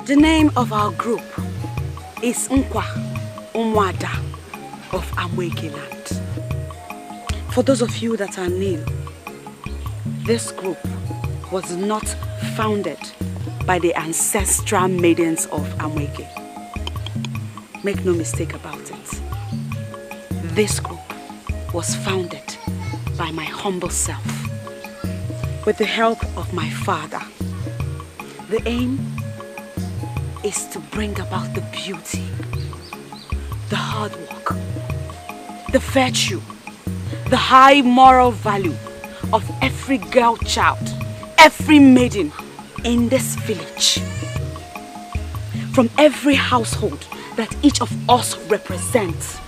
The name of our group is Nkwa Umwada of Amweke land. For those of you that are new, this group was not founded by the ancestral maidens of Amweke. Make no mistake about it. This group was founded by my humble self with the help of my father. The aim is to bring about the beauty, the hard work, the virtue, the high moral value of every girl child, every maiden in this village. From every household that each of us represents.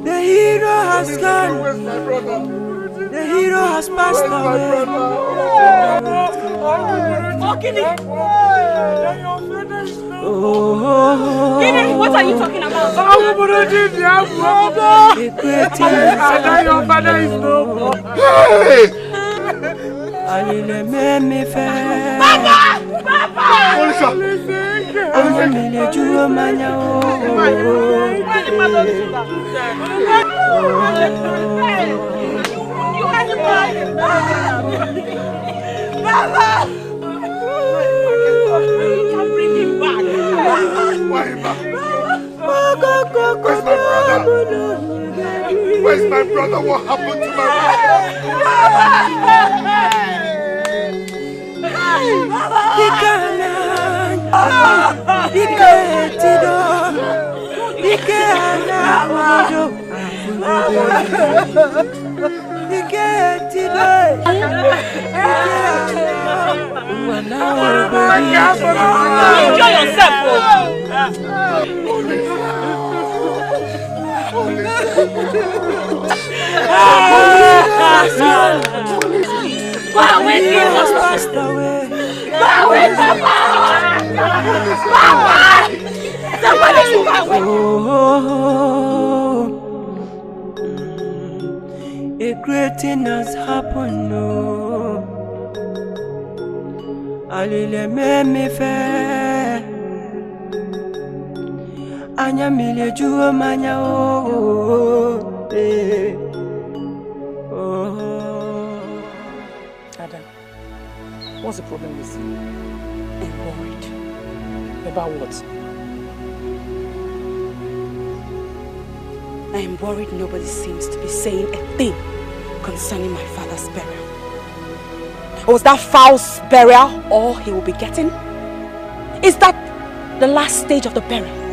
The hero has gone. The hero has passed away. What are you talking about? Your father is no more. Where's my brother? What happened to my Enjoy yourself. A great thing has happened, no. Alile me fair. Anya mile juo manya oh. Adam, what's the problem with you? I'm worried. About what? I am worried nobody seems to be saying a thing concerning my father's burial. Was that foul burial all he will be getting? Is that the last stage of the burial?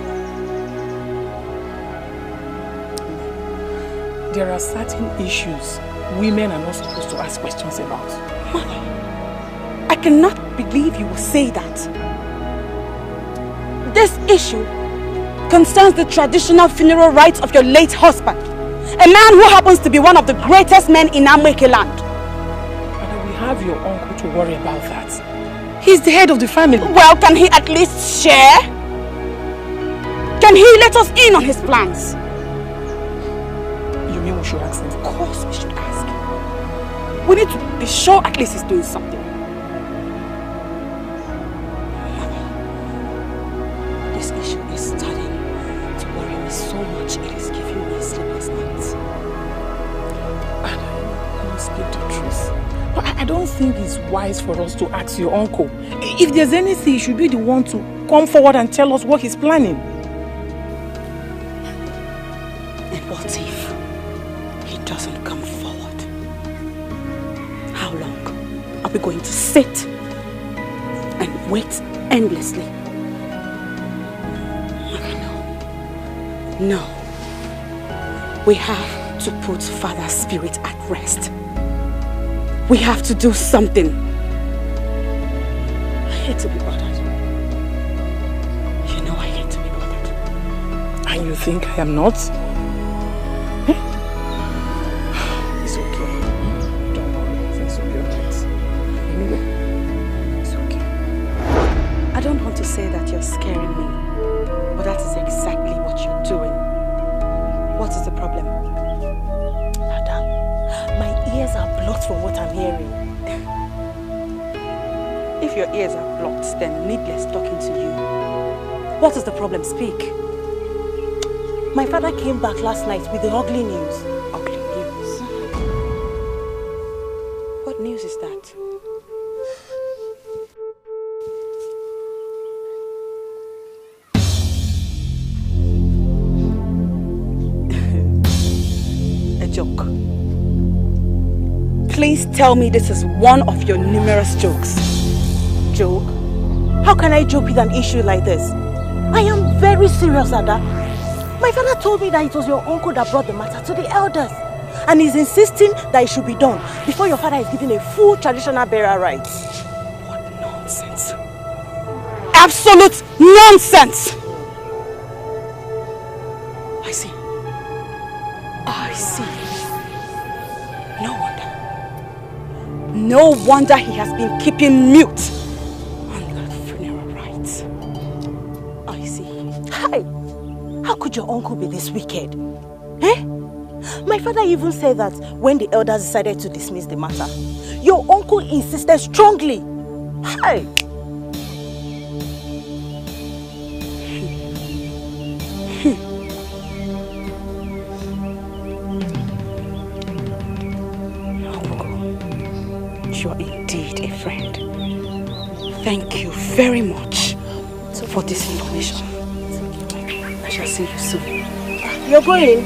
There are certain issues women are not supposed to ask questions about. Mother, I cannot believe you will say that. This issue concerns the traditional funeral rites of your late husband. A man who happens to be one of the greatest men in Amweke land. And we have your uncle to worry about that. He's the head of the family. Well, can he at least share? Can he let us in on his plans? You mean we should ask him? Of course we should ask. We need to be sure at least he's doing something. This issue is starting to worry me so much. It is giving me sleepless nights. And I must speak the truth. But I don't think it's wise for us to ask your uncle. If there's anything, he should be the one to come forward and tell us what he's planning. And what if he doesn't come forward? How long are we going to sit and wait endlessly? No. We have to put Father's spirit at rest. We have to do something. I hate to be bothered. You know I hate to be bothered. And you think I am not? It's okay. Don't worry. Things will be alright. Anyway, it's okay. I don't want to say that you're scaring me, but that is exactly what you're doing. What is the problem? Madam, my ears are blocked from what I'm hearing. If your ears are blocked, then needless talking to you. What is the problem? Speak. My father came back last night with the ugly news. Ugly news? What news is that? A joke. Please tell me this is one of your numerous jokes. Joke? How can I joke with an issue like this? I am very serious, Ada. My father told me that it was your uncle that brought the matter to the elders. And he's insisting that it should be done before your father is given a full traditional burial rites. What nonsense. Absolute nonsense! I see. I see. No wonder. No wonder he has been keeping mute on the funeral rites. I see. Hi! How could your uncle be this wicked? Eh? My father even said that when the elders decided to dismiss the matter, your uncle insisted strongly. Hi! You're indeed a friend. Thank you very much for this information. I shall see you soon. You're going?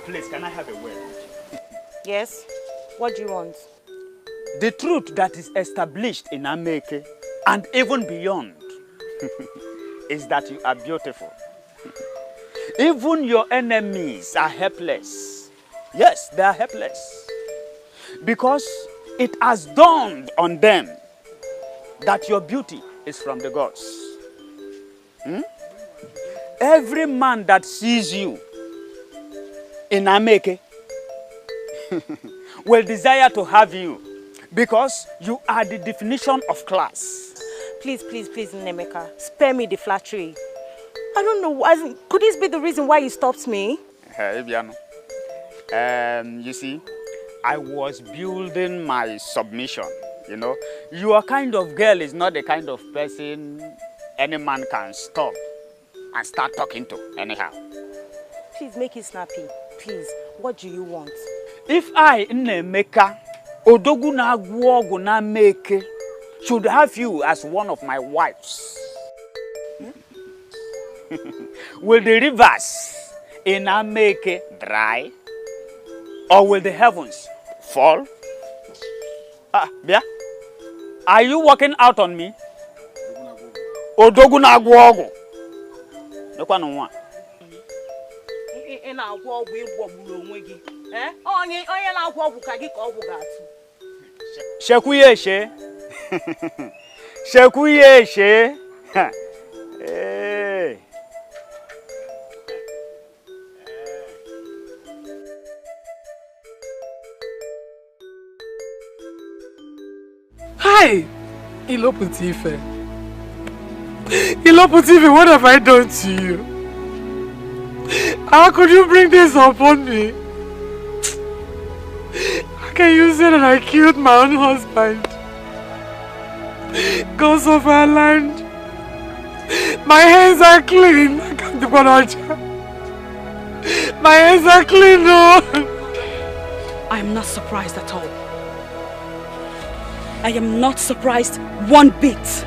Please, can I have a word? Yes? What do you want? The truth that is established in Ameke and even beyond is that you are beautiful. Even your enemies are helpless. Yes, they are helpless. Because it has dawned on them that your beauty is from the gods. Every man that sees you in Ameke will desire to have you because you are the definition of class. Please, please, please, Nemeka, spare me the flattery. I don't know, could this be the reason why you stopped me? You see, I was building my submission, you know. Your kind of girl is not the kind of person any man can stop and start talking to anyhow. Please make it snappy. Please, what do you want? If I, Nnemeka, Odogwu na-agwọ ọgwụ na Ameke, should have you as one of my wives, will the rivers in Ameke dry? Or will the heavens fall? Bia, are you working out on me? Odogwu na-agwọ ọgwụ. Nekwa no nwa. Ị na-agwọ ọgwụ ịgwọgburu onwe gị. Onye na-agwọ ọgwụ ka gị ka ọgwụ ga-atụ. Shekuyeshe. Shekuyeshe. Hey. Hi, Iloputife. Iloputife, what have I done to you? How could you bring this upon me? How can you say that I killed my own husband? Gods of our land, my hands are clean. I can't do what. My hands are clean, no. I am not surprised at all. I am not surprised one bit.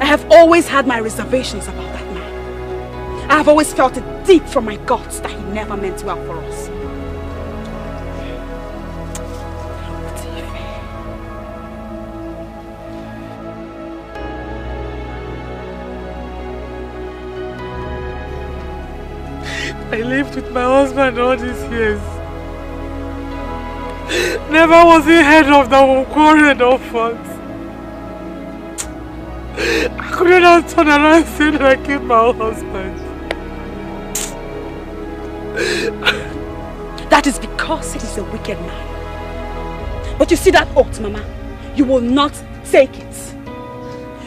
I have always had my reservations about that man. I have always felt it deep from my guts that he never meant well for us. I lived with my husband all these years. Never was he heard of that one quarrel or fight. I couldn't have turned around and say that I killed my own husband. That is because he is a wicked man. But you see that oath, Mama? You will not take it.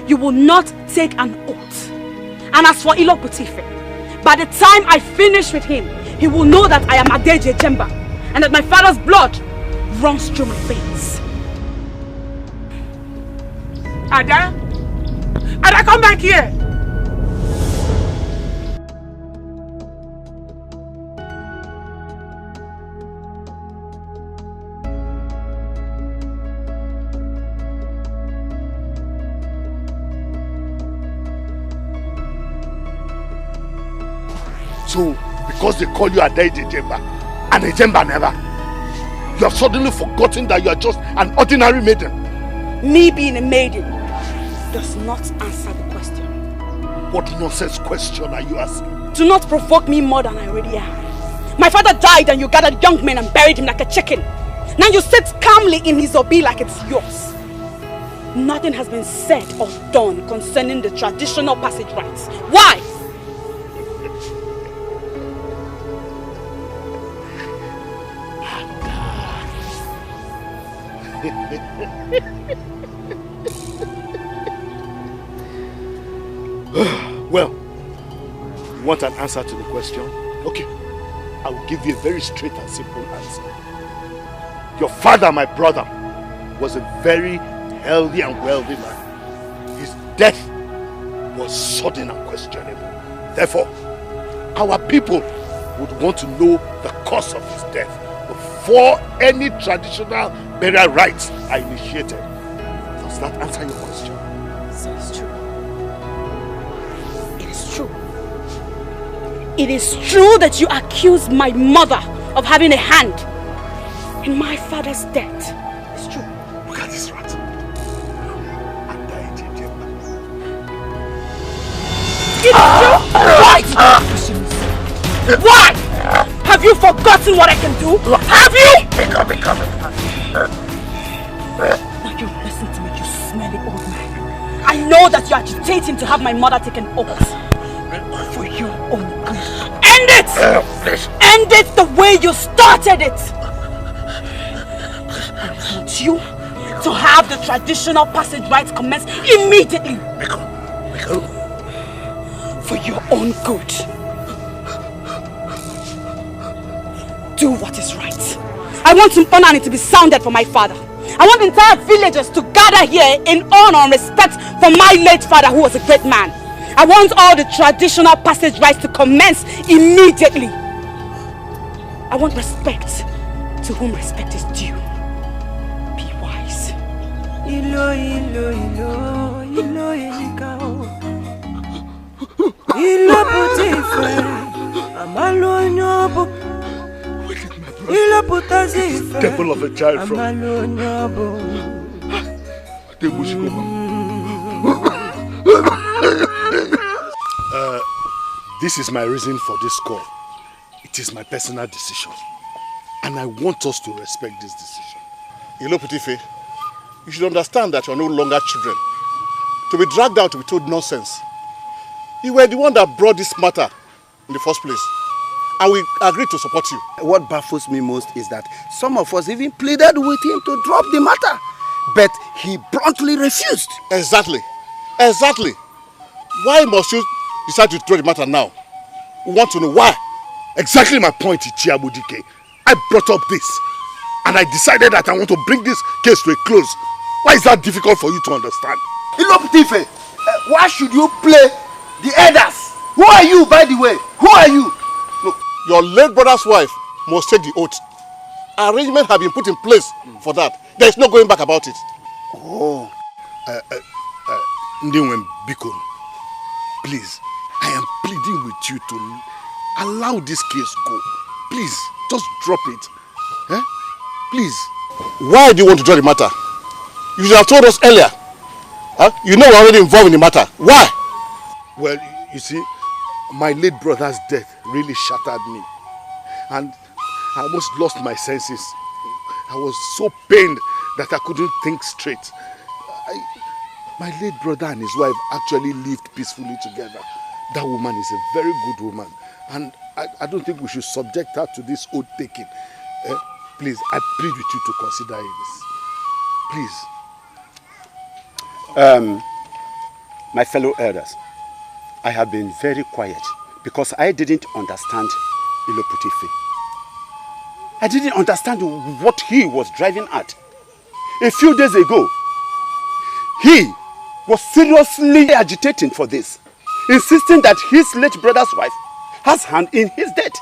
You will not take an oath. And as for Iloputife, by the time I finish with him, he will know that I am Adeje Jemba and that my father's blood runs through my veins. Ada? Ada, come back here! So, because they call you Adeje Jemba and a Jemba never, you have suddenly forgotten that you are just an ordinary maiden. Me being a maiden does not answer the question. What nonsense question are you asking? Do not provoke me more than I already am. My father died and you gathered young men and buried him like a chicken. Now you sit calmly in his obi like it's yours. Nothing has been said or done concerning the traditional passage rites. Why? Well, you want an answer to the question? Okay, I will give you a very straight and simple answer. Your father, my brother, was a very healthy and wealthy man. His death was sudden and questionable. Therefore, our people would want to know the cause of his death before any traditional burial rites are initiated. Does that answer your question? So it's true. It is true. It is true that you accuse my mother of having a hand in my father's death. It's true. Look at this rat. It is true? Right! Why? Have you forgotten what I can do? Have you? Now you listen to me, you smelly old man. I know that you're agitating to have my mother take an oath. For your own good. End it! End it the way you started it! I want you to have the traditional passage rites commence immediately. For your own good. Do what is right. I want Mponani to be sounded for my father. I want entire villagers to gather here in honor and respect for my late father who was a great man. I want all the traditional passage rites to commence immediately. I want respect to whom respect is due. Be wise. Ilo, ilo, ilo, ilo, ilikao. Ilo putife, amalo nyobo. Ilo putazife, Devil of a child from amalo nyobo. This is my reason for this call. It is my personal decision. And I want us to respect this decision. Iloputife, you should understand that you are no longer children. To be dragged out to be told nonsense. You were the one that brought this matter in the first place. And we agreed to support you. What baffles me most is that some of us even pleaded with him to drop the matter. But he bluntly refused. Exactly. Exactly. Why must you decide to throw the matter now? We want to know why. Exactly my point, Ichiabudike. I brought up this. And I decided that I want to bring this case to a close. Why is that difficult for you to understand? Iloputife, why should you play the elders? Who are you, by the way? Who are you? Look, your late brother's wife must take the oath. Arrangements have been put in place for that. There is no going back about it. Oh. Ndiwen Bikon, please, I am pleading with you to allow this case go. Please, just drop it. Eh? Please. Why do you want to drop the matter? You should have told us earlier. Huh? You know we're already involved in the matter. Why? Well, you see, my late brother's death really shattered me. And I almost lost my senses. I was so pained that I couldn't think straight. My late brother and his wife actually lived peacefully together. That woman is a very good woman. And I don't think we should subject her to this oath taking. Please, I plead with you to consider this. Please. My fellow elders, I have been very quiet because I didn't understand Iloputife. I didn't understand what he was driving at. A few days ago, he was seriously agitating for this, insisting that his late brother's wife has hand in his death.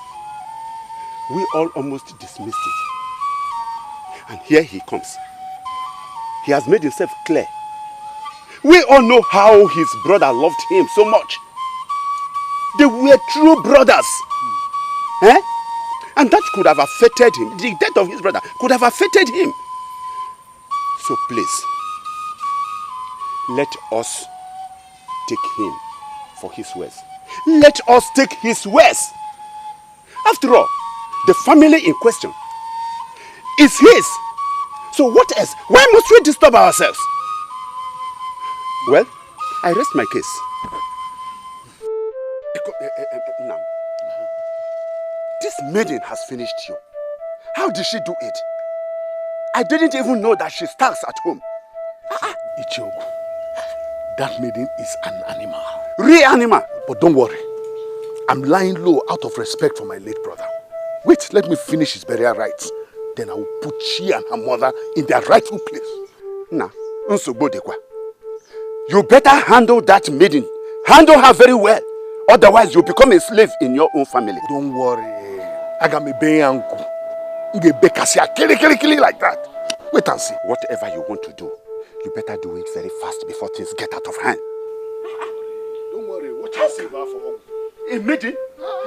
We all almost dismissed it. And here he comes. He has made himself clear. We all know how his brother loved him so much. They were true brothers. Eh? And that could have affected him. The death of his brother could have affected him. So please, let us take him for his words. Let us take his words. After all, the family in question is his. So what else? Why must we disturb ourselves? Well, I rest my case. Now, this maiden has finished you. How did she do it? I didn't even know that she starts at home. Ichiogu, that maiden is an animal. Real animal. But don't worry. I'm lying low out of respect for my late brother. Wait, let me finish his burial rites. Then I will put she and her mother in their rightful place. Now, you better handle that maiden. Handle her very well. Otherwise, you'll become a slave in your own family. Don't worry. I got me beyangu. Kili like that. Wait and see. Whatever you want to do, you better do it very fast before things get out of hand. Don't worry. What you see about for A maiden?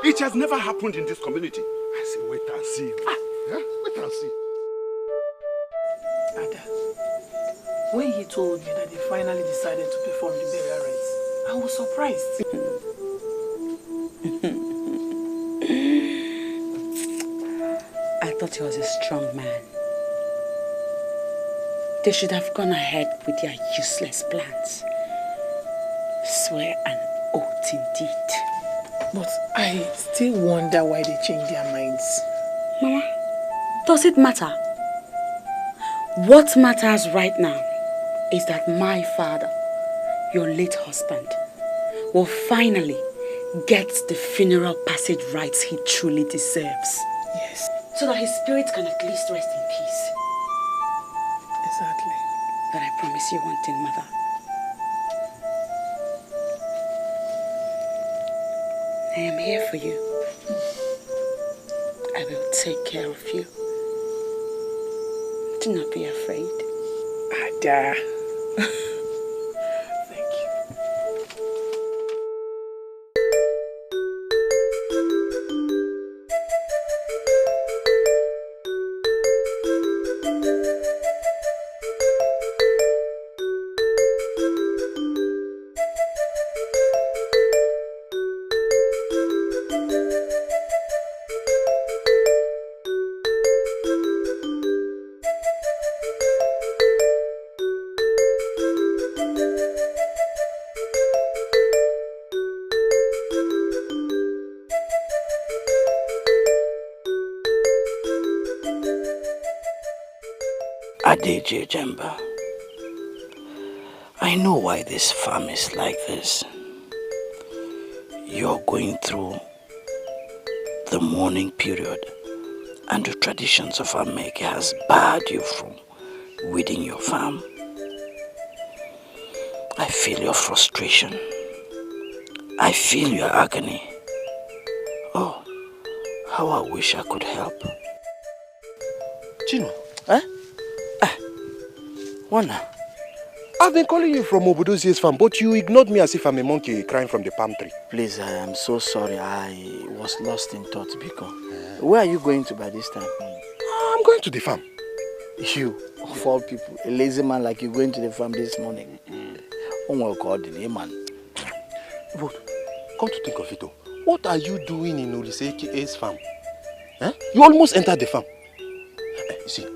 It has never happened in this community. I say wait and see. Yeah? Wait and see. Ada, when he told me that they finally decided to perform the burial rites, I was surprised. I thought he was a strong man. They should have gone ahead with their useless plans. Swear an oath indeed. But I still wonder why they changed their minds. Mama, does it matter? What matters right now is that my father, your late husband, will finally get the funeral passage rites he truly deserves. Yes. So that his spirit can at least rest in peace. Exactly. But I promise you one thing, Mother. I am here for you. I will take care of you. Do not be afraid. Ada. Thank you. Adeje Jemba, I know why this farm is like this. You're going through the mourning period, and the traditions of Ameke has barred you from weeding your farm. I feel your frustration. I feel your agony. Oh, how I wish I could help. Chino. Eh? Wana. I've been calling you from Obudozie's farm, but you ignored me as if I'm a monkey crying from the palm tree. Please, I am so sorry. I was lost in thought, Biko. Where are you going to by this time? I'm going to the farm. You, of all people, a lazy man like you going to the farm this morning. Oh, God, the man. But come to think of it, what are you doing in Oliseke's farm? Eh? You almost entered the farm. You see,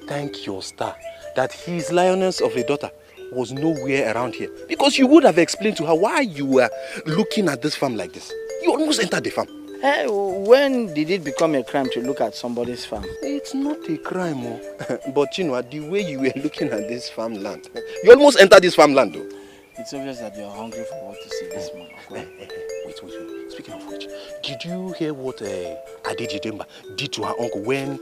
thank your star that his lioness of a daughter was nowhere around here, because you would have explained to her why you were looking at this farm like this. You almost entered the farm. Hey, when did it become a crime to look at somebody's farm? It's not a crime, but you know, the way you were looking at this farmland, you almost entered this farmland, though. It's obvious that you're hungry for what to see this morning. Wait. Speaking of which, did you hear what Adeje Jemba did to her uncle when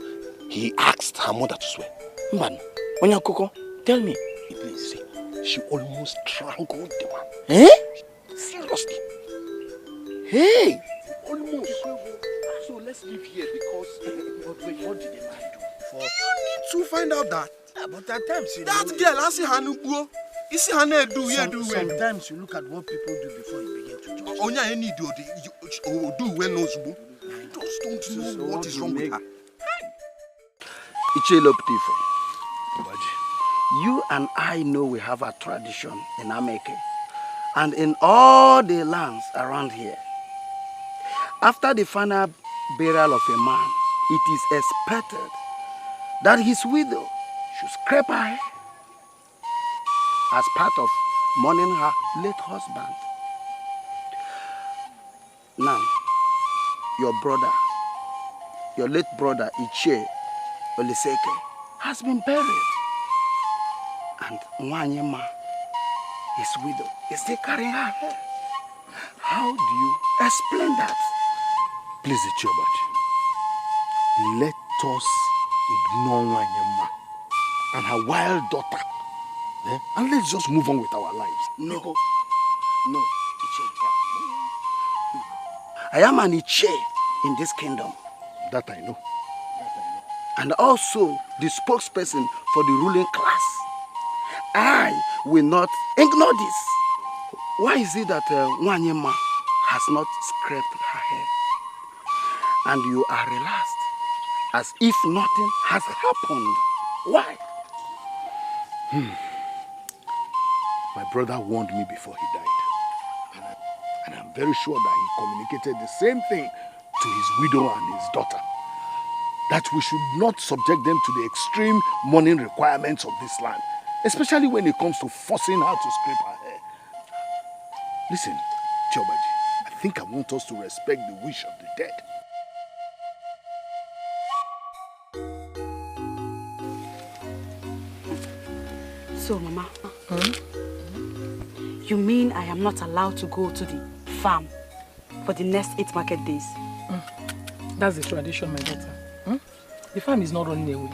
he asked her mother to swear? Mban, Onyakoko, tell me. Please, see, she almost strangled the man. Eh? Seriously. Hey! Almost. So let's leave here because... But wait, what did the man do? You need to find out that. Yeah, but at times you that girl, I see her no go. You see her no do, sometimes you look at what people do before you begin to judge. Onya any do when knows. I just don't know what is wrong with her. Icheloptife. You and I know we have a tradition in Ameke and in all the lands around here. After the final burial of a man, it is expected that his widow should scrape her hair as part of mourning her late husband. Now, your late brother Ichie Oliseke has been buried, and Nwanyema, his widow, is still carrying her hair. How do you explain that? Please, Ichiobaji, let us ignore Nwanyema and her wild daughter, and let's just move on with our lives. No, Ichie. I am an Ichie in this kingdom. That I know. And also the spokesperson for the ruling class. I will not ignore this. Why is it that Nwanyema has not scraped her hair? And you are relaxed, as if nothing has happened. Why? My brother warned me before he died. And I'm very sure that he communicated the same thing to his widow and his daughter. That we should not subject them to the extreme mourning requirements of this land, especially when it comes to forcing her to scrape her hair. Listen, Chiobaji, I think I want us to respect the wish of the dead. So, Mama, you mean I am not allowed to go to the farm for the next 8 market days? That's the tradition, my daughter. The farm is not running away.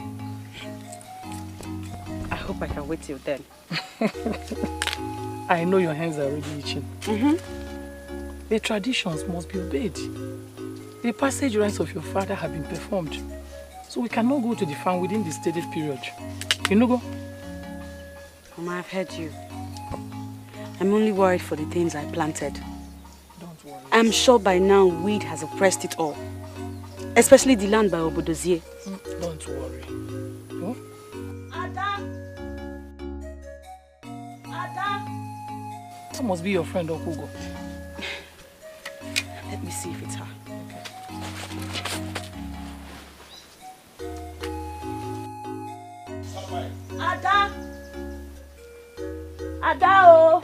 I hope I can wait till then. I know your hands are already itching. The traditions must be obeyed. The passage rites of your father have been performed. So we cannot go to the farm within the stated period. You know, go? Mama, I've heard you. I'm only worried for the things I planted. Don't worry. I'm sure by now weed has oppressed it all. Especially the land by Obodozie. Don't worry. Huh? Ada! Ada! That must be your friend Okugo. Let me see if it's her. Ada! Ada, oh!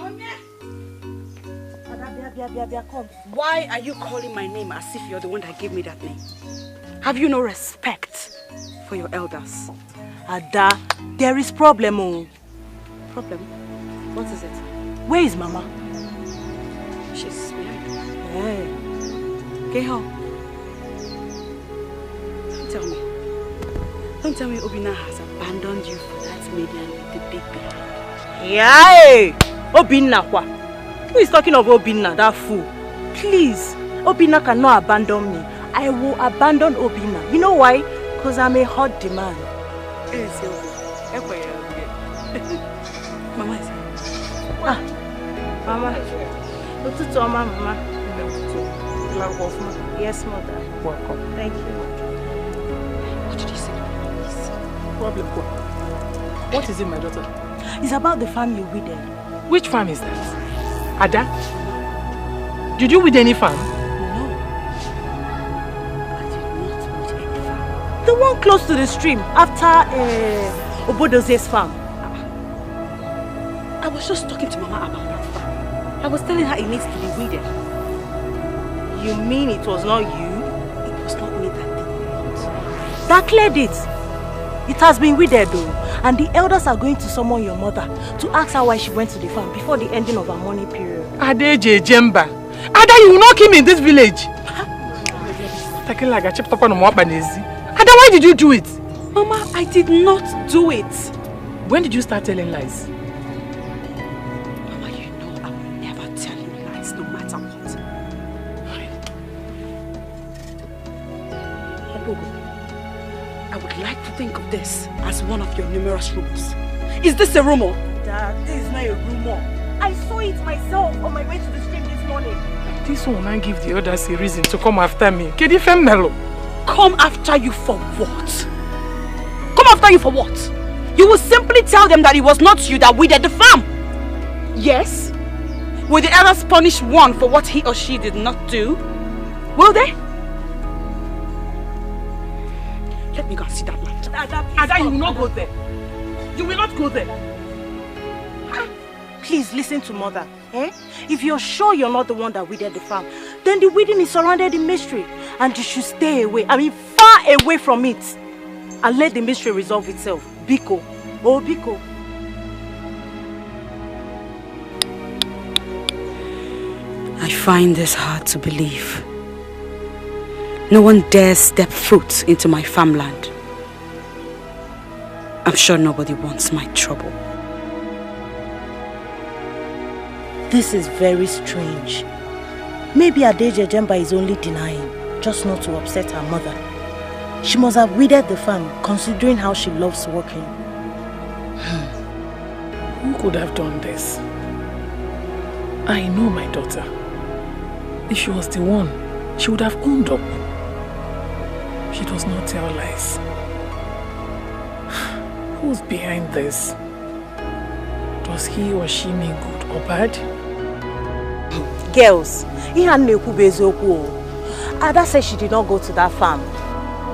Ada, come. Why are you calling my name as if you're the one that gave me that name? Have you no respect for your elders? Ada, there is problem, oh. Problem? What is it? Where is Mama? She's behind. Hey. Okay, how? Don't tell me Obina has abandoned you for that maiden with the big behind. Yay! Obinna kwa. Who is talking of Obinna, that fool? Please, Obinna cannot abandon me. I will abandon Obinna. You know why? Because I'm a hot demand. Mama is here. Ah, Mama. Mama. Yes, mother. Welcome. Thank you. What did you say? Problem. What is it, my daughter? It's about the farm you weeded. Which farm is that? Ada? Did you weed any farm? No. I did not weed any farm. The one close to the stream, after Obodozie's farm. I was just talking to Mama about that farm. I was telling her it needs to be weeded. You mean it was not you? It was not me that did it. That cleared it. It has been weeded though. And the elders are going to summon your mother to ask her why she went to the farm before the ending of her mourning period. Adeje Jemba. Ada, you will not kill me in this village. Talking like a chip top on Mwabanezi. Ada, why did you do it? Mama, I did not do it. When did you start telling lies? Mama, you know I will never tell you lies, no matter what. I would like to think of this as one of your numerous rumors. Is this a rumor? Dad, this is not a rumor. I saw it myself on my way to the stream this morning. This one will not give the others a reason to come after me. Kedi Melo. Come after you for what? Come after you for what? You will simply tell them that it was not you that weeded the farm. Yes? Will the elders punish one for what he or she did not do? Will they? Let me go and see that land. Ada, you will not go there. You will not go there. Please listen to mother. Eh? If you're sure you're not the one that weeded the farm, then the weeding is surrounded in mystery. And you should stay away. I mean, far away from it. And let the mystery resolve itself. Biko. Oh, Biko. I find this hard to believe. No one dares step foot into my farmland. I'm sure nobody wants my trouble. This is very strange. Maybe Adeje Jemba is only denying, just not to upset her mother. She must have weeded the farm, considering how she loves working. Who could have done this? I know my daughter. If she was the one, she would have owned up. She does not tell lies. Who's behind this? Does he or she mean good or bad? Girls, Ada said she did not go to that farm.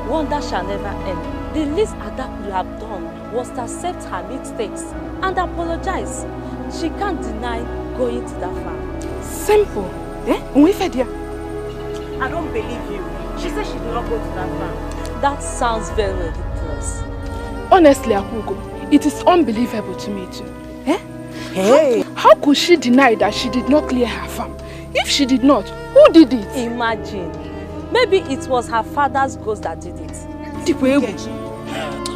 Wonder shall never end. The least Ada could have done was to accept her mistakes and apologize. She can't deny going to that farm. Simple. Eh? I don't believe you. She said she did not go to that farm. That sounds very ridiculous. Honestly, Akugo, it is unbelievable to me too. Eh? Hey! How could she deny that she did not clear her farm? If she did not, who did it? Imagine. Maybe it was her father's ghost that did it.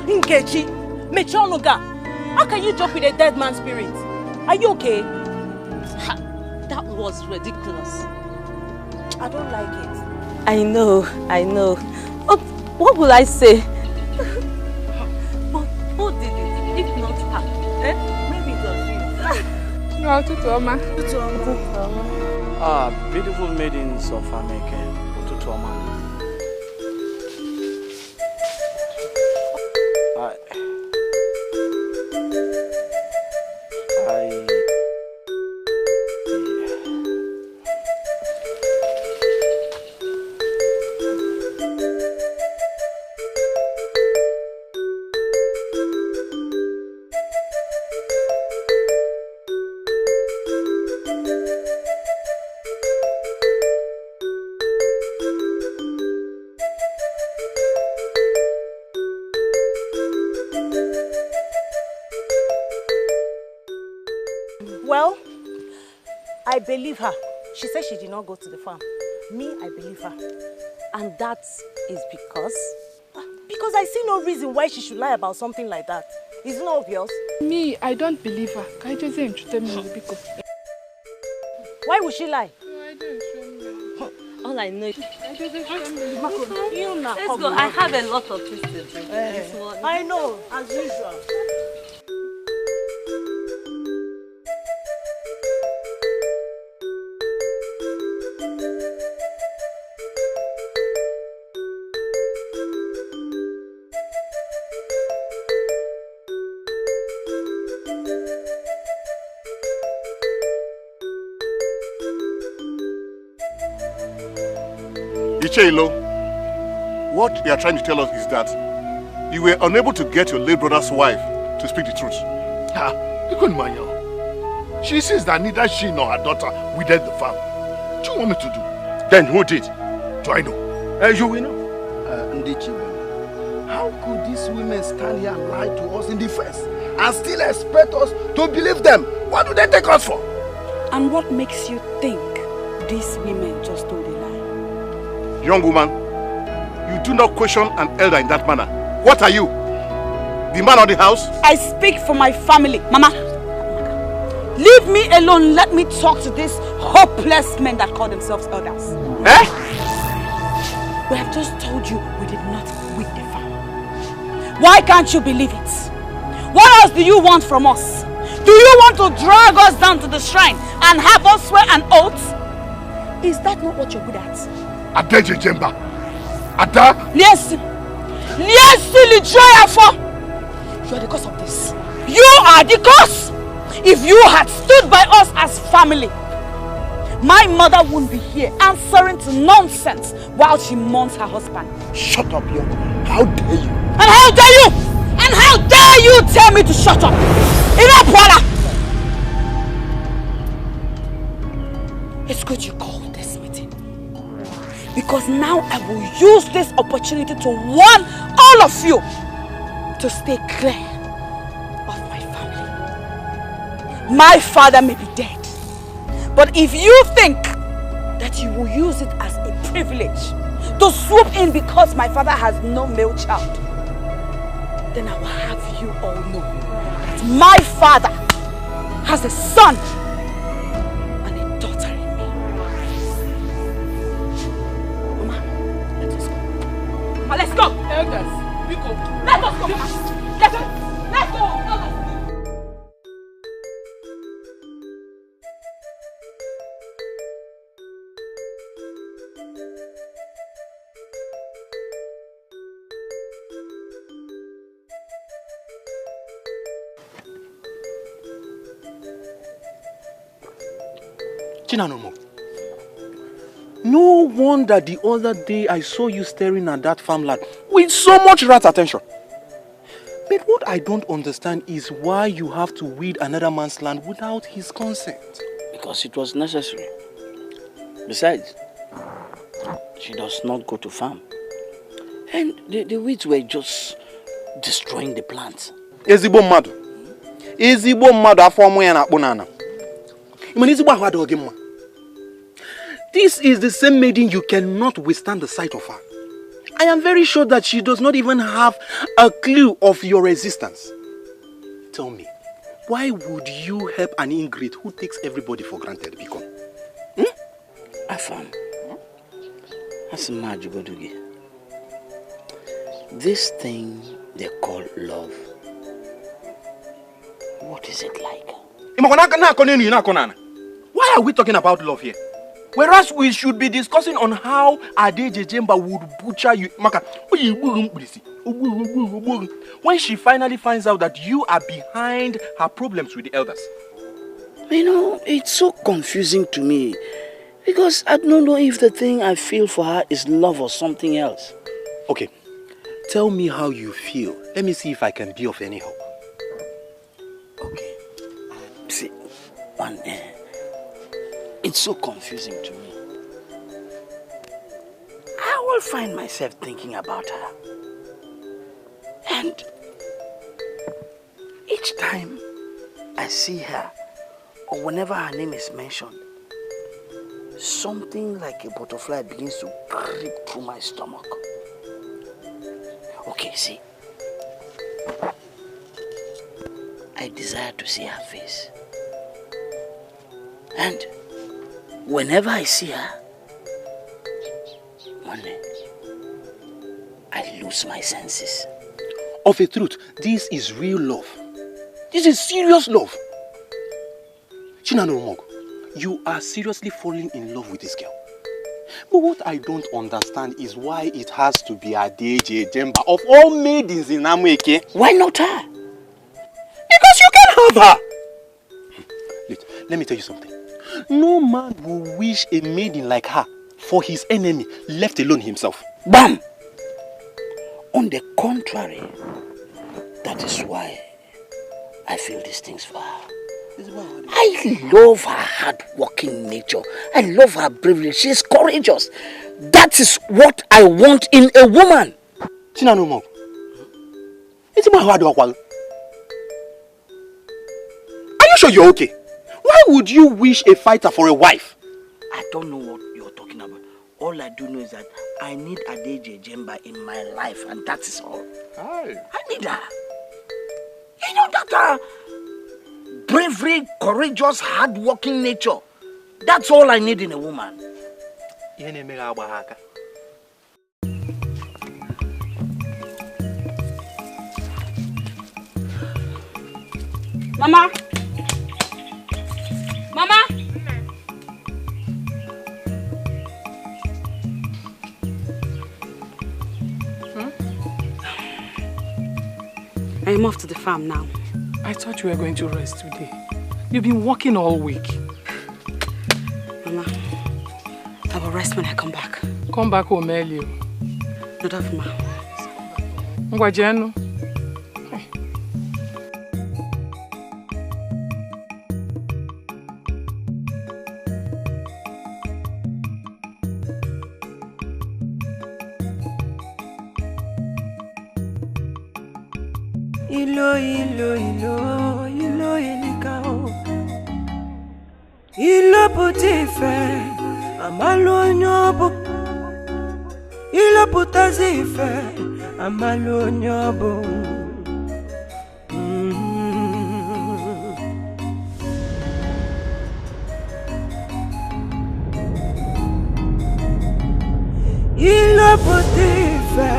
Nkechi, Mechonuga, how can you joke with a dead man's spirit? Are you okay? That was ridiculous. I don't like it. I know. But what will I say? But who did it? If not her, maybe it was you. No, Tutuoma. Beautiful maidens of Ameke. Tutuoma. Well, I believe her. She said she did not go to the farm. Me, I believe her. And that is because? Because I see no reason why she should lie about something like that. Isn't it obvious? Me, I don't believe her. Why would she lie? All I know is... Let's go. I have a lot of things to do. I know, as usual. Icheilo, what you are trying to tell us is that you were unable to get your late brother's wife to speak the truth. She says that neither she nor her daughter weeded the farm. What do you want me to do? Then who did? Do I know? You will know. How could these women stand here and lie to us in the face and still expect us to believe them? What do they take us for? And what makes you think these women just told a lie? Young woman, you do not question an elder in that manner. What are you? The man of the house? I speak for my family. Mama, leave me alone. Let me talk to these hopeless men that call themselves elders. We have just told you we did not weed the farm. Why can't you believe it? What else do you want from us? Do you want to drag us down to the shrine and have us swear an oath? Is that not what you're good at? Adeje Jemba. Ada? Yes. Yes, silly joyful. You are the cause of this. You are the cause. If you had stood by us as family, my mother wouldn't be here answering to nonsense while she mourns her husband. Shut up, young man. How dare you? And how dare you? And how dare you tell me to shut up? Enough, Wala! It's good you called this meeting. Because now I will use this opportunity to warn all of you to stay clear of my family. My father may be dead, but if you think that you will use it as a privilege to swoop in because my father has no male child, then I will have you all know that my father has a son and a daughter in me. Mama, let us go. Mama, let's go. Elders, we go. Let us go, Mama. Let's go. Let's go, elders. Chinanomo, no wonder the other day I saw you staring at that farmland with so much rapt attention. But what I don't understand is why you have to weed another man's land without his consent. Because it was necessary. Besides, she does not go to farm. And the weeds were just destroying the plants. Ezigbo mmadụ. Ezigbo mmadụ afọ ọmụ ya na-akpụ n'ana. Ezigbo ahụ adịghị mma. This is the same maiden you cannot withstand the sight of her. I am very sure that she does not even have a clue of your existence. Tell me, why would you help an ingrate who takes everybody for granted, Biko? Afam, That's Majugodugi. This thing they call love. What is it like? Why are we talking about love here? Whereas we should be discussing on how Adeje Jemba would butcher you. When she finally finds out that you are behind her problems with the elders. You know, it's so confusing to me. Because I don't know if the thing I feel for her is love or something else. Okay, tell me how you feel. Let me see if I can be of any help. Okay. See, it's so confusing to me. I will find myself thinking about her. And each time I see her, or whenever her name is mentioned, something like a butterfly begins to creep through my stomach. Okay, see. I desire to see her face. And whenever I see her, I lose my senses. Of a truth, this is real love. This is serious love. Chinano Mogo, you are seriously falling in love with this girl. But what I don't understand is why it has to be Adeje Jemba of all maidens in Amweke. Why not her? Because you can have her. Let me tell you something. No man will wish a maiden like her for his enemy, left alone himself. Bam! On the contrary, that is why I feel these things for her. I love her hard-working nature. I love her bravery. She is courageous. That is what I want in a woman. Chinano, are you sure you're okay? Why would you wish a fighter for a wife? I don't know what you're talking about. All I do know is that I need Adeje Jemba in my life, and that is all. Hi. I need her. You know that bravery, courageous, hard-working nature. That's all I need in a woman. Mama! Mama! I am off to the farm now. I thought you were going to rest today. You've been working all week. Mama, I will rest when I come back. Come back home early. Not of ma. Ngwajenu. Ilo ilo ilo ilo ilikao ilo putife amalo nyobo ilo putazife amalo nyobo ilo putife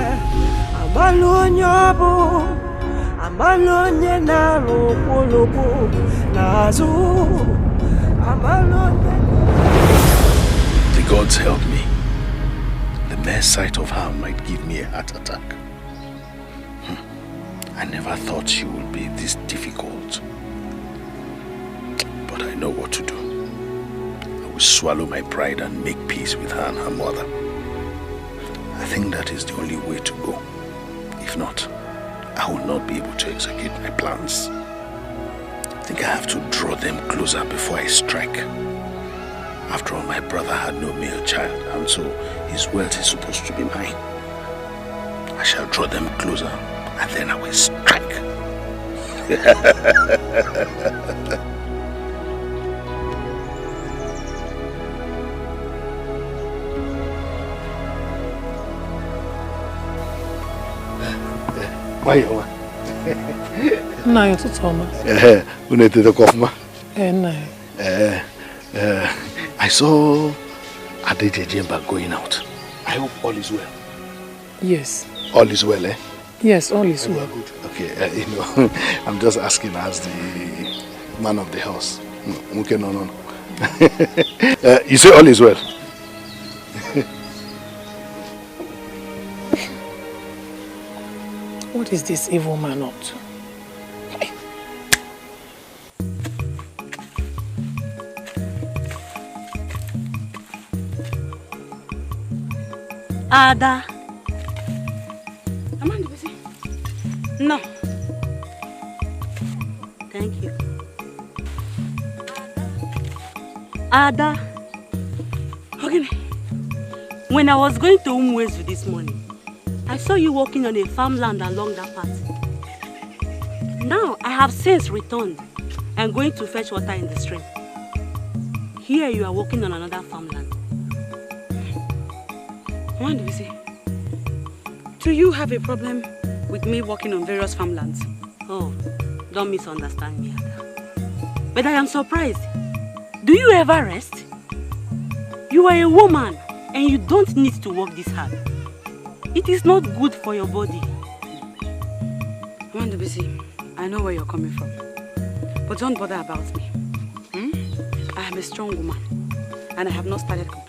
amalo nyobo Amalonye na loko nazu amalonye. The gods help me. The mere sight of her might give me a heart attack. I never thought she would be this difficult. But I know what to do. I will swallow my pride and make peace with her and her mother. I think that is the only way to go. If not, I will not be able to execute my plans. I think I have to draw them closer before I strike. After all, my brother had no male child, and so his wealth is supposed to be mine. I shall draw them closer, and then I will strike. Why? No, you're too Thomas. I saw Adeje Jemba going out, I hope all is well. Yes. All is well, eh? Yes, all is well. Good. Okay, I'm just asking as the man of the house. Okay, no. You say all is well? What is this evil man up to? Ada. No. Thank you. Ada. Okay. When I was going to Umwezu this morning, I saw you walking on a farmland along that path. Now I have since returned and going to fetch water in the stream. Here you are walking on another farmland. What do we say? Do you have a problem with me walking on various farmlands? Oh, don't misunderstand me, Ada. But I am surprised. Do you ever rest? You are a woman and you don't need to work this hard. It is not good for your body. Wandubisi, I know where you're coming from. But don't bother about me. I am a strong woman and I have not started complaining.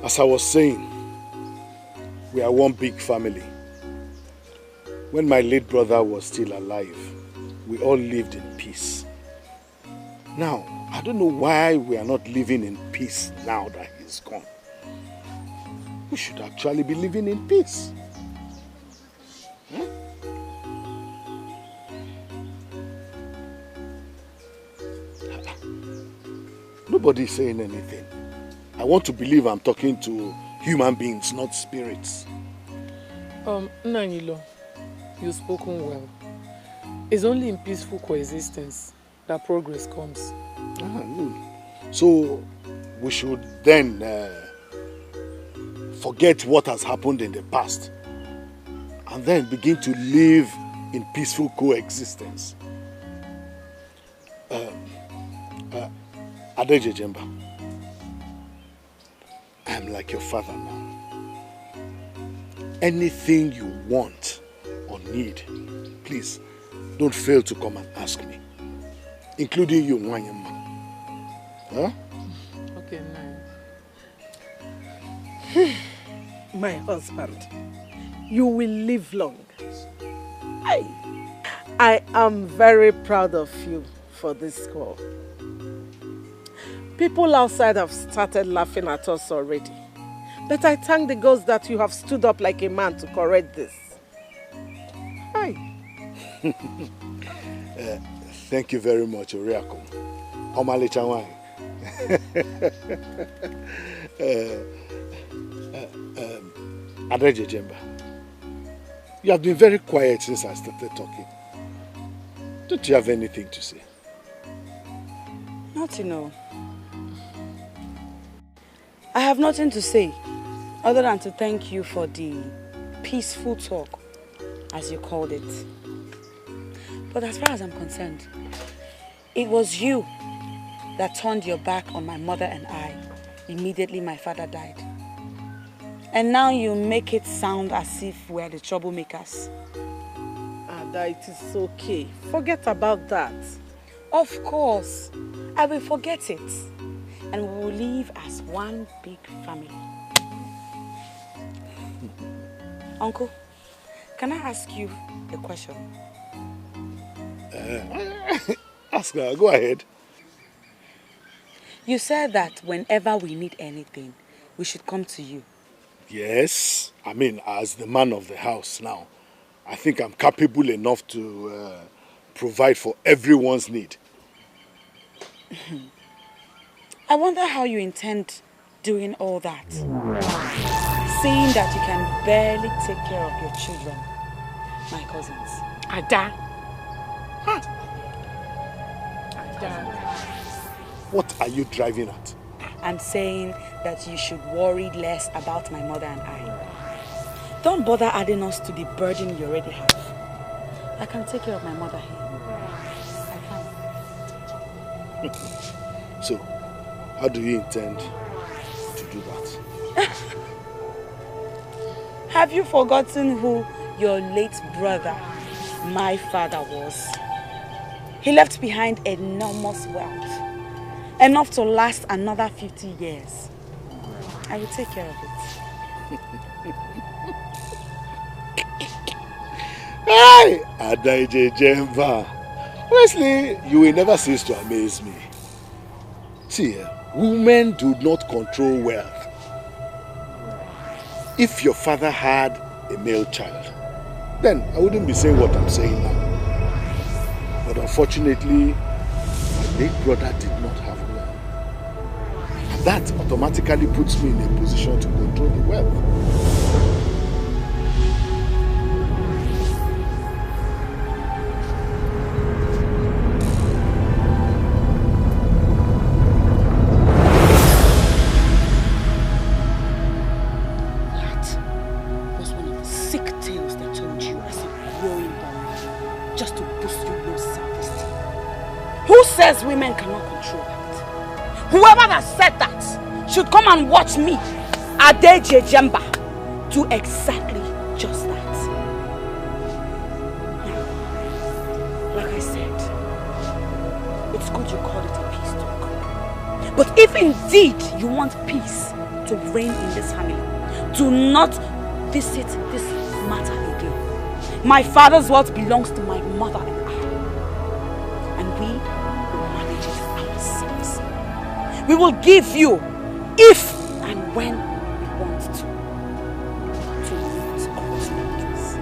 As I was saying, we are one big family. When my late brother was still alive, we all lived in peace. Now, I don't know why we are not living in peace now that he's gone. We should actually be living in peace. Huh? Nobody is saying anything. I want to believe I'm talking to human beings, not spirits. Nanilo, you've spoken well. It's only in peaceful coexistence that progress comes. Good. So we should then forget what has happened in the past and then begin to live in peaceful coexistence. Adeje Jemba, I'm like your father now. Anything you want or need, please don't fail to come and ask me, including you, Nwanyama. Huh? Okay, nice. My husband, you will live long. I am very proud of you for this call. People outside have started laughing at us already. But I thank the gods that you have stood up like a man to correct this. Hi. Thank you very much, Oriako. Omale Chawai. Adeje Jemba, you have been very quiet since I started talking. Don't you have anything to say? Nothing, no. I have nothing to say other than to thank you for the peaceful talk, as you called it. But as far as I'm concerned, it was you that turned your back on my mother and I immediately my father died. And now you make it sound as if we're the troublemakers. Ada, it is okay. Forget about that. Of course, I will forget it. And we will live as one big family. Uncle, can I ask you a question? Ask her, go ahead. You said that whenever we need anything, we should come to you. Yes, I mean, as the man of the house now, I think I'm capable enough to provide for everyone's need. I wonder how you intend doing all that. Seeing that you can barely take care of your children, my cousins. Ada. Huh. Ada. What are you driving at? I'm saying that you should worry less about my mother and I. Don't bother adding us to the burden you already have. I can take care of my mother here. I can. So, how do you intend to do that? Have you forgotten who your late brother, my father, was? He left behind enormous wealth. Enough to last another 50 years. I will take care of it. Hey! Adaije Jemba. Honestly, you will never cease to amaze me. See, women do not control wealth. If your father had a male child, then I wouldn't be saying what I'm saying now. But unfortunately, my late brother did not have wealth. And that automatically puts me in a position to control the wealth. Says women cannot control that. Whoever that said that should come and watch me, Adeje Jemba, do exactly just that. Now, like I said, it's good you call it a peace talk. But if indeed you want peace to reign in this family, do not visit this matter again. My father's wealth belongs to my mother and I. And we we will give you, if and when we want to not cross boundaries.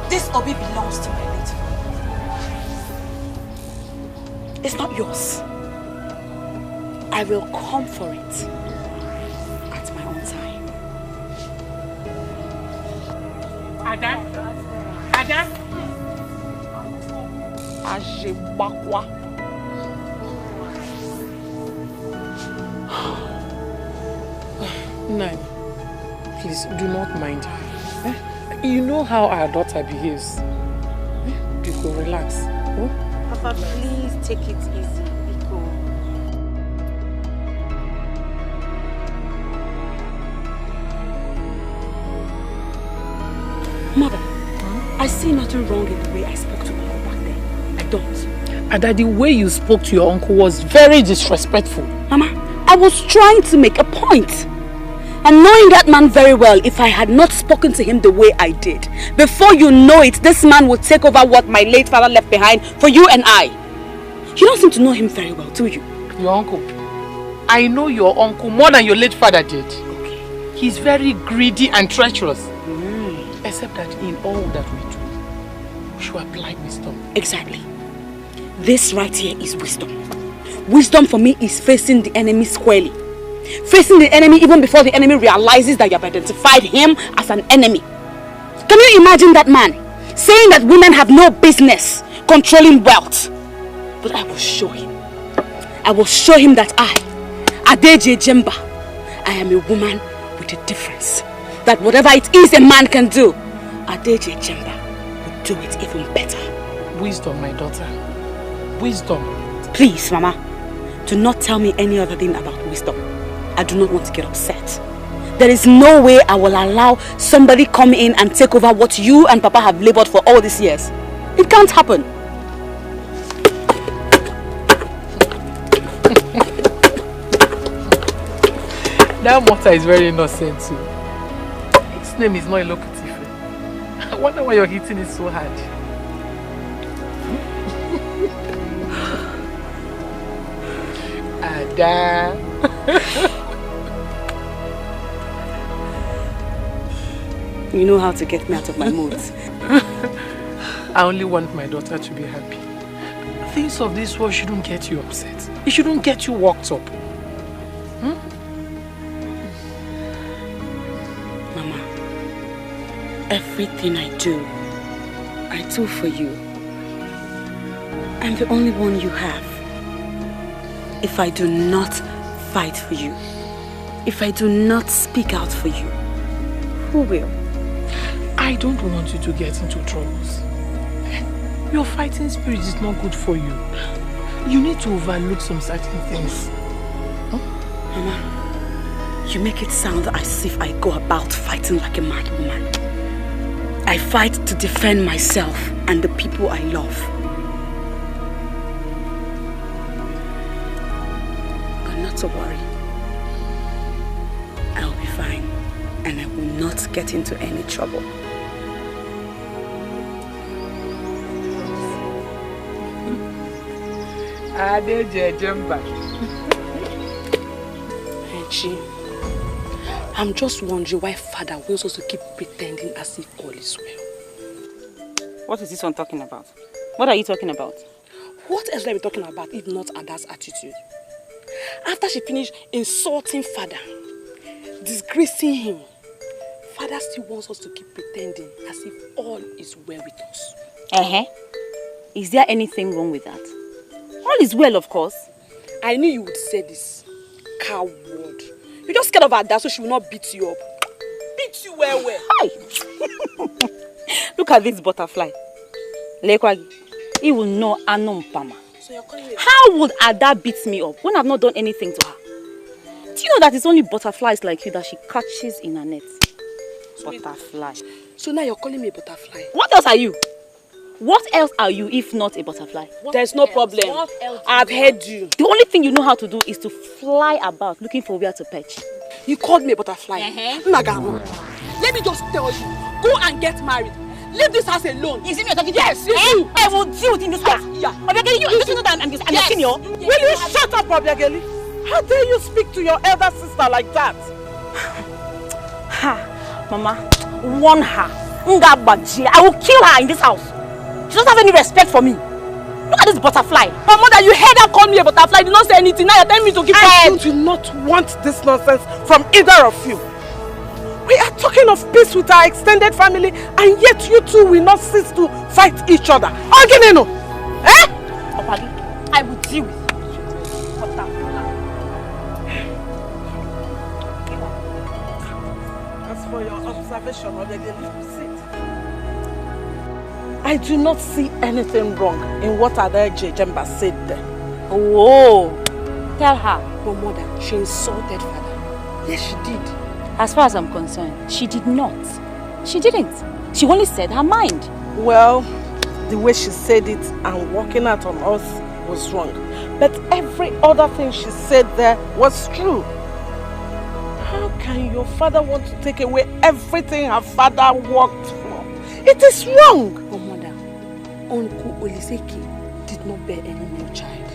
This Obi belongs to my late father. It's not yours. I will come for it at my own time. Ada? Ajebakwa. Nani, please do not mind her. You know how our daughter behaves. Biko, relax. Papa, please take it easy. Biko. Mother, I see nothing wrong in the way I spoke to Uncle back then. I don't. Ada, the way you spoke to your uncle was very disrespectful. Mama, I was trying to make a point. And knowing that man very well, if I had not spoken to him the way I did, before you know it, this man would take over what my late father left behind for you and I. You don't seem to know him very well, do you? Your uncle? I know your uncle more than your late father did. Okay. He's very greedy and treacherous. Except that in all that we do, we should apply wisdom. Exactly. This right here is wisdom. Wisdom for me is facing the enemy squarely. Facing the enemy even before the enemy realizes that you have identified him as an enemy. Can you imagine that man saying that women have no business controlling wealth? But I will show him. I will show him that I, Adeje Jemba, I am a woman with a difference. That whatever it is a man can do, Adeje Jemba will do it even better. Wisdom, my daughter. Wisdom. Please, Mama, do not tell me any other thing about wisdom. I do not want to get upset. There is no way I will allow somebody come in and take over what you and Papa have labored for all these years. It can't happen. That mother is very innocent too. His name is not Ilokutif. I wonder why you're hitting it so hard. Ada. You know how to get me out of my moods. I only want my daughter to be happy. Things of this world shouldn't get you upset. It shouldn't get you worked up. Mama, everything I do for you. I'm the only one you have. If I do not fight for you, if I do not speak out for you, who will? I don't want you to get into troubles. Your fighting spirit is not good for you. You need to overlook some certain things. Huh? Mama, you make it sound as if I go about fighting like a mad woman. I fight to defend myself and the people I love. But not to worry. I'll be fine and I will not get into any trouble. Chi, I'm just wondering why Father wants us to keep pretending as if all is well. What is this one talking about? What are you talking about? What else are we talking about if not Ada's attitude? After she finished insulting Father, disgracing him, Father still wants us to keep pretending as if all is well with us. Is there anything wrong with that? All is well, of course. I knew you would say this. Coward. You're just scared of Ada so she will not beat you up. Beat you well. Hi. Look at this butterfly. Lekwagi. He will know Anumpama. So you're calling me? How would Ada beat me up when I've not done anything to her? Do you know that it's only butterflies like you that she catches in her net? Butterfly. So now you're calling me a butterfly? What else are you? What else are you if not a butterfly? There's no problem. I've heard you. The only thing you know how to do is to fly about looking for where to perch. You called me a butterfly. Nagaru. Let me just tell you. Go and get married. Leave this house alone. Is it me you're talking to? Yes, you. I will deal with in this house. Yeah. Obiageli, you know that I'm your senior? Will you shut up, Obiageli? How dare you speak to your elder sister like that? Ha, Mama, warn her. I will kill her in this house. She doesn't have any respect for me. Look at this butterfly. But mother, you heard her call me a butterfly. You did not say anything. Now you're telling me to keep I do not want this nonsense from either of you. We are talking of peace with our extended family, and yet you two will not cease to fight each other. Ogineno! Opali, I will deal with you. As for your observation, Obiageli, sit. I do not see anything wrong in what Ada Jemba said there. Oh, tell her. But mother, she insulted Father. Yes, she did. As far as I'm concerned, she did not. She didn't. She only said her mind. Well, the way she said it and walking out on us was wrong. But every other thing she said there was true. How can your father want to take away everything her father worked for? It is wrong. Oh, mother, Uncle Oliseki did not bear any male child.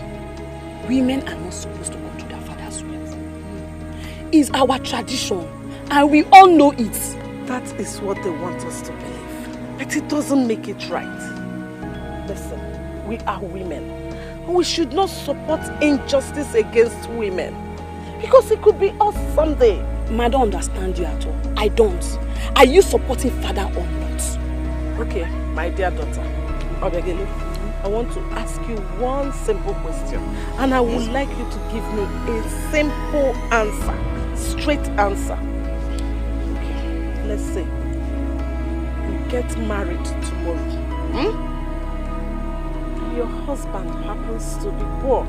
Women are not supposed to control their father's wealth. It's our tradition, and we all know it. That is what they want us to believe. But it doesn't make it right. Listen, we are women. We should not support injustice against women. Because it could be us someday. I don't understand you at all. I don't. Are you supporting Father or not? Okay, my dear daughter, Obiageli, I want to ask you one simple question. And I would like you to give me a simple answer. Straight answer. Okay, let's say you get married tomorrow. Your husband happens to be poor.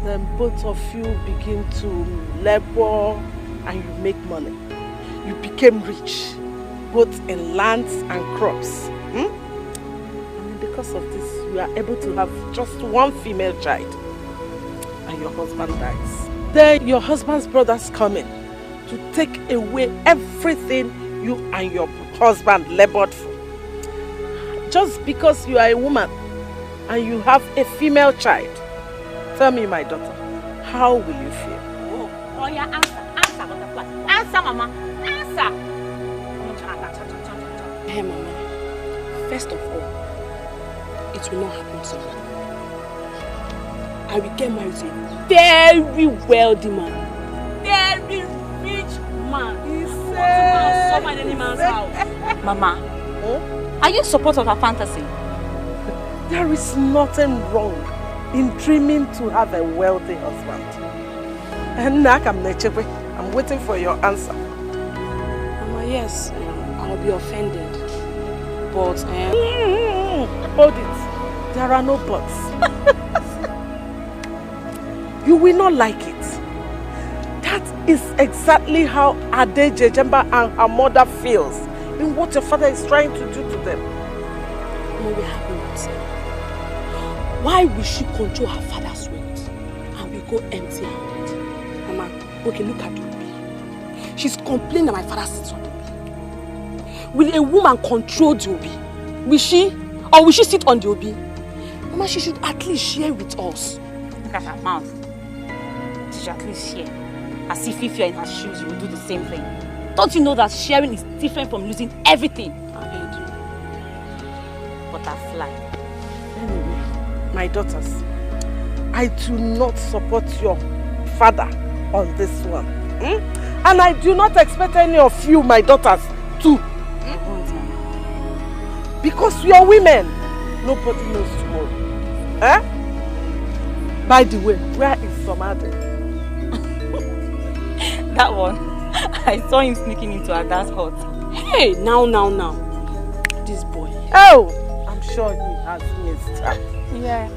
Then both of you begin to labor and you make money. You became rich, both in lands and crops. And because of this, you are able to have just one female child. And your husband dies. Then your husband's brothers come in to take away everything you and your husband labored for. Just because you are a woman and you have a female child. Tell me, my daughter, how will you feel? Oh yeah, answer, butterfly. Answer, Mama. Answer. Hey, Mama. First of all, it will not happen to me. I will get married to a very wealthy man. Very rich man. Someone in any man's house. Mama, are you in support of her fantasy? There is nothing wrong in dreaming to have a wealthy husband. And now I'm waiting for your answer. Mama, yes, I'll be offended. But... Hold it. There are no buts. You will not like it. That is exactly how Ade Jejemba and her mother feels in what your father is trying to do to them. No, we happy with her. Why will she control her father's wealth and we go empty-handed? Mama, okay, look at Obi. She's complaining that my father sits on Obi. Will a woman control the Obi? Will she? Or will she sit on the Obi? Mama, she should at least share with us. Look at her mouth. She should at least share. As if you're in her shoes, you will do the same thing. Don't you know that sharing is different from losing everything? I heard you. Butterfly. Anyway, my daughters, I do not support your father on this one. And I do not expect any of you, my daughters, to. Because we are women. Nobody knows tomorrow. By the way, where is Somadi? That one, I saw him sneaking into Ada's hut. Hey, now. This boy. Oh, I'm sure he has missed her. Yeah.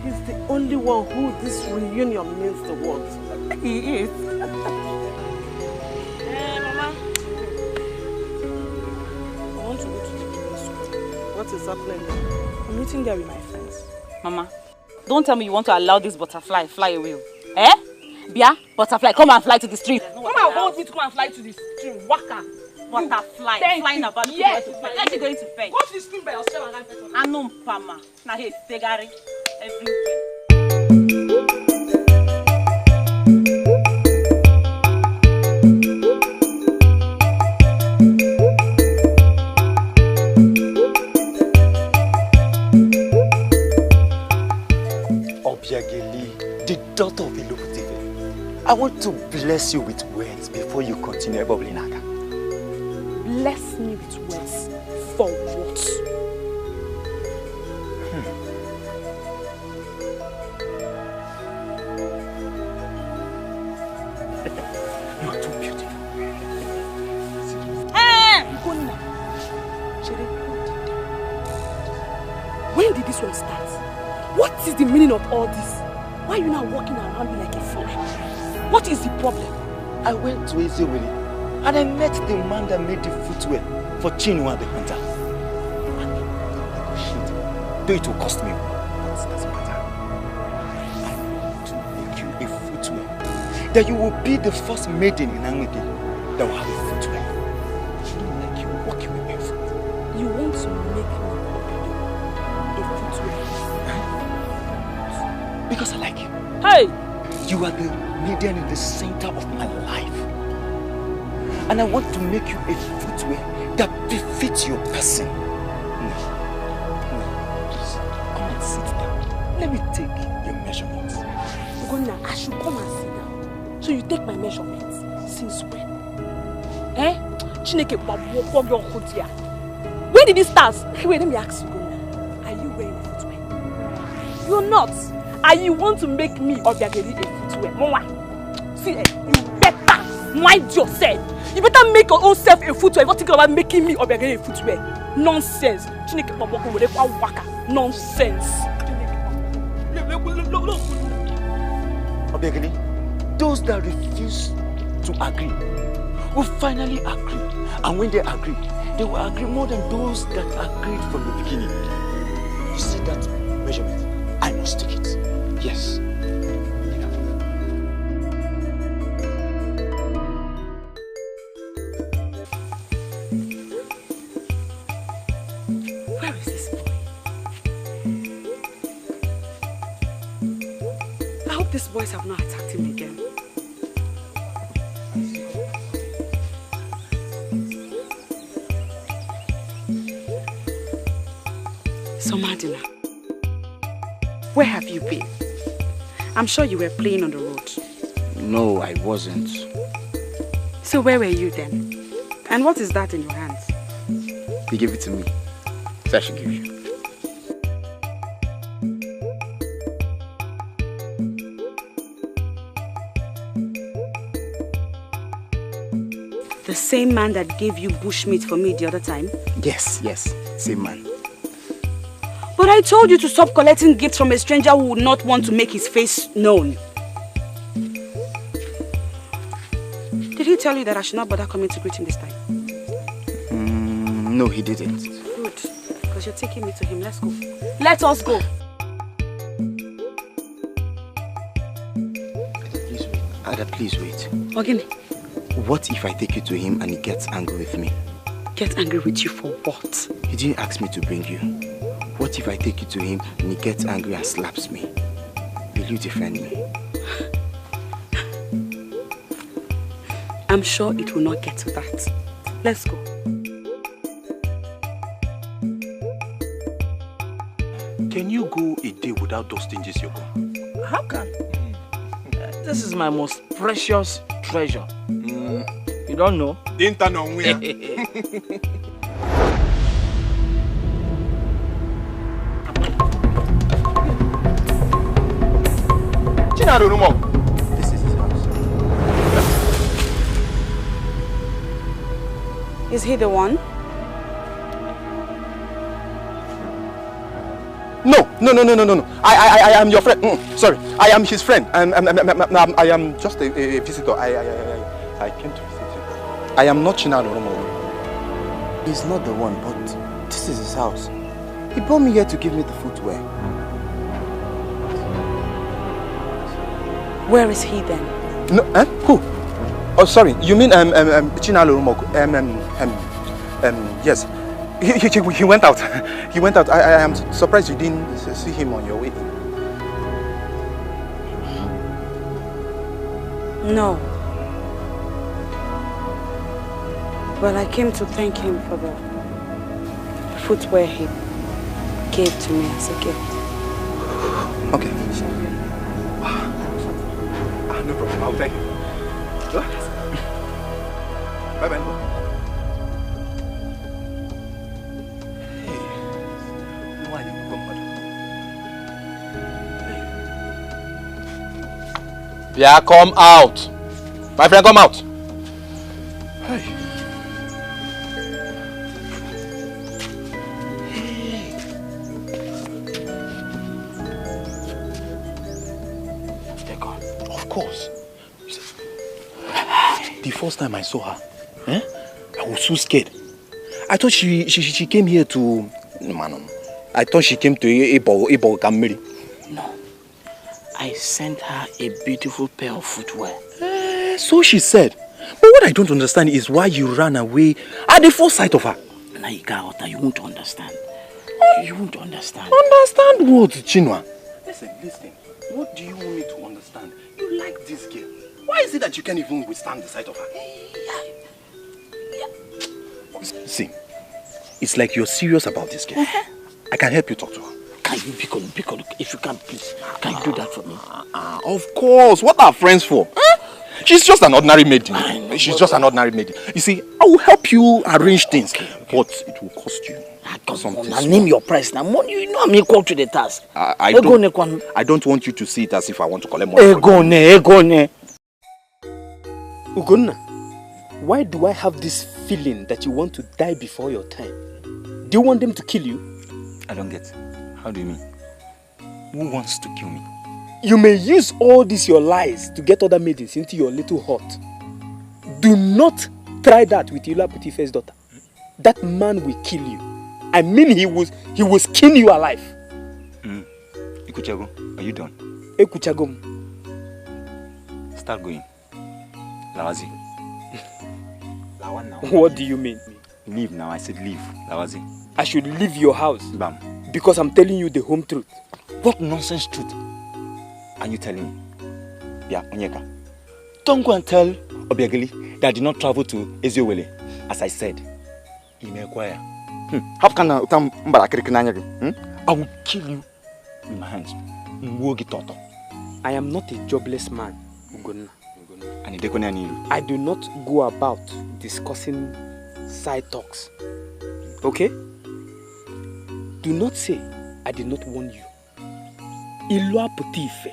He's the only one who this reunion means the world. He is. Hey, Mama. I want to go to the place. What is happening? I'm meeting there with my friends. Mama, don't tell me you want to allow this butterfly fly away. Eh? Bia, butterfly, come and fly to the street. Come and hold me to come and fly to the stream. Waka. Butterfly flying about. Yes. Where are you going to fetch? Go to the stream by yourself and fetch. Anum Pama. Now hey, Segari. Everywhere. Obiageli, the daughter of Ilokutive, I want to bless you with words before you continue bubbling aga. Bless me with words. For what? You are too beautiful. Hey! When did this one start? What is the meaning of all this? Why are you now walking around me like a fly? What is the problem? I went to Ezewieli and I met the man that made the footwear for Chinua the hunter. And we negotiated. Though it will cost me, but it doesn't matter. I want to make you a footwear that you will be the first maiden in Anweke that will have a footwear. I don't like you walking with barefoot. You want to make me a footwear? Because I like you. Hey! You are the maiden in the center of my life. And I want to make you a footwear that befits your person. No, please, come and sit down. Let me take your measurements. Ugonna, I should come and sit down. So you take my measurements. Since when? Eh? Chineke babu your hood. When did it start? Wait, let me ask you, Ugonna. Are you wearing a footwear? You're not. And you want to make me Obiageli a footwear? Mama, see, you better mind yourself. You better make your own self a footwear. You're not thinking about making me Obiageli a footwear. Nonsense. Nonsense. Obiageli, those that refuse to agree will finally agree. And when they agree, they will agree more than those that agreed from the beginning. You see that measurement? I must take it. Yes. Where is this boy? I hope these boys have not attacked him again. So Madina, where have you been? I'm sure you were playing on the road. No, I wasn't. So where were you then? And what is that in your hands? He gave it to me. So I should give you. The same man that gave you bushmeat for me the other time? Yes, same man. But I told you to stop collecting gifts from a stranger who would not want to make his face known. Did he tell you that I should not bother coming to greet him this time? No, he didn't. Good, because you're taking me to him. Let's go. Let us go. Ada, please wait. Ogini. What if I take you to him and he gets angry with me? Get angry with you for what? He didn't ask me to bring you. What if I take you to him and he gets angry and slaps me? Will you defend me? I'm sure it will not get to that. Let's go. Can you go a day without those things you go? How can? This is my most precious treasure. You don't know? Didn't know where. This is his house. Is he the one? No. I am your friend. Sorry, I am his friend. I am just a visitor. I came to visit him. I am not Chinaro Romo. He's not the one, but this is his house. He brought me here to give me the footwear. Where is he then? No, who? Oh, sorry. You mean Chinaro Romo? Yes. He went out. He went out. I am surprised you didn't see him on your way in. No. But I came to thank him for the footwear he gave to me as a gift. Okay. No problem. I'll thank you. Bye-bye. Yeah, come out. My friend, come out. Hey. They're gone. Of course. The first time I saw her, I was so scared. I thought she came here to... I thought she came to Ibo Kamiri. No. I sent her a beautiful pair of footwear. So she said. But what I don't understand is why you ran away at the first sight of her. Naika, you won't understand. You won't understand. Understand what, Chinua? Listen. What do you want me to understand? You like this girl. Why is it that you can't even withstand the sight of her? See, it's like you're serious about this girl. I can help you talk to her. Can you, because if you can, please, can you do that for me? Of course. What are friends for? She's just an ordinary maiden. She's just an ordinary maiden. You see, I will help you arrange things, but it will cost you something. Now name your price. Now, money, you know I'm equal to the task. I don't want you to see it as if I want to collect money. Egone. Ugonna, why do I have this feeling that you want to die before your time? Do you want them to kill you? I don't get. How do you mean? Who wants to kill me? You may use all these your lies to get other maidens into your little hut. Do not try that with Ila Putife's daughter. That man will kill you. I mean, he will skin you alive. Ikuchago, are you done? Ekuchagom. Start going. Lawazi. What do you mean? Leave now. I said leave. Lawazi. I should leave your house? Bam. Because I'm telling you the home truth. What nonsense truth are you telling me? Yeah, Onyeka. Don't go and tell Obiageli that I did not travel to Eziowele, as I said. How can I will kill you with my hands. I am not a jobless man, Ugonna. And I do not go about discussing side talks. Okay? Do not say I did not warn you. Ilua Putife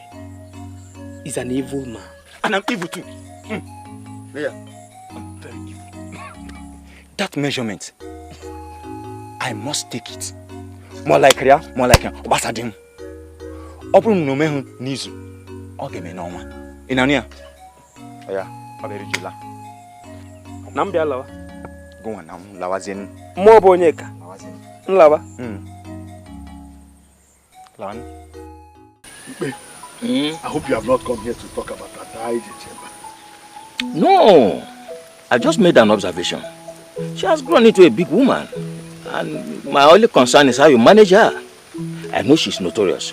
is an evil man. And I'm evil too. Yeah, I'm very evil. That measurement, I must take it. More like Ria, more like Obasadim. Open no me nizu. Okay, me no man. Inania. Yeah, very jula. Nambia lawa. Go on, lawazin. Mo bonyeka. Lawazin. Lawa. Lawan. I hope you have not come here to talk about Ada Ejejemba. No, I just made an observation. She has grown into a big woman, and my only concern is how you manage her. I know she's notorious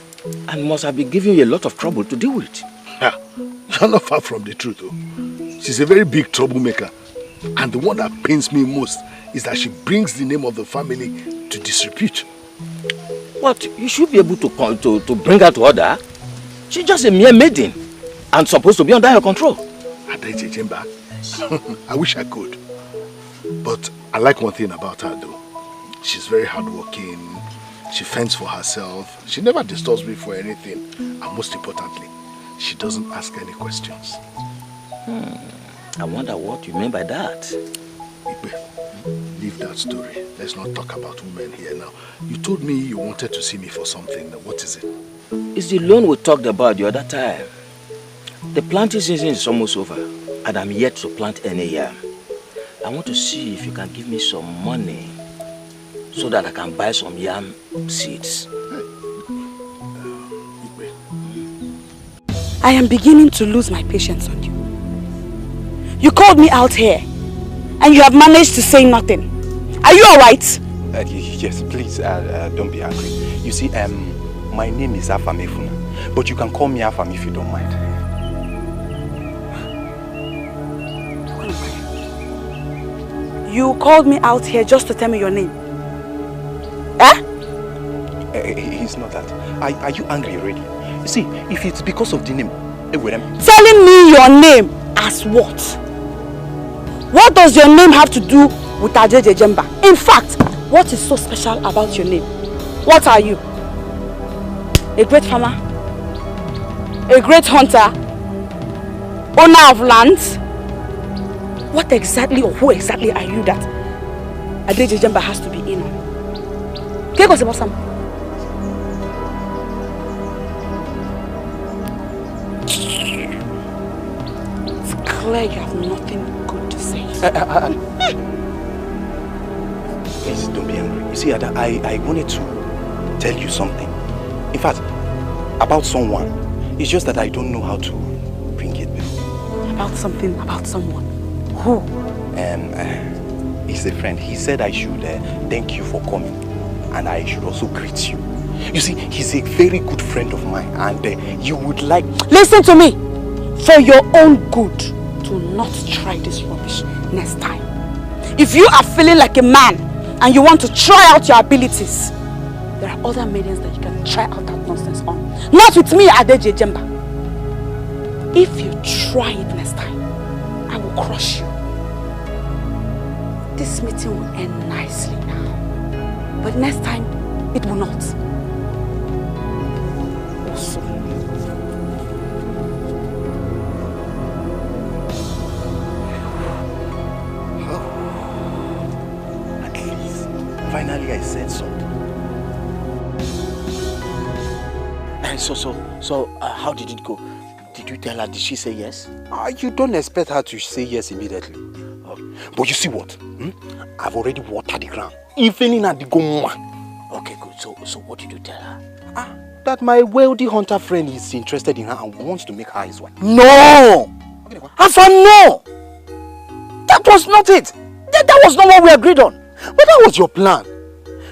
and must have been giving you a lot of trouble to deal with. Yeah, you're not far from the truth, though. She's a very big troublemaker, and the one that pains me most is that she brings the name of the family to disrepute. But you should be able to bring her to order. She's just a mere maiden and supposed to be under your control. Ada Ejejemba, I wish I could. But I like one thing about her, though. She's very hardworking. She fends for herself. She never disturbs me for anything. And most importantly, she doesn't ask any questions. I wonder what you mean by that. Ibe, leave that story. Let's not talk about women here now. You told me you wanted to see me for something. What is it? It's the loan we talked about the other time. The planting season is almost over, and I'm yet to plant any yam. I want to see if you can give me some money so that I can buy some yam seeds. I am beginning to lose my patience on you. You called me out here, and you have managed to say nothing. Are you alright? Yes, please, don't be angry. You see, my name is Afamefuna, but you can call me Afam if you don't mind. You called me out here just to tell me your name. Eh? It's not that. Are you angry already? You see, if it's because of the name, telling me your name as what? What does your name have to do with Ada Ejejemba? In fact, what is so special about your name? What are you? A great farmer? A great hunter? Owner of lands? What exactly or who exactly are you that Ada Ejejemba has to be in on? Can you go about some? It's clear you have nothing good to say. Please don't be angry. You see, Ada, I wanted to tell you something. In fact, about someone. It's just that I don't know how to bring it before. About something, about someone. Who? He's a friend. He said I should thank you for coming, and I should also greet you. You see, he's a very good friend of mine, and you would like... Listen to me! For your own good, do not try this rubbish next time. If you are feeling like a man, and you want to try out your abilities, there are other maidens that you can try out that nonsense on. Not with me, Ada Ejejemba. If you try it next time, I will crush you. This meeting will end nicely now. But next time, it will not. Also. At least, finally I said something. So, how did it go? Did you tell her? Did she say yes? You don't expect her to say yes immediately. But you see what? I've already watered the ground. Even at the goma. Okay, good. So what did you tell her? That my wealthy hunter friend is interested in her and wants to make her his wife. No! Afam, no! That was not it. That was not what we agreed on. But that was your plan.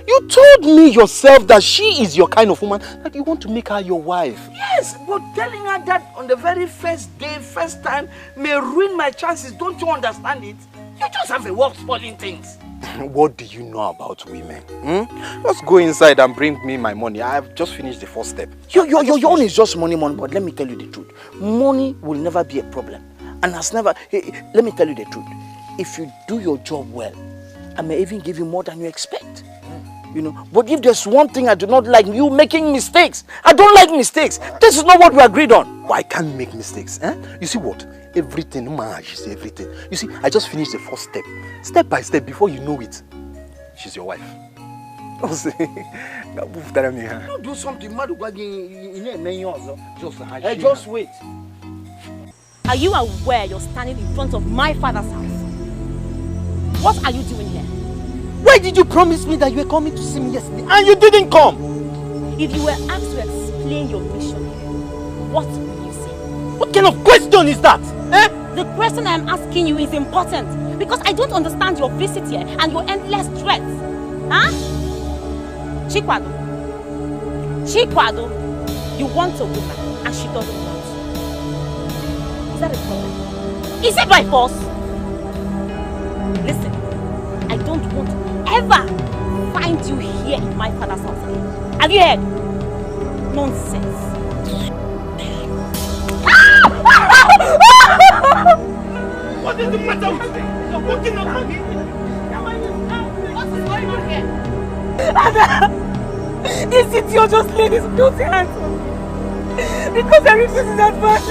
You told me yourself that she is your kind of woman, that you want to make her your wife. Yes, but telling her that on the very first day, first time, may ruin my chances. Don't you understand it? You just have a way of spoiling things. What do you know about women? Just go inside and bring me my money. I have just finished the first step. Your own is just money, but let me tell you the truth. Money will never be a problem. And has never... let me tell you the truth. If you do your job well, I may even give you more than you expect. You know, but if there's one thing I do not like, you making mistakes. I don't like mistakes. This is not what we agreed on. Well, I can't make mistakes. Eh? You see what? Everything, man, she say everything. You see, I just finished the first step. Step by step, before you know it, she's your wife. Don't do something mad. Just wait. Are you aware you're standing in front of my father's house? What are you doing here? Why did you promise me that you were coming to see me yesterday and you didn't come? If you were asked to explain your mission here, what will you say? What kind of question is that? Eh? The question I'm asking you is important because I don't understand your visit here and your endless threats. Huh? Chikwado, you want a woman and she doesn't want. Is that a problem? Is it by force? Listen, I don't want to ever find you here in my father's house again. Have you heard? Nonsense. What is the matter with you? You're walking up on me. What is going on here? Ada, this idiot just laid his guilty hands on me. Because I refused his advice.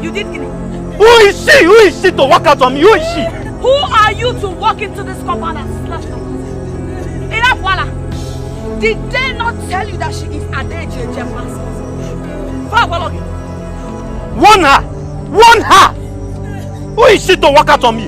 You did kill him. Who is she? Who is she to walk out on me? Who is she? Who are you to walk into this compound and slash the person? Enough, Wala. Did they not tell you that she is Adejeje Mascot? Warn her! Warn her! Who is she to walk out on me?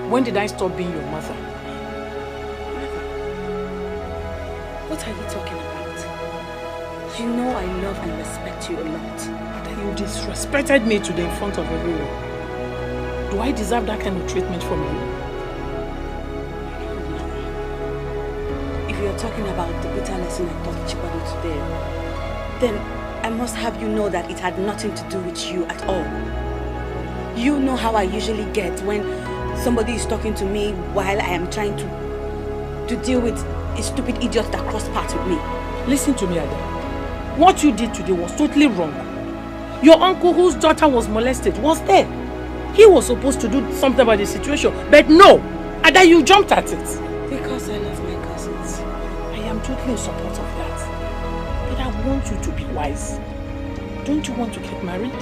When did I stop being your mother? What are you talking about? You know I love and respect you a lot. But you disrespected me today in front of everyone. Do I deserve that kind of treatment from you? If you're talking about the bitter lesson I taught Chibado today, then I must have you know that it had nothing to do with you at all. You know how I usually get when somebody is talking to me while I am trying to deal with a stupid idiot that crossed paths with me. Listen to me, Ada. What you did today was totally wrong. Your uncle whose daughter was molested was there. He was supposed to do something about the situation, but no! Ada, you jumped at it. Because I love my cousins. I am totally in support of that. But I want you to be wise. Don't you want to get married?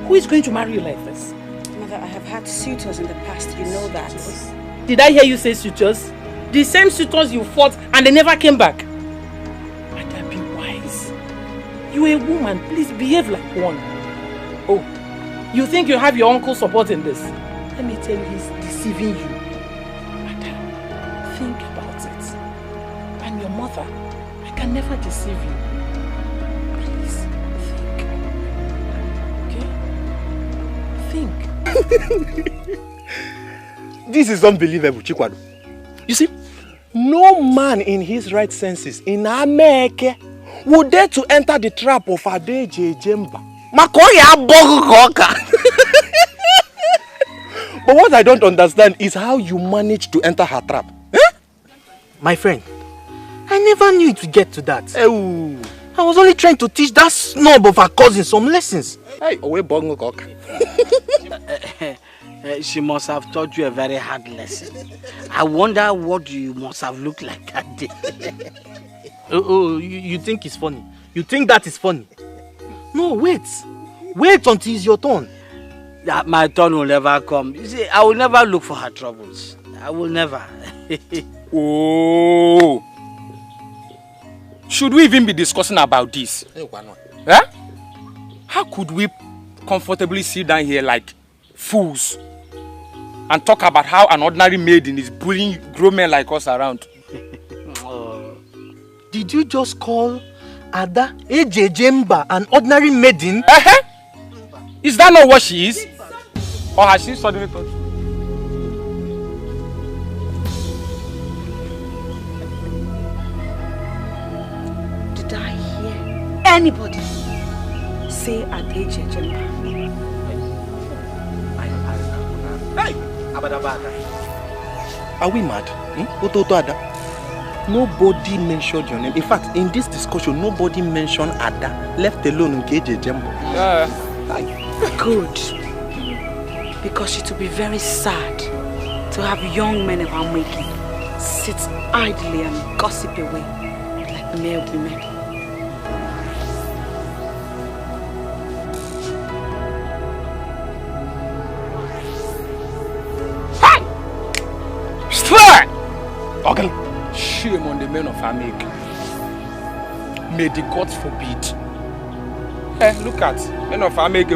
Who is going to marry you like this? Mother, I have had suitors in the past, you know that. Did I hear you say suitors? The same suitors you fought and they never came back. Ada, be wise. You're a woman, please behave like one. Oh, you think you have your uncle's support in this? Let me tell you, he's deceiving you. Ada, think about it. I'm your mother. I can never deceive you. Please, think. Okay? Think. This is unbelievable, Chikwado. You see, no man in his right senses in America would dare to enter the trap of Adejeje Mba. But what I don't understand is how you managed to enter her trap. Eh? My friend, I never knew it would get to that. Oh. I was only trying to teach that snob of her cousin some lessons. Hey, away bongo cock. She must have taught you a very hard lesson. I wonder what you must have looked like that day. Oh, you think it's funny? You think that is funny? No, wait. Wait until it's your turn. That my turn will never come. You see, I will never look for her troubles. I will never. Oh. Should we even be discussing about this? Eh? How could we comfortably sit down here like fools and talk about how an ordinary maiden is bullying grown men like us around? Did you just call Ada Ejejemba an ordinary maiden? Is that not what she is? Or has she suddenly thought? Did I hear anybody say Ada Ejejemba? Hey! Are we mad? Ototo Ada? Nobody mentioned your name. In fact, in this discussion, nobody mentioned Ada, left alone Ejejemba. Good. Because it will be very sad to have young men of our making sit idly and gossip away like mere women. Strike! Okay. Shame on the men of Amik. May the gods forbid. Look at men of Amik.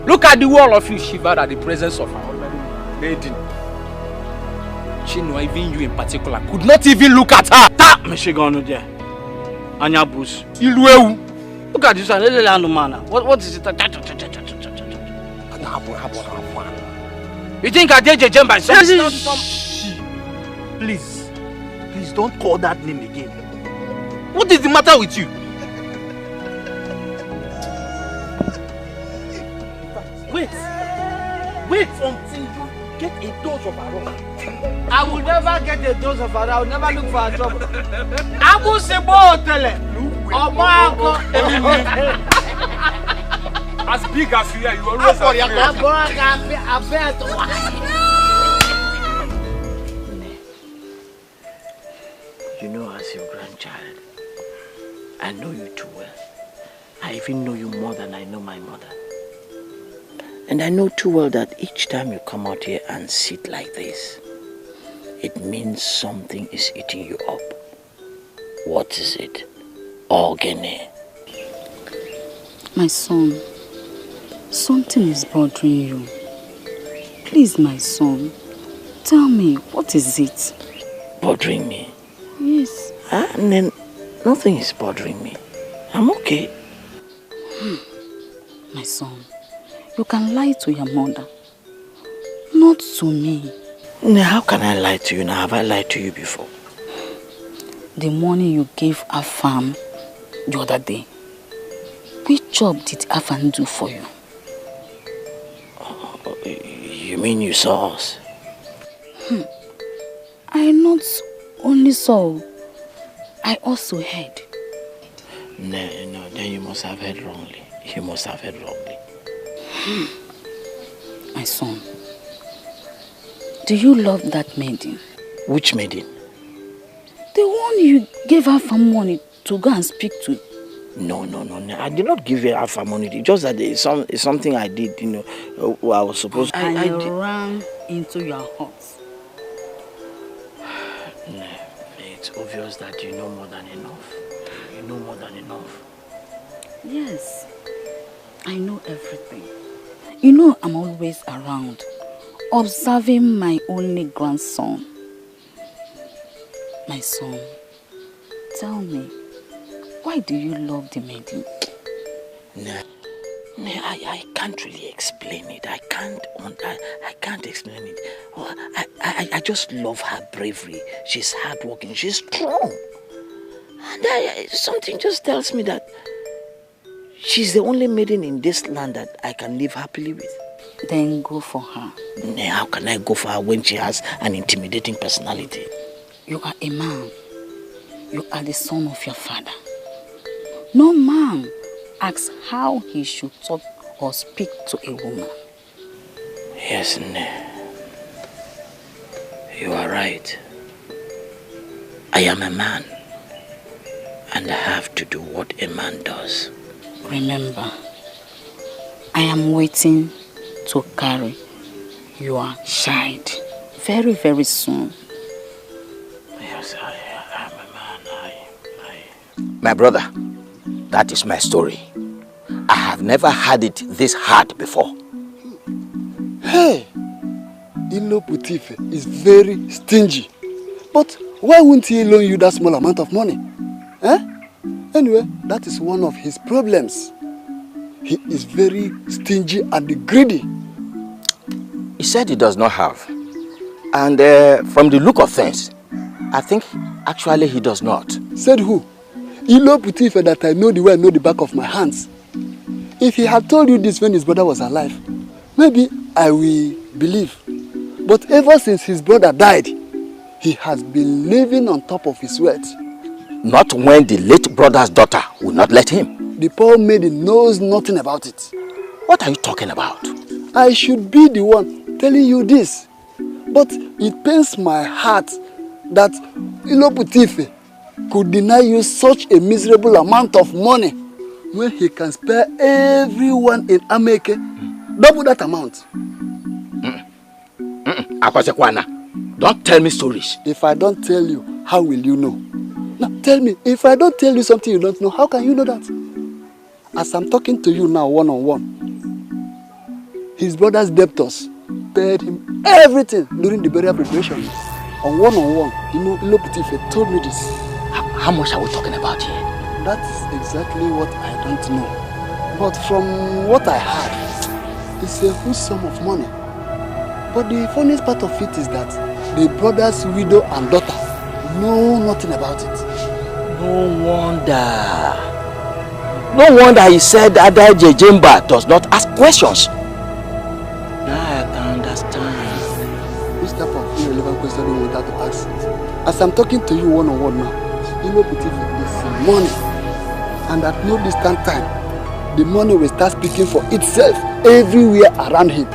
Look at the wall of you shivered at the presence of our maiden. Chinua, even you in particular, could not even look at her. Tap me she gone there. Anya Bush. Ilueu. Look at this one, little man. What is it? You think I did Jemba? Please don't call that name again. What is the matter with you? Wait until you get a dose of aroma. I will never get a dose of aroma. I will never look for a trouble. Abu Sebo Tele. As big as you are, you always have You know, as your grandchild, I know you too well. I even know you more than I know my mother. And I know too well that each time you come out here and sit like this, it means something is eating you up. What is it? Ogene. My son, something is bothering you. Please, my son, tell me, what is it? Bothering me? Yes. And then nothing is bothering me. I'm okay. My son, you can lie to your mother, not to me. Now, how can I lie to you now? Have I lied to you before? The money you gave Afam the other day, which job did Afam do for you? Oh, you mean you saw us? I not only saw, I also heard. No, then you must have heard wrongly. You must have heard wrongly. My son, do you love that maiden? Which maiden? The one you gave her for money to go and speak to. No. I did not give her for money. It's just that it's something I did, I was supposed to. I ran into your heart. No, it's obvious that you know more than enough. You know more than enough. Yes, I know everything. You know I'm always around, observing my only grandson. My son, tell me, why do you love the maiden? No, I can't really explain it. I can't explain it. I just love her bravery. She's hardworking. She's strong. And something just tells me that she's the only maiden in this land that I can live happily with. Then go for her. No, how can I go for her when she has an intimidating personality? You are a man. You are the son of your father. No man asks how he should talk or speak to a woman. Yes, no. You are right. I am a man. And I have to do what a man does. Remember, I am waiting to carry your child very, very soon. Yes, I am a man. My brother, that is my story. I have never had it this hard before. Hey, Iloputife is very stingy. But why wouldn't he loan you that small amount of money? Anyway, that is one of his problems. He is very stingy and greedy. He said he does not have. And from the look of things, I think actually he does not. Said who? Iloputife that I know the way I know the back of my hands. If he had told you this when his brother was alive, maybe I will believe. But ever since his brother died, he has been living on top of his wealth. Not when the late brother's daughter would not let him. The poor maiden knows nothing about it. What are you talking about? I should be the one telling you this. But it pains my heart that Iloputife could deny you such a miserable amount of money when he can spare everyone in Ameke double that amount. Akwasekwana, don't tell me stories. If I don't tell you, how will you know? Now tell me, if I don't tell you something you don't know, how can you know that? As I'm talking to you now one-on-one, his brother's debtors paid him everything during the burial preparation. On one-on-one, Iloputife told me this. How much are we talking about here? That is exactly what I don't know. But from what I heard, it's a huge sum of money. But the funniest part of it is that the brother's widow and daughter know nothing about it. No wonder he said Ada Jejemba does not ask questions. Now I can understand. Which type of irrelevant question do you want her to ask? As I'm talking to you one-on-one now, Iloputife is money. And at no distant time, the money will start speaking for itself everywhere around him.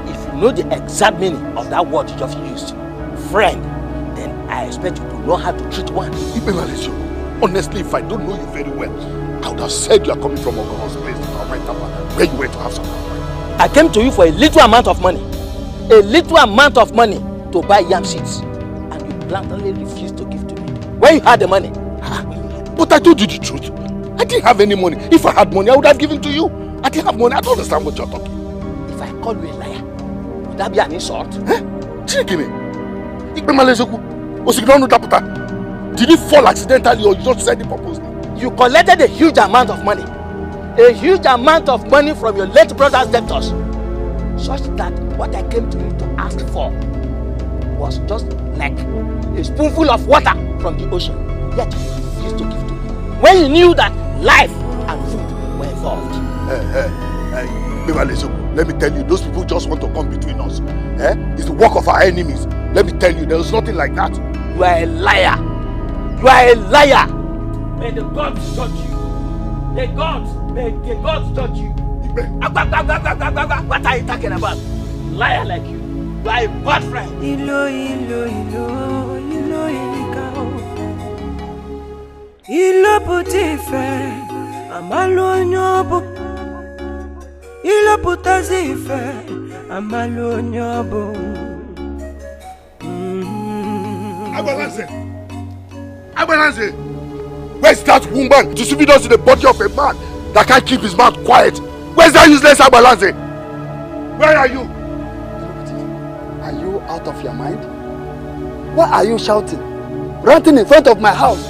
If you know the exact meaning of that word you just used, friend, then I expect you to know how to treat one. Honestly, if I don't know you very well, I would have said you are coming from Ogono's place where you went to have some. I came to you for a little amount of money. A little amount of money to buy yam seeds. And you bluntly refused to give to me. Where you had the money? But I told you the truth. I didn't have any money. If I had money, I would have given to you. I didn't have money. I don't understand what you're talking. If I call you a liar, would that be an insult? Did it fall accidentally or you just said it purposely? You collected a huge amount of money. A huge amount of money from your late brother's debtors. Such that what I came to you to ask for was just like a spoonful of water from the ocean. Yet you refused to give to me. When you knew that life and food were involved. Let me tell you, those people just want to come between us. It's the work of our enemies. Let me tell you, there was nothing like that. You are a liar. You are a liar. May the gods judge you. May the gods judge you. What are you talking about? Liar like you. You are a bad friend. Iloputife, amalo nyobo. Iloputazife, amalo nyobo. Agbalanze! Where's that woman distributing the body of a man that can't keep his mouth quiet? Where's that useless Agbalanze? Where are you? Are you out of your mind? Why are you shouting? Ranting in front of my house?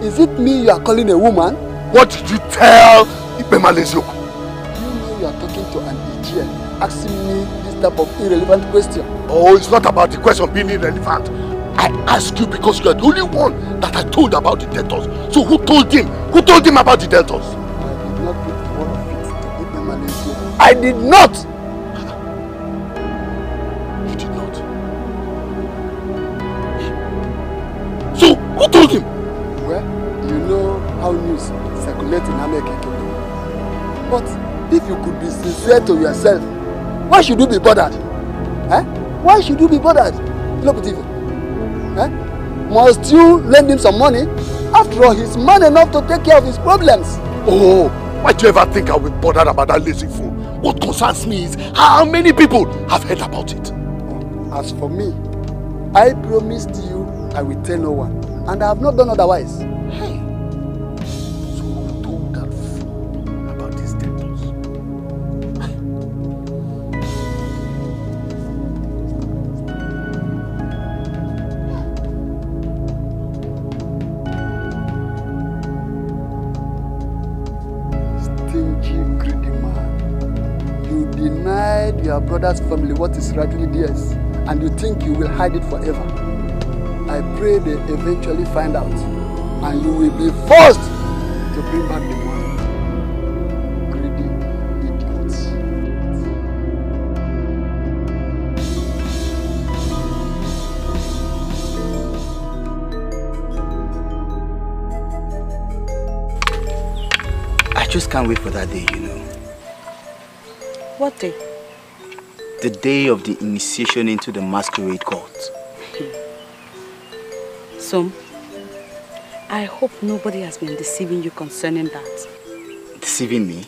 Is it me you are calling a woman? What did you tell Ibemalezio? You know you are talking to an Egyptian, asking me this type of irrelevant question. Oh, it's not about the question being irrelevant. I asked you because you are the only one that I told about the debtors. So who told him? Who told him about the debtors? I did not put one of it to Ibemalezio. I did not! You did not? So, who told him? Well, you know how news circulates in Ameke Kingdom. But If you could be sincere to yourself, why should you be bothered? Eh? Why should you be bothered? Eh? Must you lend him some money? After all, he's man enough to take care of his problems. Oh, why do you ever think I will be bothered about that lazy fool? What concerns me is how many people have heard about it. As for me, I promised you I will tell no one, and I have not done otherwise. Hey, so who told that fool about these debtors? Stingy, greedy man. You denied your brother's family what is rightly theirs, and you think you will hide it forever. I pray they eventually find out, and you will be forced to bring back the money. Greedy idiots. I just can't wait for that day, you know. What day? The day of the initiation into the masquerade court. So, I hope nobody has been deceiving you concerning that. Deceiving me?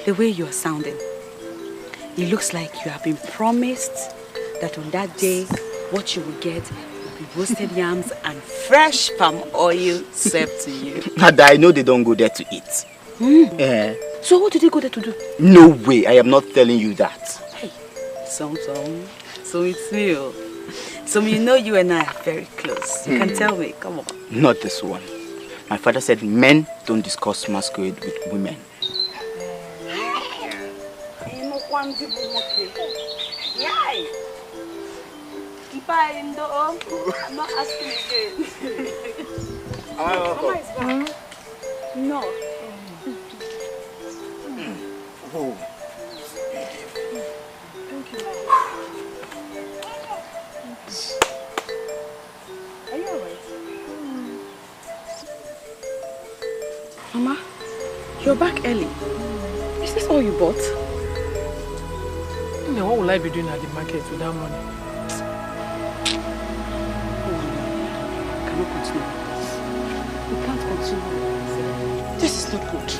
The way you are sounding, it looks like you have been promised that on that day, what you will get will be roasted yams and fresh palm oil served to you. I know they don't go there to eat. So what did you go there to do? No way, I am not telling you that. Hey, so it's real. So you know you and I are very close. You can tell me, come on. Not this one. My father said men don't discuss masquerade with women. I'm not asking again. No. Oh. Thank you. Are you alright? Mama, you're back early. Is this all you bought? What will I be doing at the market without money? I cannot continue like this. We can't continue like this. This is not good.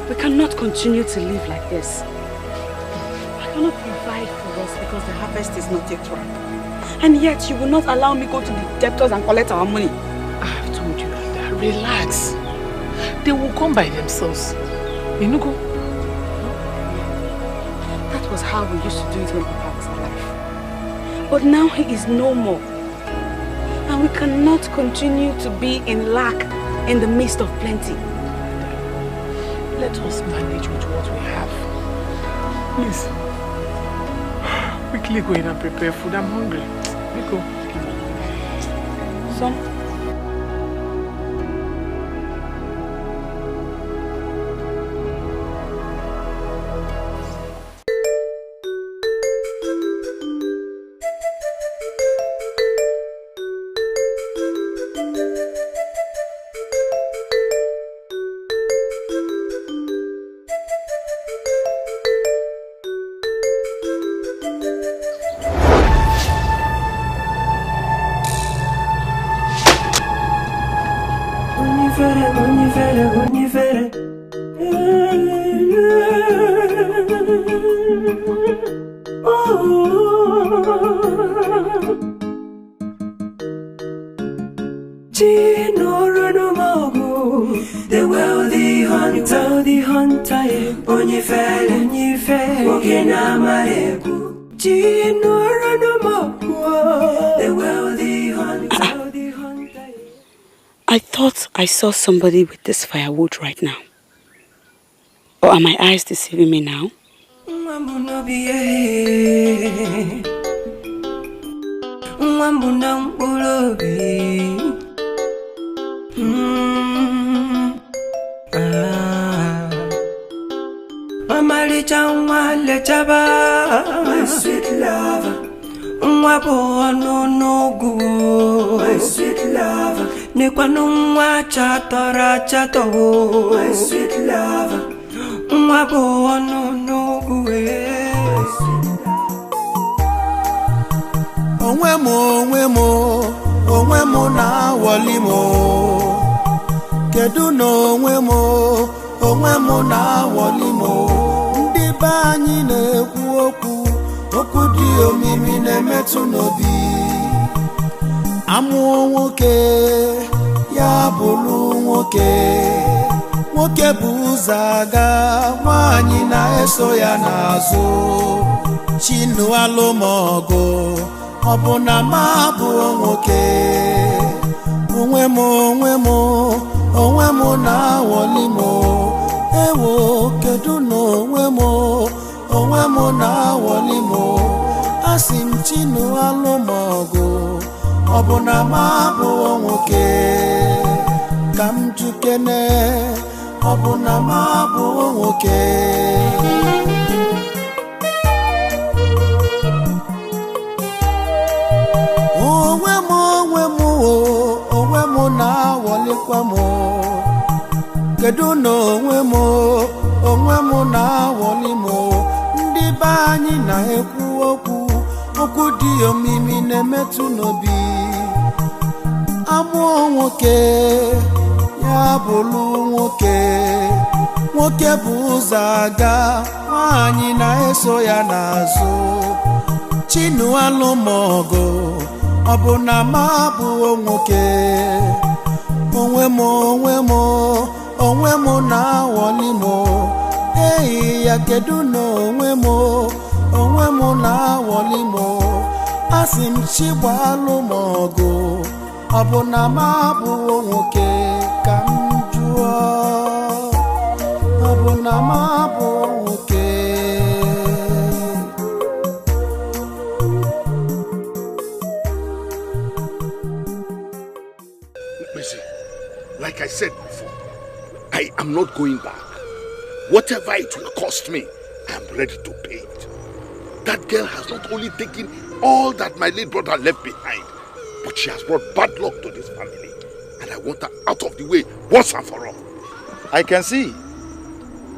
We cannot continue to live like this. I cannot provide for us because the harvest is not yet ripe. And yet you will not allow me go to the debtors and collect our money. I've told you that. Relax. They will come by themselves. Inugo. That was how we used to do it when Papa was alive. But now he is no more. And we cannot continue to be in lack in the midst of plenty. Let us manage with what we have. Please. Quickly go in and prepare food. I'm hungry. We go. Some. The wealthy hunter, I thought I saw somebody with this firewood right now. Or are my eyes deceiving me now? My sweet lover, my sweet lover, Nekwanu nwa chatara chatowo. My sweet lover. Nwa bo onu nuguwe. Onwe mo na wali mo. Kedu no onwe mo na wali mo. Ndị be anyị na-ekwu okwu dị omimi na-emetụ n'obi. Amụọ nwoke ya bụrụ nwoke bụ ụzọ aga, nwaanyị na-eso ya n'azụ. Chinu alụmọgụ ọ bụ na ma bụ nwoke. Onwe mo na wali mo. Ewo kedu na onwe mo na wali mo. Asị m Chinu alụmọgụ ọ bụ na ma bụ nwoke. Ka m jukene ọ bụ na ma bụ nwoke. Onwe mo na walikwa mo. Kedu na onwe mo na wali mo. Ndị be anyị na-ekwu okwu dị omimi na-emetụ n'obi. Amụọ nwoke ya bụrụ nwoke bụ ụzọ aga, nwaanyị na-eso ya n'azụ. Chinu alụmọgụ ọ bụ na ma bụ nwoke. Onwe mo na wali mo. Eyi ya kedu na onwe mo na wali mo. Asị m Chigba alụmọgụ ọ bụ na ma bụ nwoke. Ka m jụọ ọ bụ na ma bụ nwoke. Like I said before, I am not going back. Whatever it will cost me, I am ready to pay it. That girl has not only taken all that my late brother left behind, but she has brought bad luck to this family. And I want her out of the way once and for all. I can see.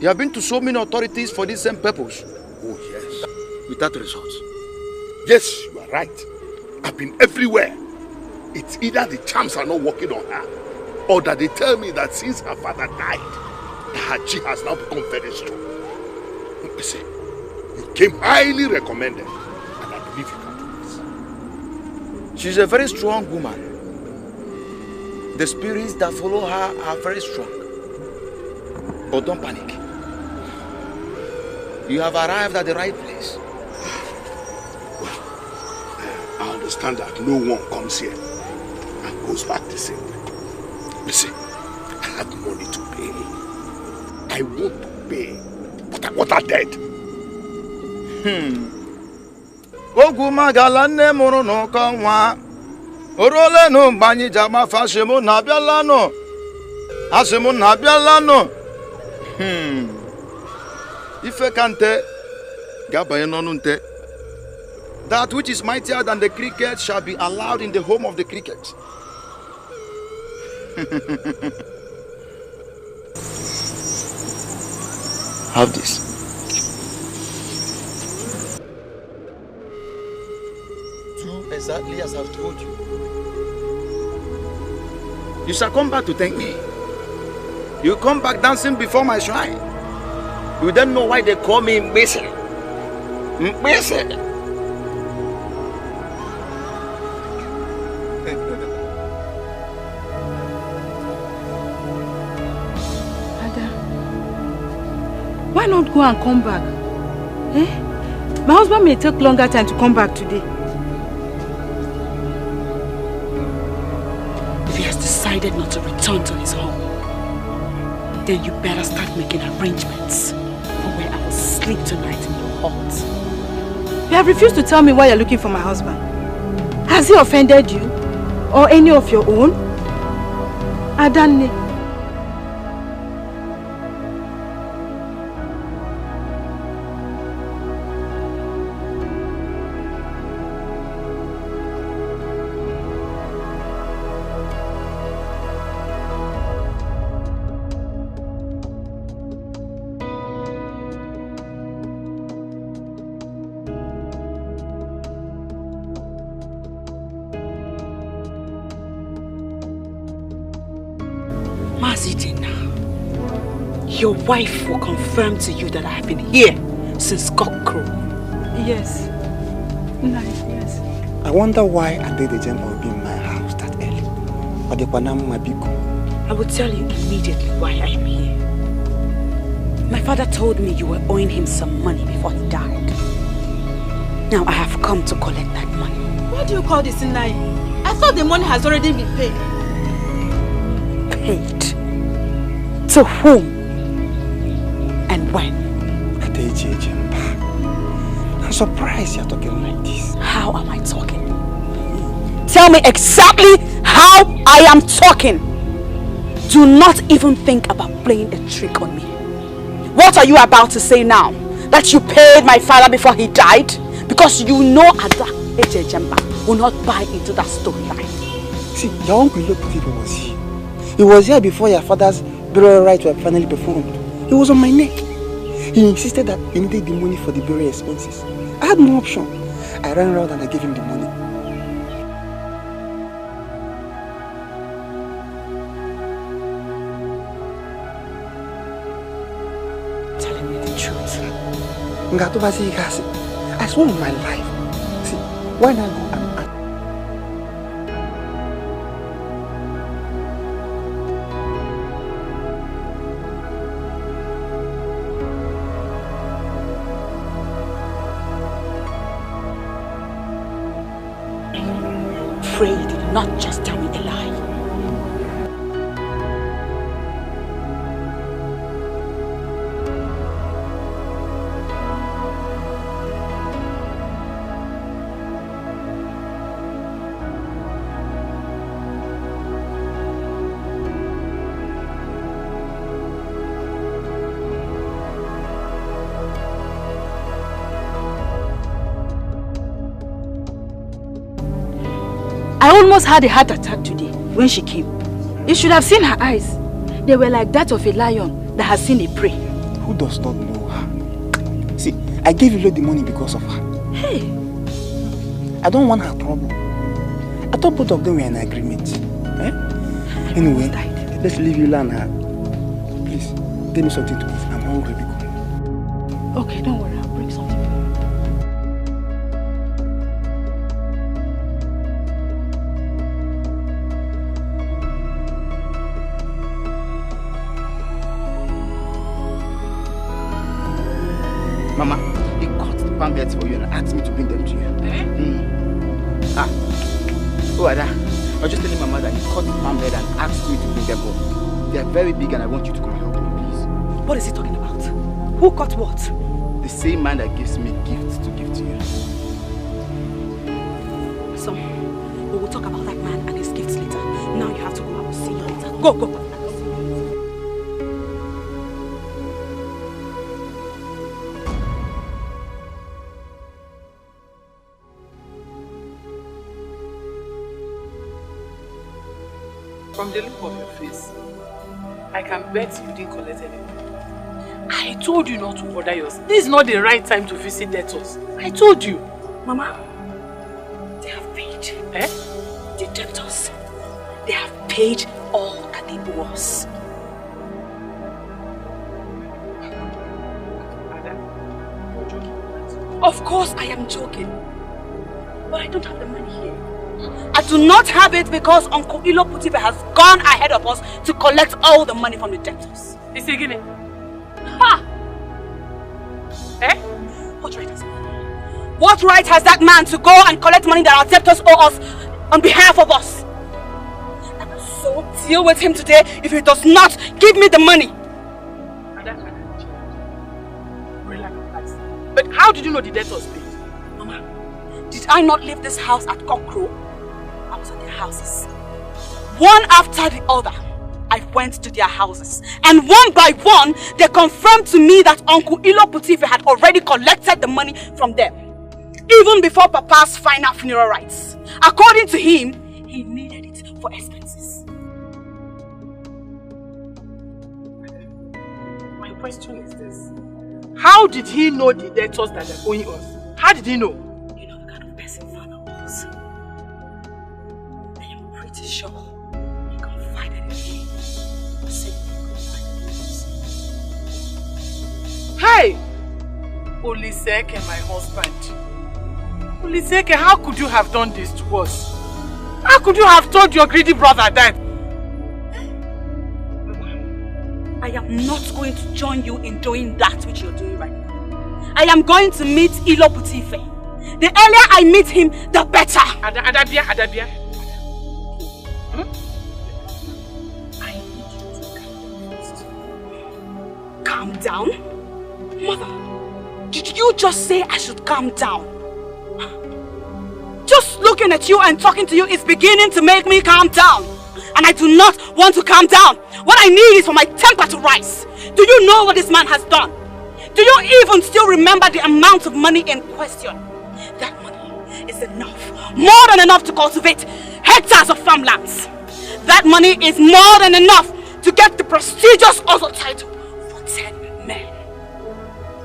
You have been to so many authorities for this same purpose. Oh, yes. Without results. Yes, you are right. I've been everywhere. It's either the charms are not working on her, or that they tell me that since her father died, her chi has now become very strong. Listen, you came highly recommended, and I believe you can do this. She's a very strong woman. The spirits that follow her are very strong. But don't panic. You have arrived at the right place. Well, I understand that no one comes here and goes back the same way. Listen, I have money to pay. I want to pay, but I want her dead. Oguma galane moro no kanwa. Orole no banyi jama fashemo na bialano. Asemo na bialano. Ife kante gabaye nonunte. That which is mightier than the cricket shall be allowed in the home of the cricket. Have this. Do exactly as I've told you. You shall come back to thank me. You come back dancing before my shrine. You don't know why they call me Mbese. Mbese. Why not go and come back? Eh? My husband may take longer time to come back today. If he has decided not to return to his home, then you better start making arrangements for where I will sleep tonight in your hut. You have refused to tell me why you're looking for my husband. Has he offended you? Or any of your own? Adanne. Mazidina, your wife will confirm to you that I have been here since cockcrow. Yes. Nice, yes. I wonder why Adedejemba will be in my house that early. I will tell you immediately why I am here. My father told me you were owing him some money before he died. Now I have come to collect that money. What do you call this, Nai? I thought the money has already been paid. Paid? To whom? And when? Adedejemba. I'm surprised you're talking like this. How am I talking? Tell me exactly how I am talking. Do not even think about playing a trick on me. What are you about to say now? That you paid my father before he died? Because you know Ada Ejejemba will not buy into that storyline. See, your uncle was here. He was here before your father's burial rites were finally performed. He was on my neck. He insisted that he needed the money for the burial expenses. I had no option. I ran around and I gave him the money. Telling me the truth. I swear on my life. See, why not go and pray you did not just tell me a lie. I almost had a heart attack today when she came. You should have seen her eyes. They were like that of a lion that has seen a prey. Who does not know her? See, I gave you the money because of her. Hey! I don't want her trouble. I thought both of them were in agreement. Eh? Anyway, let's leave you and her. Please, tell me something to eat. I'm hungry. Okay, don't worry. I'll bring something for you. Mama, he cut the palm heads for you and asked me to bring them to you. Oh, Ada, I was just telling Mama that he cut the palm head and asked me to bring them home. They are very big and I want you to come and help me, please. What is he talking about? Who cut what? The same man that gives me gifts to give to you. So, we will talk about that man and his gifts later. Now you have to go. I will see you later. Go, go. From the look of your face, I can bet you didn't collect anything. I told you not to bother yourself. This is not the right time to visit debtors. I told you. Mama, they have paid. Eh? The debtors. They have paid all that they owe us. Of course I am joking. But I don't have the money here. I do not have it because Uncle Ilo Putife has gone ahead of us to collect all the money from the debtors. Is he getting? Ha! Eh? What right has he? What right has that man to go and collect money that our debtors owe us on behalf of us? I will so deal with him today if he does not give me the money. Relax. But how did you know the debtors paid? Mama, did I not leave this house at cockcrow? I was at their houses. One after the other, I went to their houses. And one by one, they confirmed to me that Uncle Ilo Putife had already collected the money from them. Even before Papa's final funeral rites. According to him, he needed it for expenses. My question is this. How did he know the debtors that are owing us? How did he know? You know the kind of person Father was. I am pretty sure he confided in me Hey! Oliseke, my husband. Oliseke, how could you have done this to us? How could you have told your greedy brother that? I am not going to join you in doing that which you're doing right now. I am going to meet Ilo Putife. The earlier I meet him, the better. Adabia. I need you to calm down. Mother, did you just say I should calm down? Just looking at you and talking to you is beginning to make me calm down. And I do not want to calm down. What I need is for my temper to rise. Do you know what this man has done? Do you even still remember the amount of money in question? That money is enough, more than enough to cultivate hectares of farmlands. That money is more than enough to get the prestigious Ozo title for 10 men.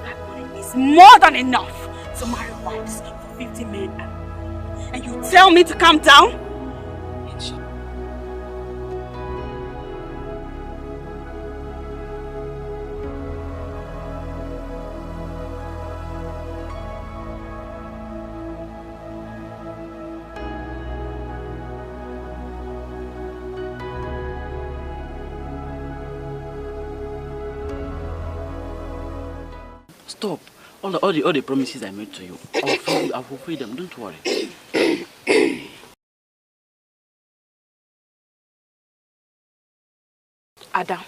That money is more than enough to marry wives for 50 men. And you tell me to calm down? Stop. All the promises I made to you, I'll fulfill them. Don't worry. Ada,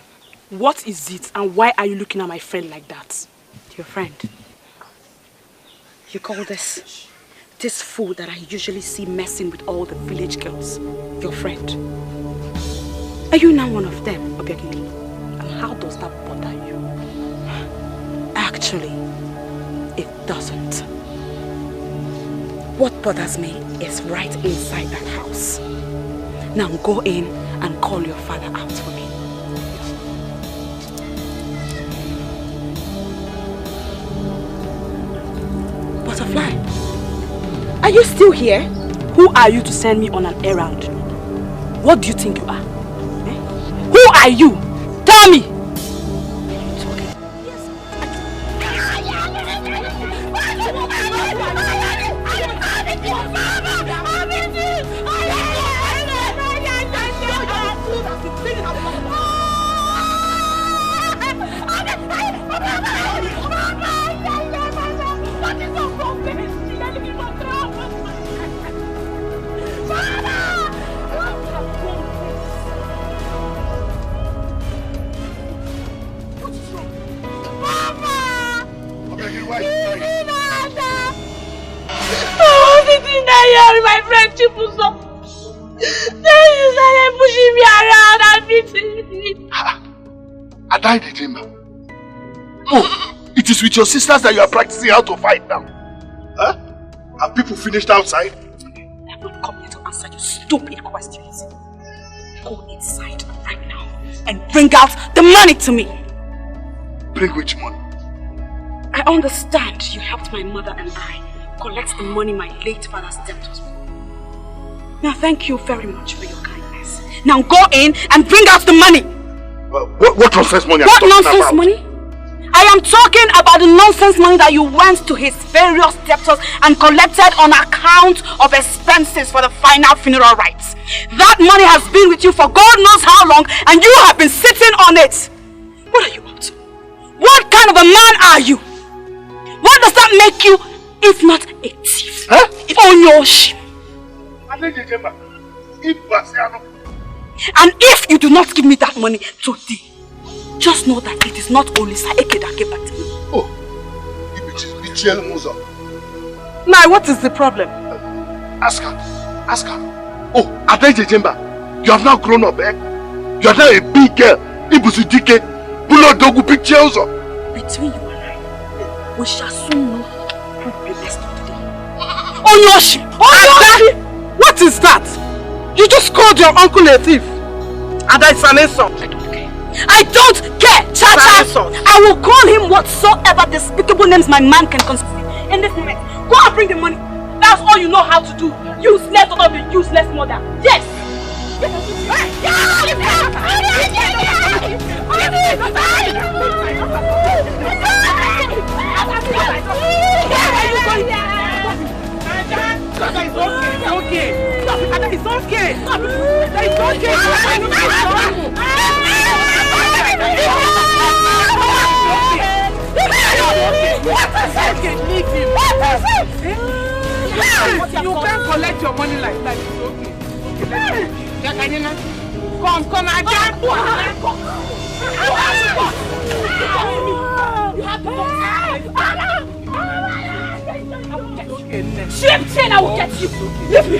what is it and why are you looking at my friend like that? Your friend? You call this fool that I usually see messing with all the village girls your friend? Are you now one of them, Obiageli? And how does that bother you? Actually, it doesn't. What bothers me is right inside that house. Now go in and call your father out for me. Butterfly, are you still here? Who are you to send me on an errand? What do you think you are? Eh? Who are you? Tell me! My friend Chibuzo. Then you started pushing me around and beating me. I died in chamber. Oh, it is with your sisters that you are practicing how to fight now. Huh? Have people finished outside? I'm not coming here to answer your stupid questions. Go inside right now and bring out the money to me. Bring which money? I understand you helped my mother and I collect the money my late father's debtors with. Now thank you very much for your kindness. Now go in and bring out the money. What nonsense money are you talking nonsense about? Money? I am talking about the nonsense money that you went to his various debtors and collected on account of expenses for the final funeral rites. That money has been with you for God knows how long and you have been sitting on it. What are you up to? What kind of a man are you? What does that make you if not a thief? Huh? Onyoshi. And if you do not give me that money today, just know that it is not only Saeke that gave that to me. Oh, now what is the problem? Ask her. Ask her. Oh, Adeje Jemba, you have now grown up, eh? You are now a big girl. Ibusudike, Bulodogu picture also. Between you and I, we shall soon know who will be blessed today. Onyoshi! Onyoshi! What is that? You just called your uncle a thief. And it's an insult. I don't care, Chacha! I will call him whatsoever despicable names my man can conceive. In this moment, go and bring the money. That's all you know how to do. Useless or the useless mother. Yes! okay. It's okay. Leave him. You can't collect your money like that. It's okay. Come, I can't. You have to Shame, I will get you. Leave me.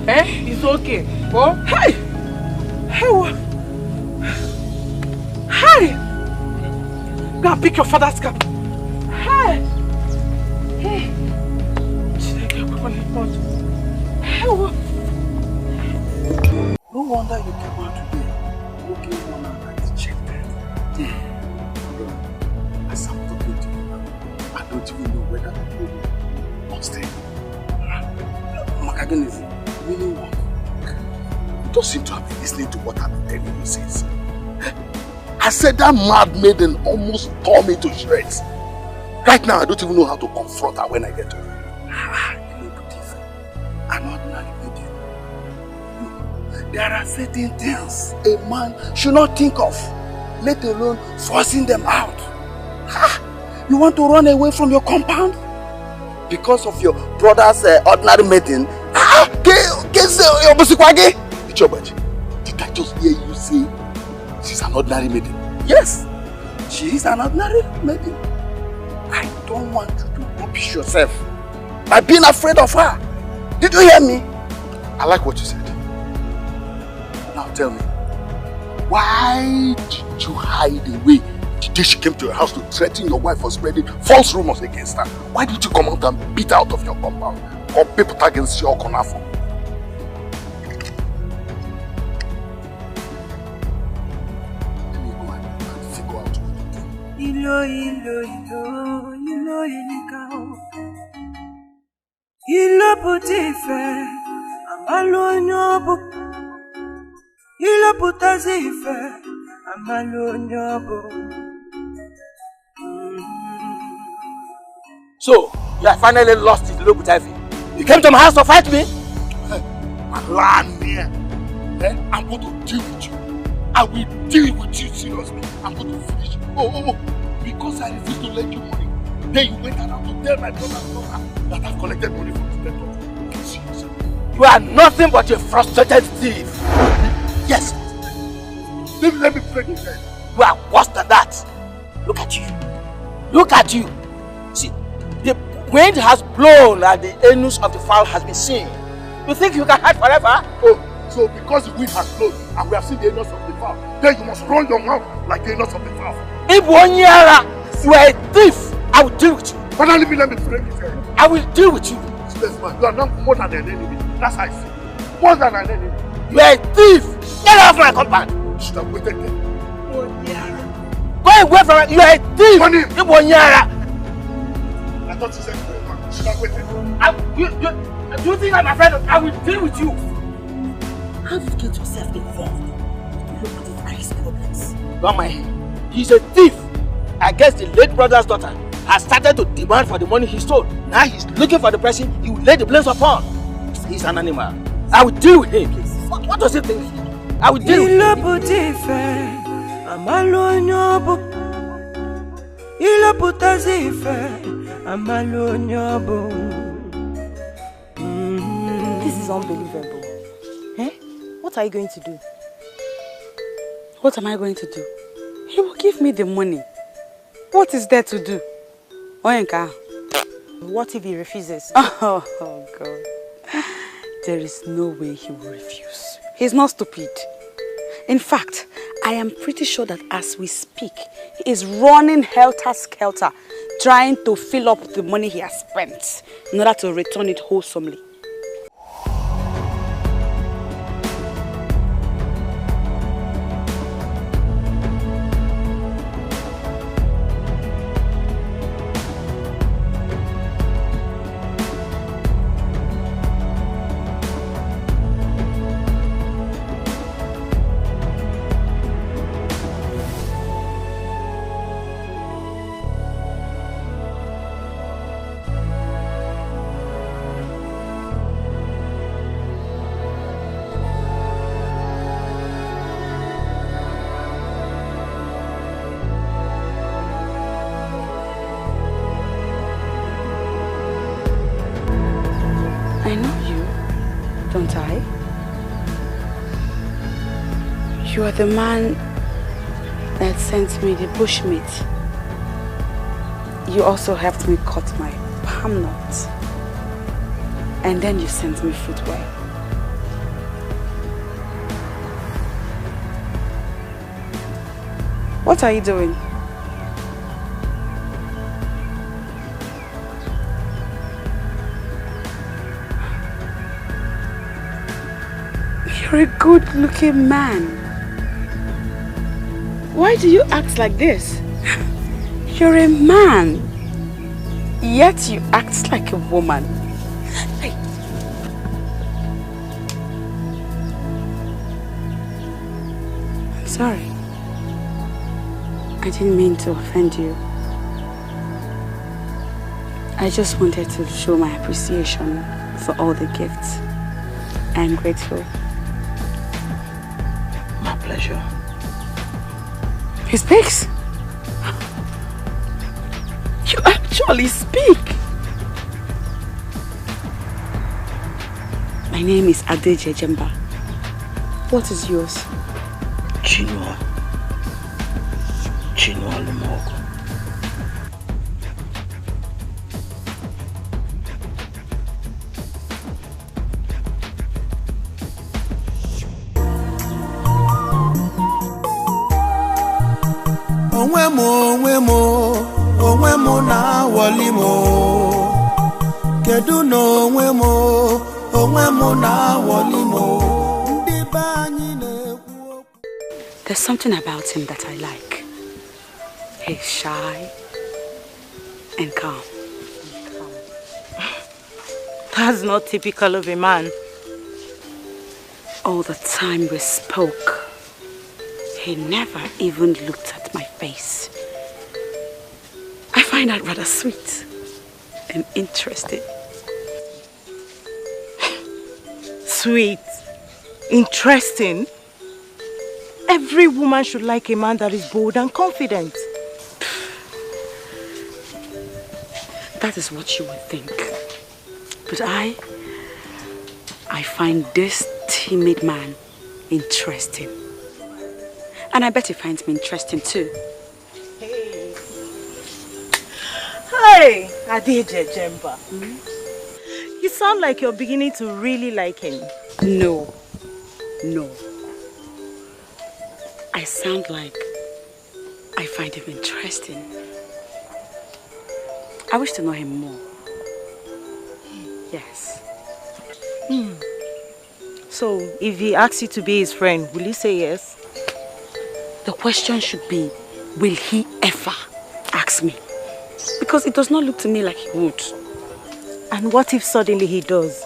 It's okay. Oh, hey. Hey. Go and pick your father's cap. Hey. No wonder you came out today looking on like cheated. As I'm talking to you, I don't even know whether to go or stay. Magagan is meaning what? You don't seem to have been listening to what I've been telling you since. I said that mad maiden almost tore me to shreds. Right now, I don't even know how to confront her when I get to her. An ordinary maiden. There are certain things a man should not think of, let alone forcing them out. You want to run away from your compound? Because of your brother's ordinary maiden? Did I just hear you say she's an ordinary maiden? Yes, she is an ordinary maiden. I don't want you to rubbish yourself by being afraid of her. Did you hear me? I like what you said. Now tell me, why did you hide away the day she came to your house to threaten your wife for spreading false rumors against her? Why did you come out and beat her out of your compound? Or people against your conafo? Ilo putife amalo nyobo. Ilo putazife amalo nyobo. So, you have finally lost it, Ilo putazife. You came to my house to fight me? Land here. I'm going to deal with you. I will deal with you seriously. I'm going to finish you. Oh, because I refuse to lend you money. Then you went around to tell my brother that I've collected money from his dead daughter. You are nothing but a frustrated thief. Yes. Let me pray you then. You are worse than that. Look at you. Look at you. See, the wind has blown and the anus of the fowl has been seen. You think you can hide forever? Oh, so because the wind has blown and we have seen the anus of the fowl, then you must run your mouth like the anus of the fowl. If 1 year you are a thief, I will deal with you. Finally, let me pray you then. I will deal with you. Yes, man, you are not more than an enemy. That's how I see. More than an enemy. You are a thief. Get off my compound. You should have waited there. 1 year. Go away from it. You are a thief. Money. 1 year. I thought you said you should have waited. Do you think I'm afraid of? I will deal with you. How did you get yourself involved? Look at these ice problems. Not my head. He's a thief. I guess the late brother's daughter has started to demand for the money he stole. Now he's looking for the person he will lay the blames upon. He's an animal. I will deal with him. What does he think? I will deal with him. This is unbelievable. What are you going to do? What am I going to do? He will give me the money. What is there to do? Oyenka. What if he refuses? Oh God. There is no way he will refuse. He's not stupid. In fact, I am pretty sure that as we speak, he is running helter-skelter, trying to fill up the money he has spent in order to return it wholesomely. I know you, don't I? You are the man that sent me the bushmeat. You also helped me cut my palm nut. And then you sent me footwear. What are you doing? You're a good-looking man. Why do you act like this? You're a man, yet you act like a woman. Hey. I'm sorry. I didn't mean to offend you. I just wanted to show my appreciation for all the gifts. I'm grateful. My pleasure. He speaks. You actually speak. My name is Adeje Jemba. What is yours? Chinua Lumogo. Onwe mo na wali mo. Kedu no onwe mo na wali mo. There's something about him that I like. He's shy and calm. That's not typical of a man. All the time we spoke, he never even looked at my face. I find that rather sweet and interesting. Sweet, interesting. Every woman should like a man that is bold and confident. That is what you would think. But I find this timid man interesting. And I bet he finds me interesting too. Hey, Adeje Jemba. You sound like you're beginning to really like him. No. I sound like I find him interesting. I wish to know him more. Yes. So, if he asks you to be his friend, will you say yes? The question should be, will he ever ask me? Because it does not look to me like he would. And what if suddenly he does?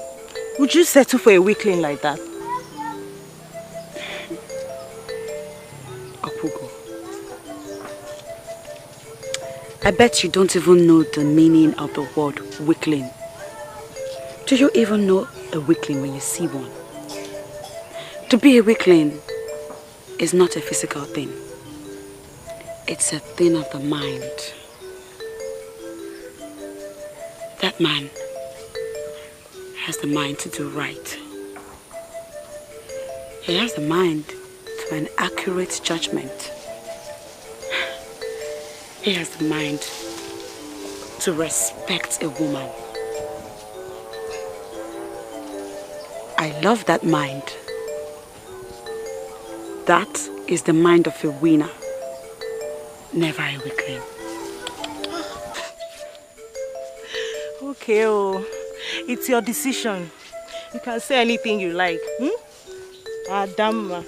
Would you settle for a weakling like that? Opugo, I bet you don't even know the meaning of the word weakling. Do you even know a weakling when you see one? To be a weakling is not a physical thing. It's a thing of the mind. That man has the mind to do right. He has the mind to an accurate judgment. He has the mind to respect a woman. I love that mind. That is the mind of a winner, never a weakling. Okay, it's your decision. You can say anything you like. Adama,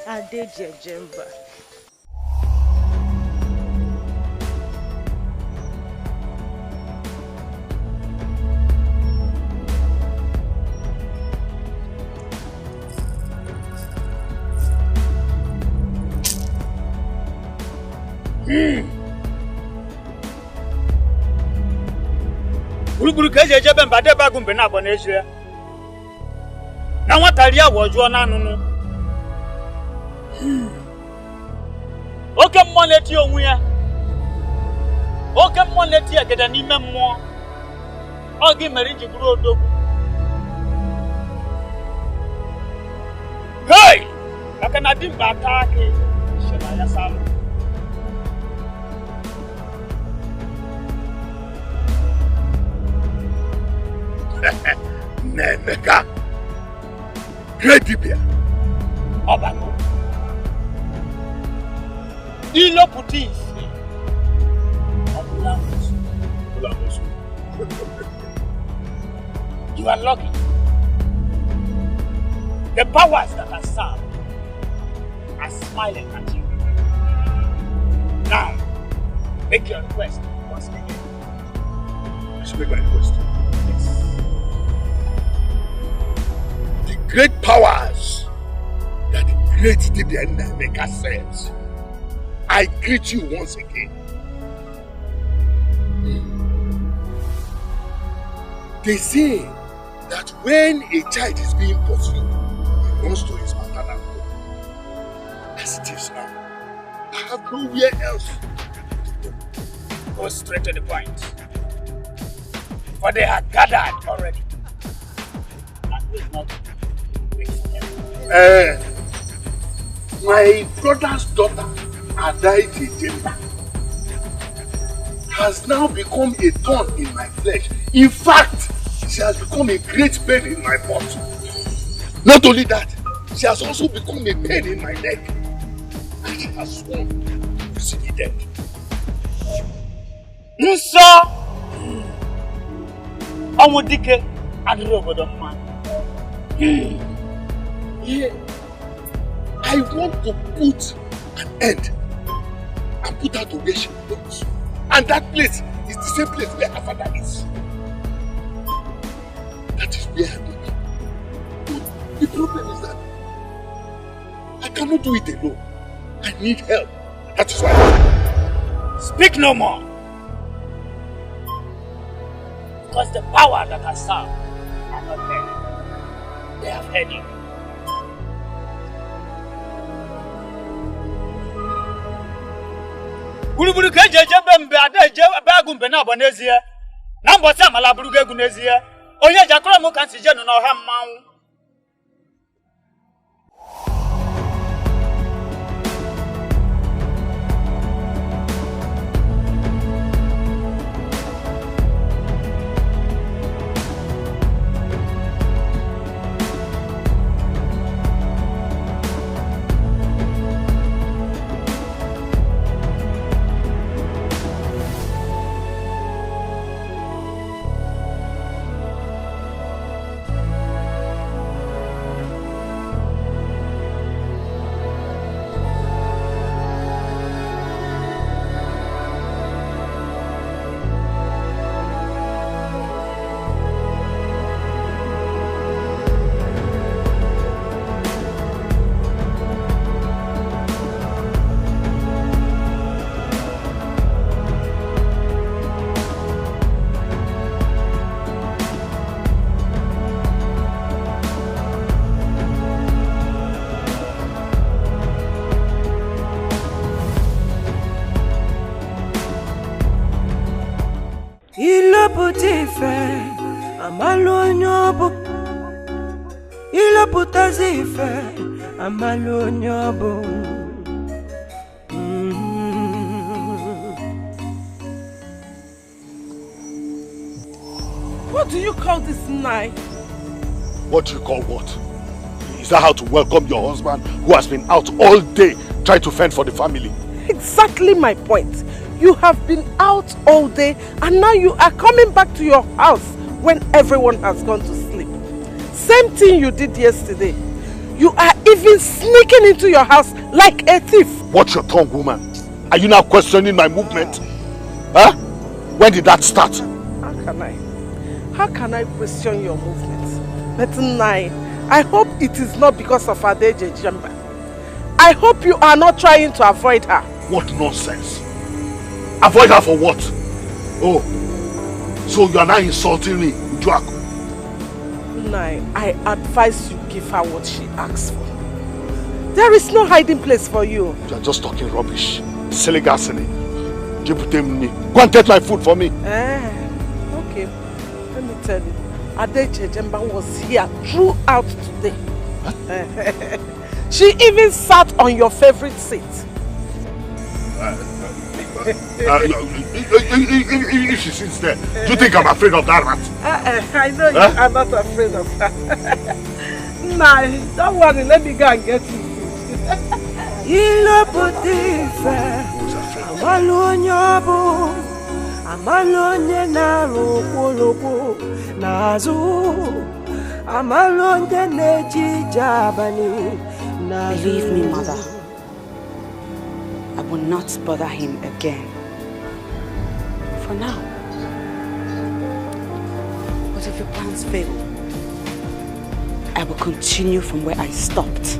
Adeje Jemba. Guruguru keje jebe mbade bagu mbe na bona ejire. Na nwatari awoju na nunu. Oke mmụọ na-eti onwe ya. Oke mmụọ na-eti agada n'ime mmụọ. Ọ gị mere iji bụrụ odogwu. dimba atake. Shema ya salu. Nemeka. Great Dibia. Obano. Ilo putis. You are lucky. The powers that are served are smiling at you. Now, make your request once again. I should make my request. Yes. The great powers that the great Dibia Nemeka serves, I greet you once again. They say that when a child is being pursued, he runs to his maternal home. As it is now, I have nowhere else to go. Go straight to the point. For they are gathered already. And will not wait for them. My brother's daughter, Adaiti Jemba, has now become a thorn in my flesh. In fact, she has become a great pain in my butt. Not only that, she has also become a pain in my neck. And she has sworn to see me dead. Nso! Omudike Adrobodo man. Yeah. I want to put an end and put her to where she belongs. And that place is the same place where her father is. That is where I am. But the problem is that I cannot do it alone. I need help. That is why. Speak no more. Because the power that has served are not there. They have heard you. Buruburu keje bembe ade bagumbe na abonezie. Na mbosi amala burugu egunezie. Onye jakoro mu kan sije no na oha mmanwu. Amalonyobo Ilo putazife Amalonyobo What do you call this night? What do you call what? Is that how to welcome your husband who has been out all day trying to fend for the family? Exactly my point. You have been out all day and now you are coming back to your house when everyone has gone to sleep. Same thing you did yesterday. You are even sneaking into your house like a thief. Watch your tongue, woman. Are you now questioning my movement? Huh? When did that start? How can I question your movements? But I hope it is not because of Adeje Jemba. I hope you are not trying to avoid her. What nonsense. Avoid her for what? Oh, so you are now insulting me, Ujuako. I advise you give her what she asks for. There is no hiding place for you. You are just talking rubbish. Silly gasini. Go and get my food for me. Okay. Let me tell you. Adeje Jemba was here throughout today. Huh? She even sat on your favorite seat. If she sits there, do you think I'm afraid of that rat? I know you are not afraid of her. Nah, don't worry, let me go and get you. Believe me, mother, I will not bother him again. For now. But if your plans fail, I will continue from where I stopped.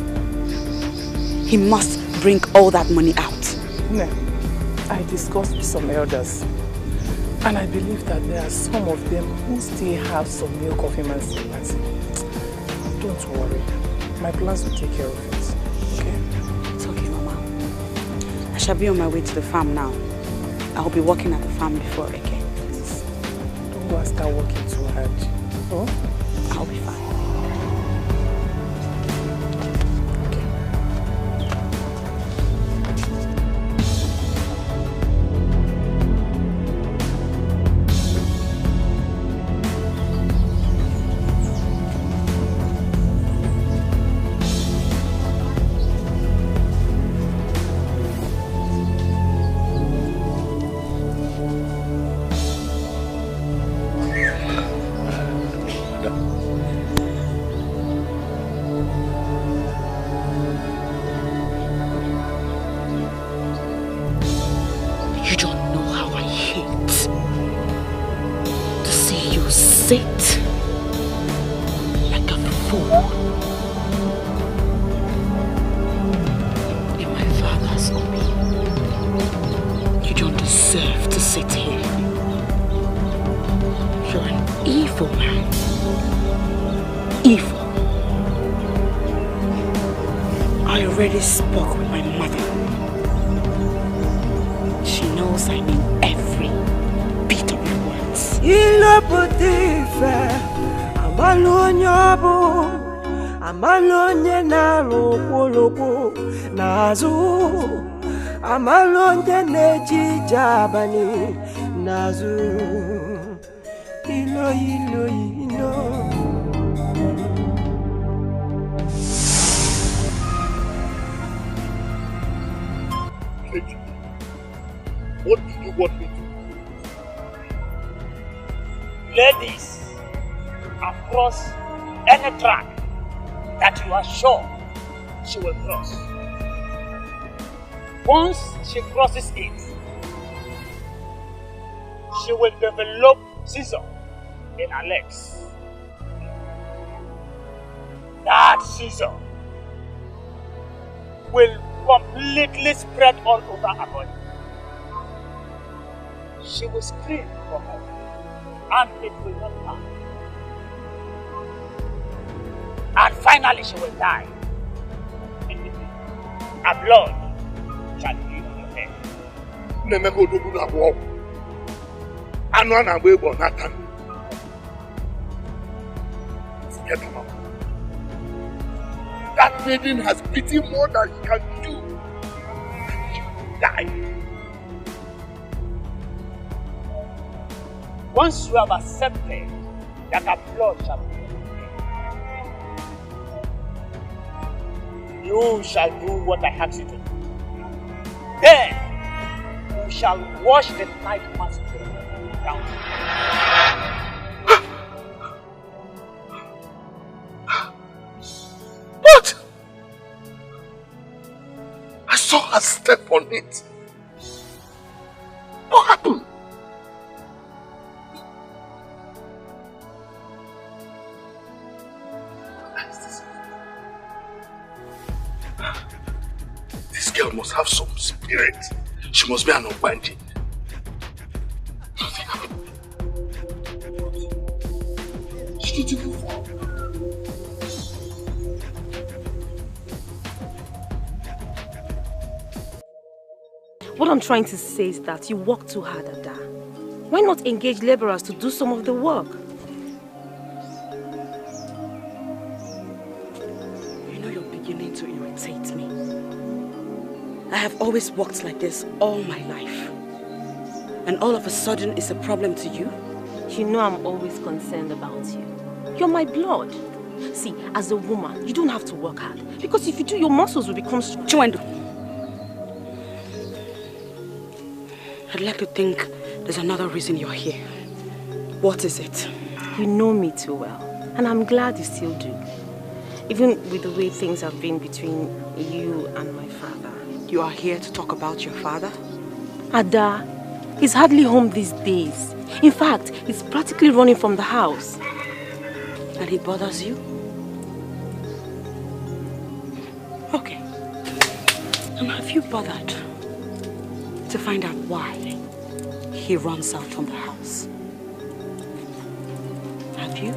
He must bring all that money out. No, I discussed with some elders, and I believe that there are some of them who still have some milk of human sympathy. Don't worry, my plans will take care of it, okay? It's okay, Mama. I shall be on my way to the farm now. I will be working at the farm before again. Please. Don't go and start working too hard. Oh? I'll be fine. Sit like a fool in my father's home. You don't deserve to sit here. You're an evil man. Evil. I already spoke with my mother. She knows I mean every bit of your words. Amalonye na loko nazu amalonye neji jabani nazu ilo. What do you want me to do? Ladies, across any track that you are sure she will cross. Once she crosses it, she will develop scissors in her legs. That scissor will completely spread all over her body. She will scream for help, and it will not come. And finally she will die. Her blood shall be on your head. Forget about it. That maiden has pity more than she can do. She will die. Once you have accepted that her blood shall be on your head, you shall do what I ask you to do. Then you shall wash the night man's blood down. What? I saw her step on it. What happened? This girl must have some spirit. She must be an Obandi. Nothing happened. She didn't even fall. What I'm trying to say is that you work too hard, Ada. Why not engage laborers to do some of the work? You know you're beginning to irritate me. I have always walked like this all my life. And all of a sudden it's a problem to you? You know I'm always concerned about you. You're my blood. See, as a woman, you don't have to work hard. Because if you do, your muscles will become strong. Chiwendu, I'd like to think there's another reason you're here. What is it? You know me too well. And I'm glad you still do. Even with the way things have been between you and my father. You are here to talk about your father? Ada, he's hardly home these days. In fact, he's practically running from the house. And he bothers you? Okay. And have you bothered to find out why he runs out from the house? Have you?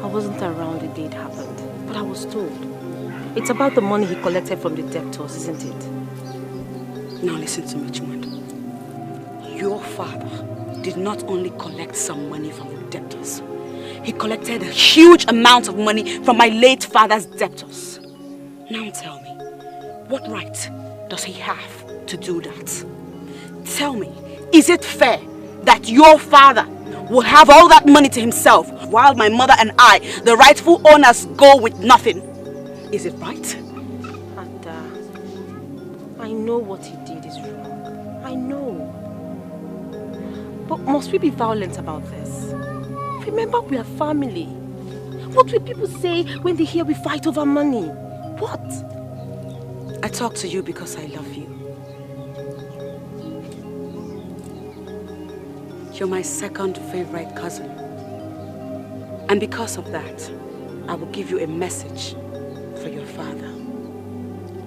I wasn't around the day it happened, but I was told. It's about the money he collected from the debtors, isn't it? Now listen to me, Chiwendu. Your father did not only collect some money from the debtors. He collected a huge amount of money from my late father's debtors. Now tell me, what right does he have to do that? Tell me, is it fair that your father will have all that money to himself while my mother and I, the rightful owners, go with nothing? Is it right? And I know what he did is wrong. I know. But must we be violent about this? Remember, we are family. What will people say when they hear we fight over money? What? I talk to you because I love you. You're my second favorite cousin. And because of that, I will give you a message for your father.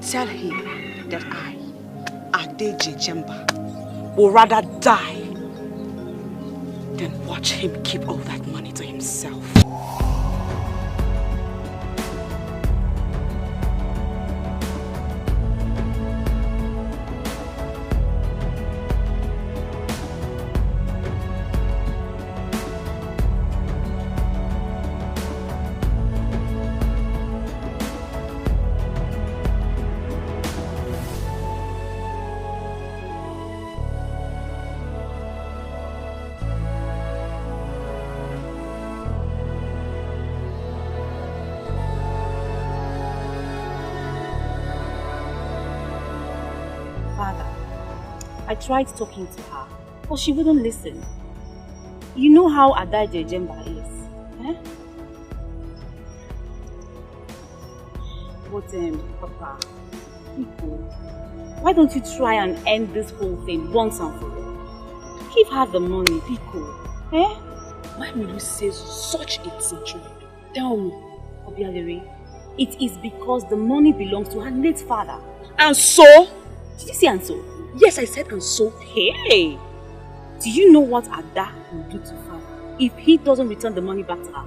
Tell him that I, Adeje Jemba, will rather die than watch him keep all that money to himself. I tried talking to her, but she wouldn't listen. You know how Adaje Jemba is. Eh? But Papa, people, why don't you try and end this whole thing once and for all? Give her the money, Pico. Eh? Why will you say such a thing? Tell me. Obialere, it is because the money belongs to her late father. And so? Did you say and so? Yes, I said and so. Hey! Do you know what Ada will do to father if he doesn't return the money back to her?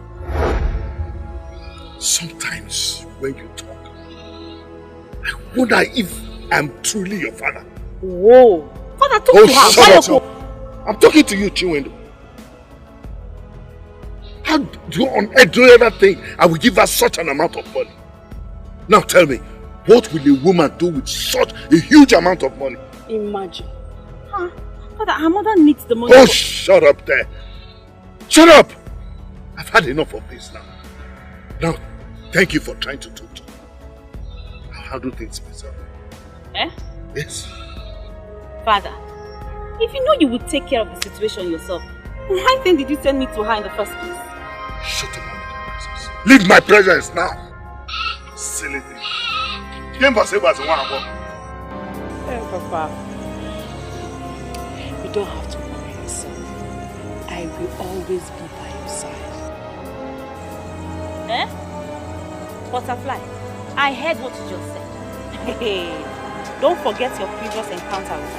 Sometimes when you talk, I wonder if I'm truly your father. Whoa! Father, talk to her. Shut up! I'm talking to you, Chiwendu. How do you on earth do that thing? I will give her such an amount of money. Now tell me, what will a woman do with such a huge amount of money? Imagine. Huh? Father, her mother needs the money. Oh, shut up there. Shut up! I've had enough of this now. Now, thank you for trying to talk to me. I'll handle things myself. Eh? Yes. Father, if you know you would take care of the situation yourself, why then did you send me to her in the first place? Shut up, presence. Leave my presence now. Silly thing. Hey, Papa. You don't have to worry yourself. I will always be by your side. Eh? Butterfly, I heard what you just said. Hey, don't forget your previous encounter with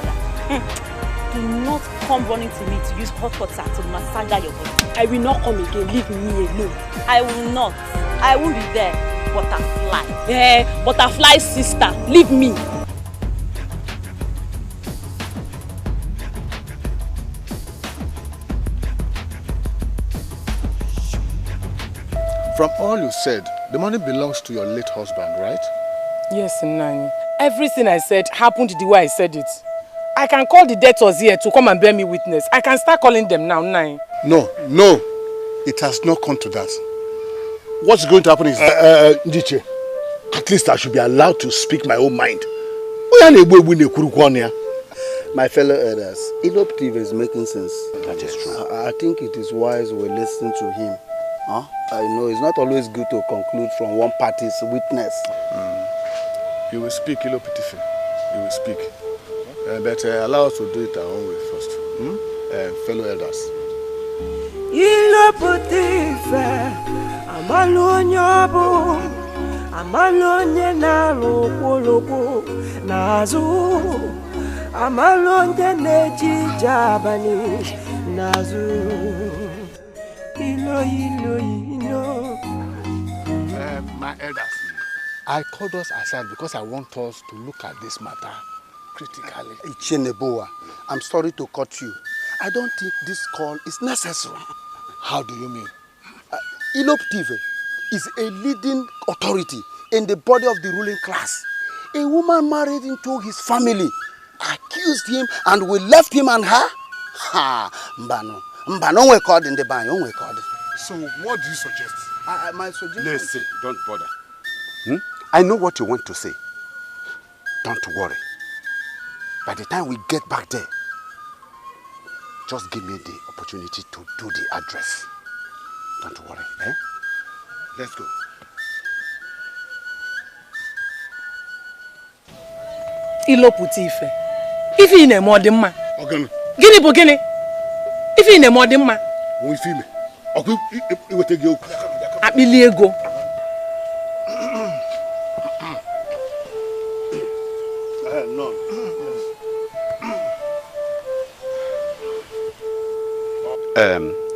Ada. Do not come running to me to use hot water to massage your body. I will not come again. Leave me alone. I will not. I won't be there. Butterfly. Eh, Butterfly sister, leave me. From all you said, the money belongs to your late husband, right? Yes, Nani. Everything I said happened the way I said it. I can call the debtors here to come and bear me witness. I can start calling them now, Nani. No, it has not come to that. What's going to happen is Ndiche, at least I should be allowed to speak my own mind. My fellow elders, Eloptive is making sense. That is true. I think it is wise we listen to him. Huh? I know it's not always good to conclude from one party's witness. You will speak, Ilopitife. You will speak. But allow us to do it our own way first. Fellow elders. Ilopitife, amalonyobo, amalonye naloko nazu, amalonye nejijabani nazu. My elders, I called us aside because I want us to look at this matter critically. Icheneboa, I'm sorry to cut you. I don't think this call is necessary. How do you mean? Eloptive is a leading authority in the body of the ruling class. A woman married into his family accused him and we left him and her? Ha! Mbano we called in the bank. So what do you suggest? My suggestion... Listen, don't bother. I know what you want to say. Don't worry. By the time we get back there, just give me the opportunity to do the address. Don't worry, eh? Let's go. Iloputife. If you ne more than man. Okay. Gini bo gini. If you ne more than man. We feel me. Okay, you will take you. Abili ego. No.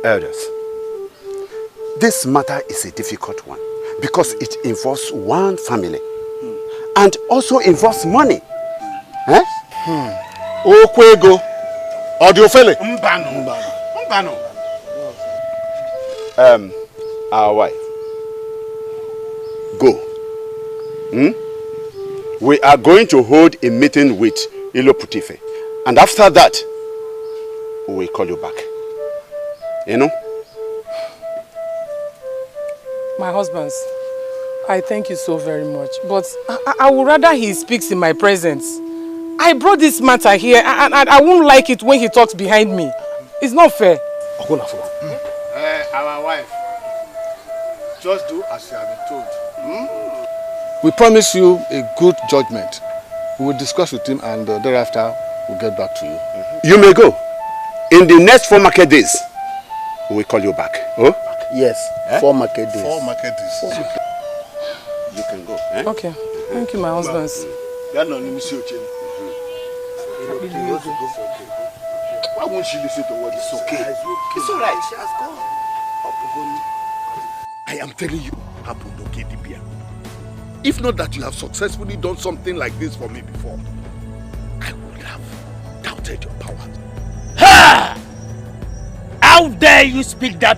Elders, this matter is a difficult one because it involves one family and also involves money. Eh? Okwego. Audiofele. Mbano. Our wife. Go. We are going to hold a meeting with Iloputife. And after that, we will call you back. You know? My husband, I thank you so very much. But I would rather he speaks in my presence. I brought this matter here and I won't like it when he talks behind me. It's not fair. Our wife, just do as you have been told. We promise you a good judgment. We will discuss with him and thereafter we'll get back to you. You may go. In the next 4 market days, we will call you back. Oh? Yes, 4 market days. 4 market days. You can go. Eh? Okay. Thank you, my husband. Why won't she listen to what is okay? It's all right. She has gone. I am telling you, Hapundoke Dibia. If not that you have successfully done something like this for me before, I would have doubted your power. Ha! How dare you speak that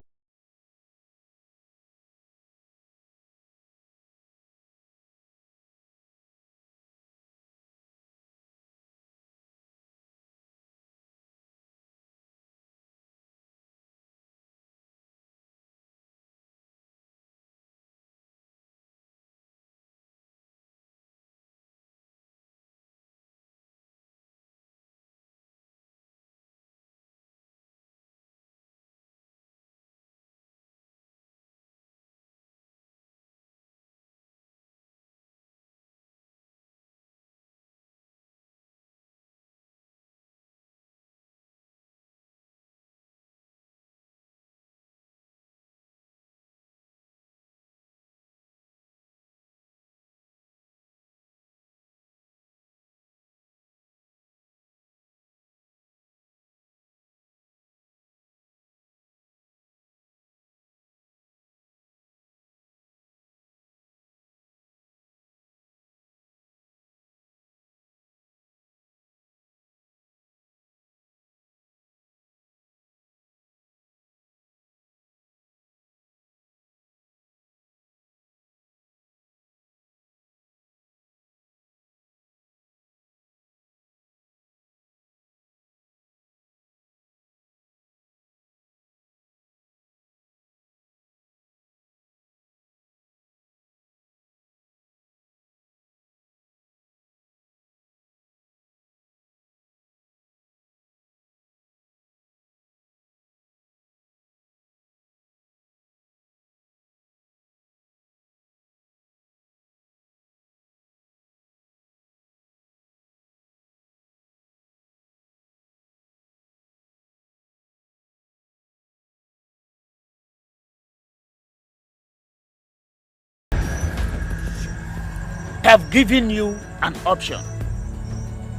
have given you an option.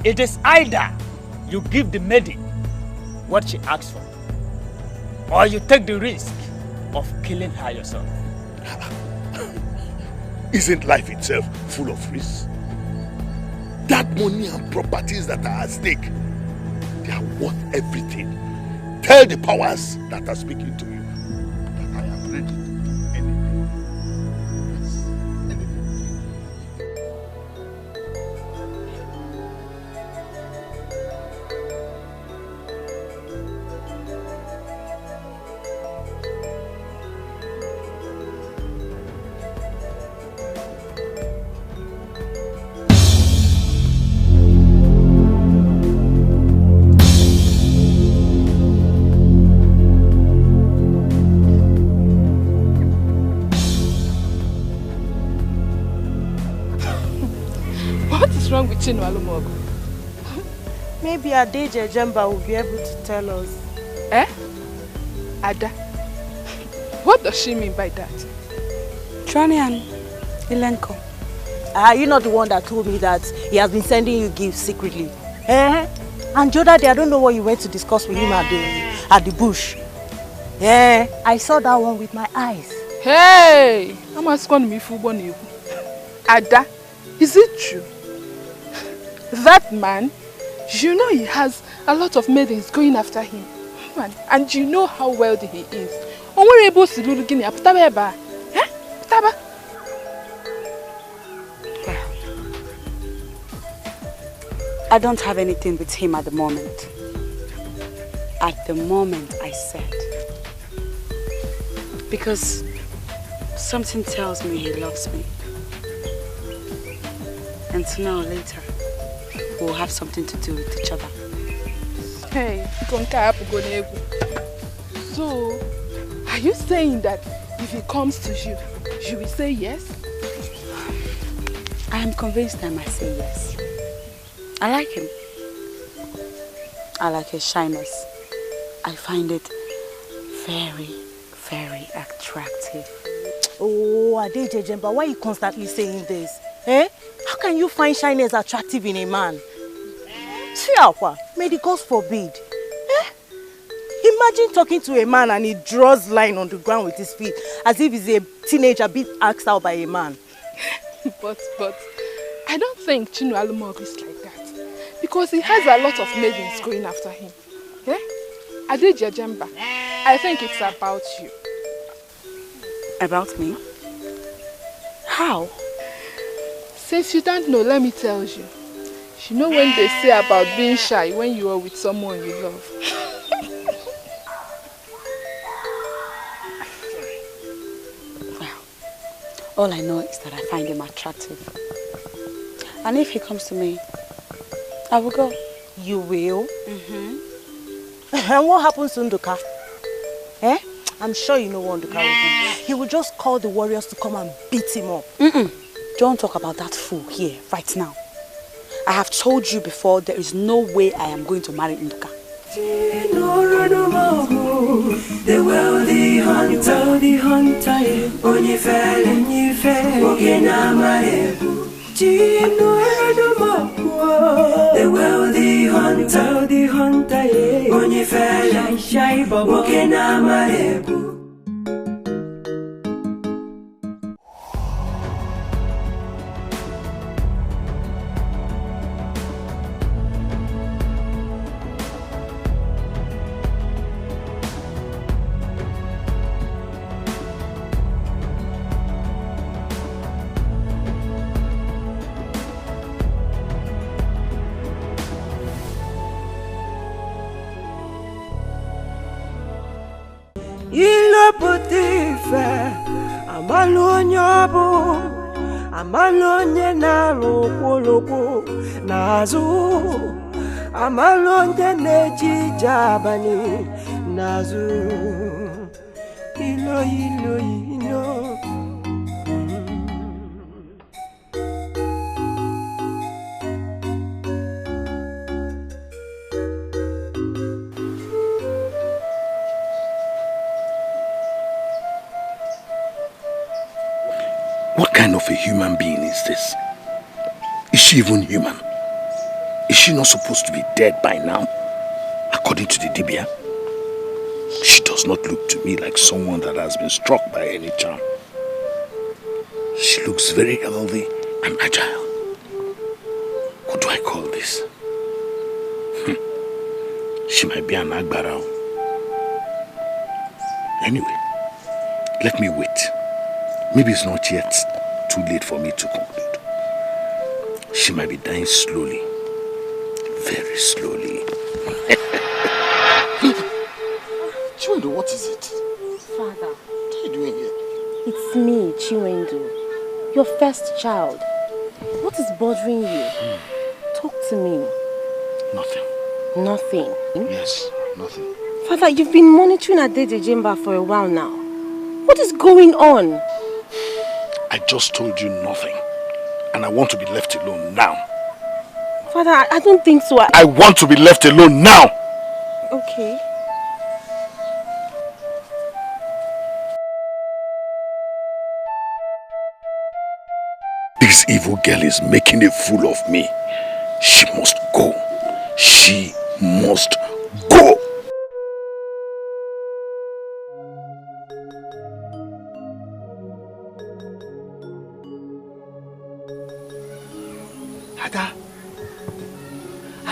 It is either you give the maiden what she asks for, or you take the risk of killing her yourself. Isn't life itself full of risks? That money and properties that are at stake, they are worth everything. Tell the powers that are speaking to you that I am ready. Wrong with Chinu Alumogu? Maybe Adeje Jemba will be able to tell us. Eh? Ada? What does she mean by that? Trani and Ilenko. Are you not the one that told me that he has been sending you gifts secretly? Eh? And the other day, I don't know what you went to discuss with him at the bush. Yeah, I saw that one with my eyes. Hey! I'm asking me for one. Ada, is it true? That man, you know he has a lot of maidens going after him. Man, and you know how wealthy he is. Well, I don't have anything with him at the moment. At the moment, I said. Because something tells me he loves me. And sooner or later, we'll have something to do with each other. Hey, so, are you saying that if he comes to you, you will say yes? I am convinced I must say yes. I like him. I like his shyness. I find it very, very attractive. Oh, Adeje Jemba, why are you constantly saying this? Eh? How can you find shyness attractive in a man? See how may the gods forbid. Eh? Imagine talking to a man and he draws line on the ground with his feet as if he's a teenager being asked out by a man. But I don't think Chinu Alumogu is like that. Because he has a lot of maidens going after him. Eh? Adeje Jemba, I think it's about you. About me? How? Since you don't know, let me tell you. You know when they say about being shy when you are with someone you love. Well, all I know is that I find him attractive. And if he comes to me, I will go. You will? Mm-hmm. And what happens to Nduka? Eh? I'm sure you know what Nduka will do. He will just call the warriors to come and beat him up. Don't talk about that fool here, right now. I have told you before, there is no way I am going to marry Nduka. The wealthy hunter, onye fell, okena marebu. The wealthy hunter, onye fell, okena marebu. Amalonye na loko nazu amalonye neji jabani nazu ilo What kind of a human being is this? Is she even human? Is she not supposed to be dead by now? According to the Dibia, she does not look to me like someone that has been struck by any charm. She looks very healthy and agile. What do I call this? She might be an Agbarao. Anyway, let me wait. Maybe it's not yet too late for me to conclude. She might be dying slowly. Very slowly. Chiwendo, what is it? Father. What are you doing here? It's me, Chiwendo. Your first child. What is bothering you? Talk to me. Nothing. Nothing? Yes, nothing. Father, you've been monitoring Adede Jemba for a while now. What is going on? I just told you nothing. And I want to be left alone now. Father, I don't think so. I want to be left alone now. Okay. This evil girl is making a fool of me. She must go. She must go.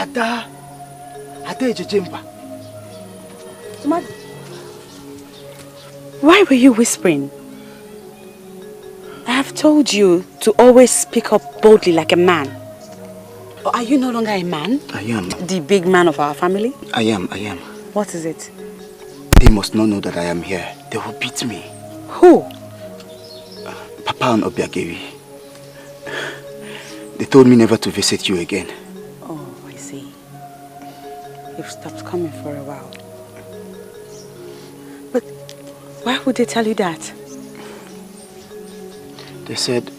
Ada Ejejemba. Why were you whispering? I have told you to always speak up boldly like a man. Or are you no longer a man? I am. The big man of our family? I am. What is it? They must not know that I am here. They will beat me. Who? Papa and Obiageri. They told me never to visit you again. Oh, I see. You've stopped coming for a while. But why would they tell you that? They said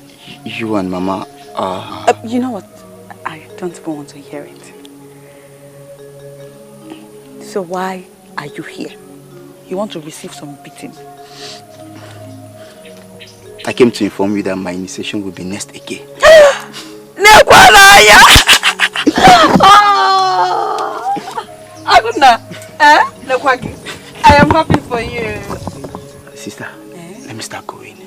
you and Mama are... You know what? I don't even want to hear it. So why are you here? You want to receive some beating? I came to inform you that my initiation will be next again. I am happy for you. Sister, let me start going.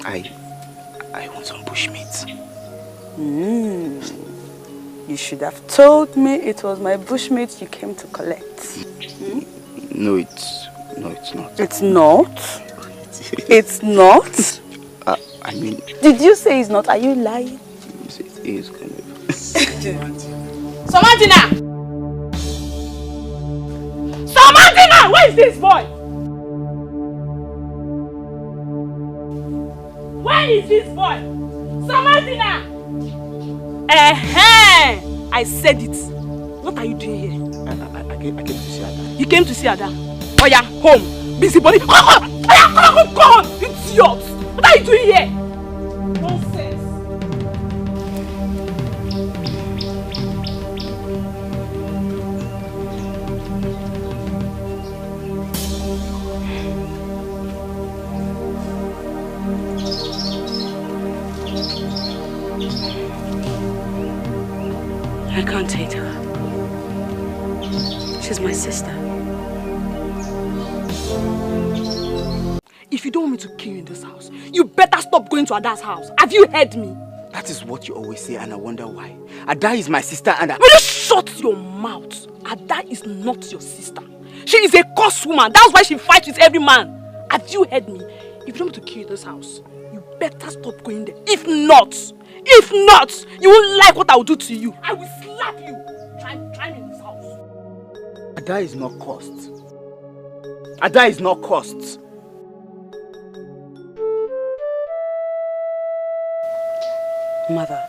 I want some bushmeat. You should have told me it was my bushmeat you came to collect. No, it's not. It's not? It's not? I mean... Did you say it's not? Are you lying? It is kind of... Samantina! Samantina! Where is this boy? Where is this boy? Samantina! I said it. What are you doing here? I came to see Ada. You came to see Ada? Oh yeah, home. Busybody. Come on! Idiot! What are you doing here? Nonsense. I can't hate her. She's my sister. If you don't want me to kill you in this house, you better stop going to Ada's house. Have you heard me? That is what you always say, and I wonder why. Ada is my sister and I... Will you shut your mouth? Ada is not your sister. She is a cursed woman. That's why she fights with every man. Have you heard me? If you don't want me to kill you in this house, you better stop going there. If not, you won't like what I will do to you. I will slap you. Try me in this house. Ada is not cursed. Ada is not cursed. Mother,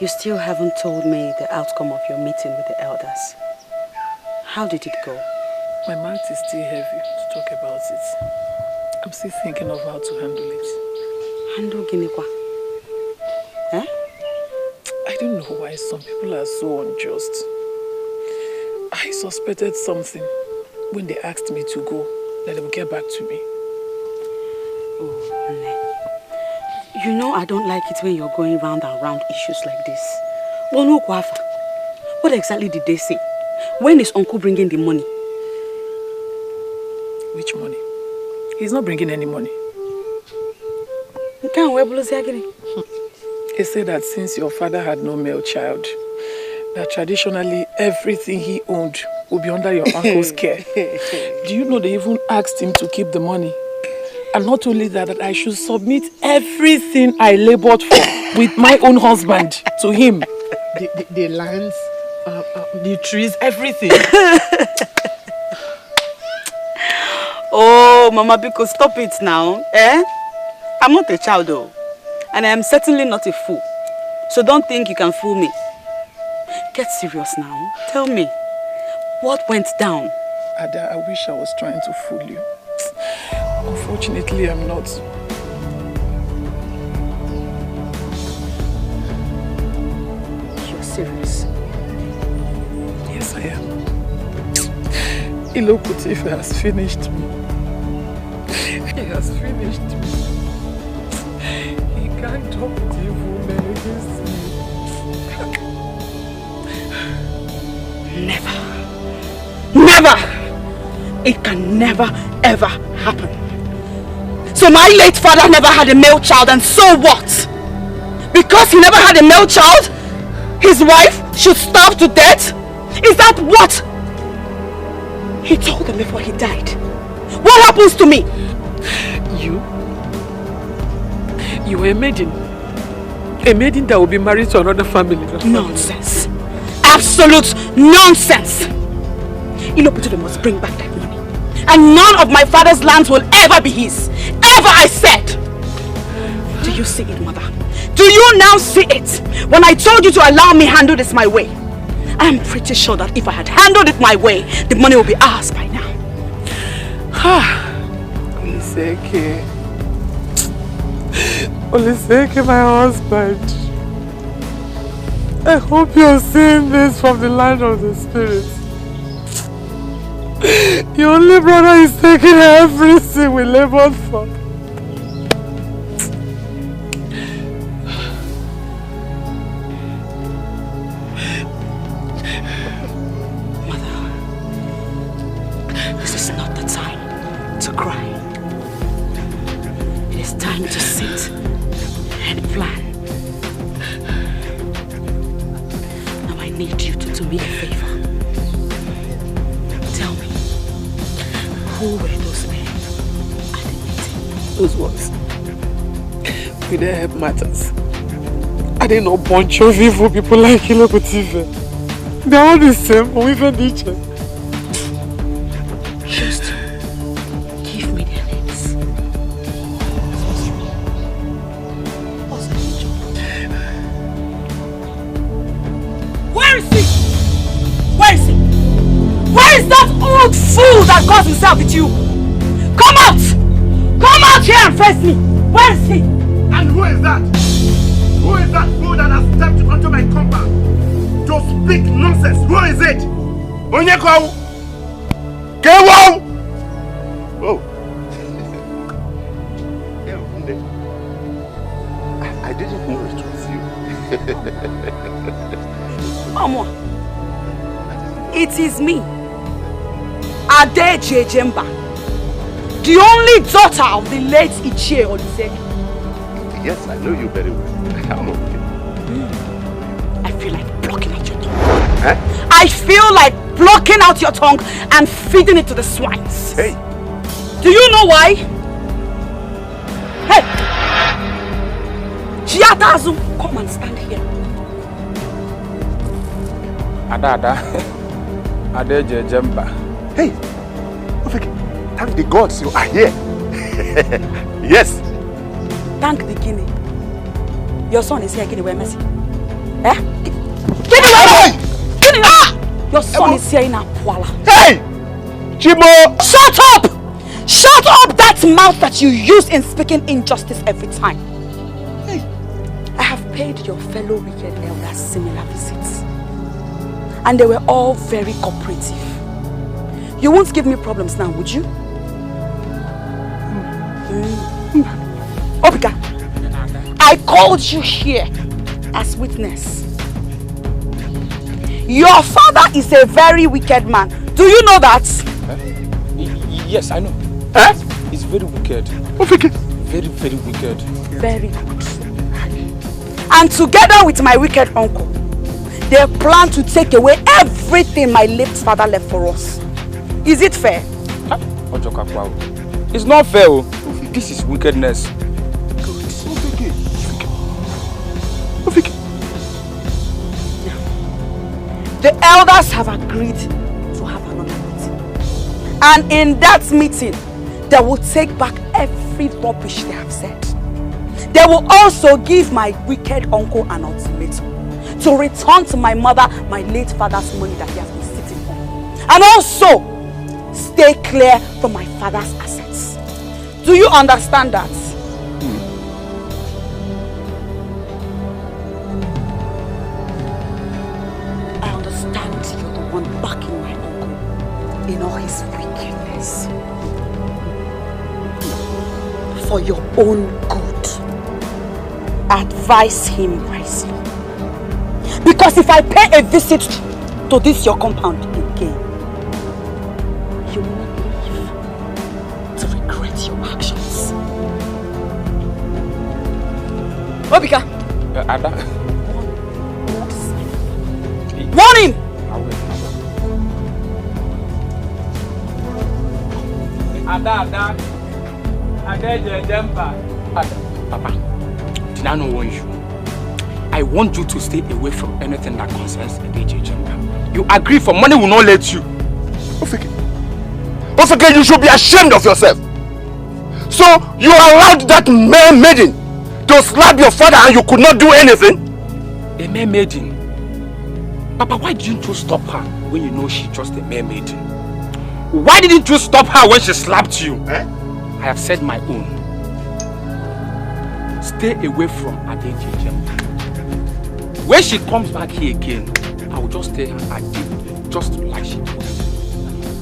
you still haven't told me the outcome of your meeting with the elders. How did it go? My mouth is still heavy to talk about it. I'm still thinking of how to handle it. Handle Guinea-Kwa? Eh? I don't know why some people are so unjust. I suspected something when they asked me to go, that they would get back to me. Oh, You know I don't like it when you're going round and round issues like this. What exactly did they say? When is Uncle bringing the money? Which money? He's not bringing any money. He said that since your father had no male child, that traditionally everything he owned will be under your uncle's care. Do you know they even asked him to keep the money? And not only that, that I should submit everything I labored for with my own husband to him. The lands, the trees, everything. Oh, Mama Biko, stop it now. I'm not a child though. And I am certainly not a fool. So don't think you can fool me. Get serious now. Tell me, what went down? Ada, I wish I was trying to fool you. Unfortunately, I'm not. You're serious? Yes, I am. Ilokutife has finished me. He has finished me. He can't talk with evil men against me. Never. Never! It can never, ever happen. So my late father never had a male child, and so what? Because he never had a male child, his wife should starve to death? Is that what he told them before he died? What happens to me? You were a maiden. A maiden that will be married to another family. Nonsense. Absolute nonsense. Iloputude must bring back that money. And none of my father's lands will ever be his. Ever, I said. Do you see it, mother? Do you now see it? When I told you to allow me handle this my way, I am pretty sure that if I had handled it my way, the money will be ours by now. Oliseke. Oliseke, my husband. I hope you're seeing this from the land of the spirit. Your only brother is taking everything we labored for. Mother, this is not the time to cry. It is time to sit and plan. Now I need you to do me a favor. Tell me, who were those men at the meeting? Those ones. We didn't help matters. I didn't know a bunch of evil people like Ilokutive. They're all the same, or even each other. Just give me their names. Where is he? Where is he? Where is that old fool that calls himself with you? Come out! Come out here and face me! Where is he? And who is that? Who is that fool that has stepped onto my compound to speak nonsense? Who is it? Onyeko! Kewo! Oh. I didn't know it was you. Mama, it is me, Ade Jejemba, the only daughter of the late Ichie Oliseki. Yes, I know you very well. I'm okay. I feel like blocking out your tongue. Huh? I feel like blocking out your tongue and feeding it to the swines. Hey. Do you know why? Hey! Chiatazu, come and stand here. Ada. Ade Jejemba. Hey! Thank the gods you are here. Yes. Thank the Guinea. Your son is here, Guinea, where Mercy? Eh? Guinea, where? Guinea, ah! Your son is here in Apuala. Hey! Chimo! Shut up! Shut up that mouth that you use in speaking injustice every time. Hey! I have paid your fellow wicked elders similar visits. And they were all very cooperative. You won't give me problems now, would you? Obika, called you here as witness. Your father is a very wicked man. Do you know that? Yes, I know. He's very wicked. Very, very wicked. Very good. And together with my wicked uncle, they plan to take away everything my late father left for us. Is it fair? It's not fair. This is wickedness. The elders have agreed to have another meeting. And in that meeting, they will take back every rubbish they have said. They will also give my wicked uncle an ultimatum to return to my mother my late father's money that he has been sitting on. And also, stay clear from my father's assets. Do you understand that? I understand you're the one backing my uncle in all his wickedness. For your own good, advise him wisely. Because if I pay a visit to this your compound again, you will not live to regret your actions. Obika! Ada. Warn him! Ada. Papa, did I not warn you? I want you to stay away from anything that concerns AJ Jemba. You agree for money will not let you. Ofeke, you should be ashamed of yourself. So you allowed that mere maiden to slap your father and you could not do anything? A mere maiden? Papa, why didn't you stop her when you know she's just a mere maiden? Why didn't you stop her when she slapped you? I have said my own. Stay away from AJ Jemba. When she comes back here again, I will just tell her I did just like she did.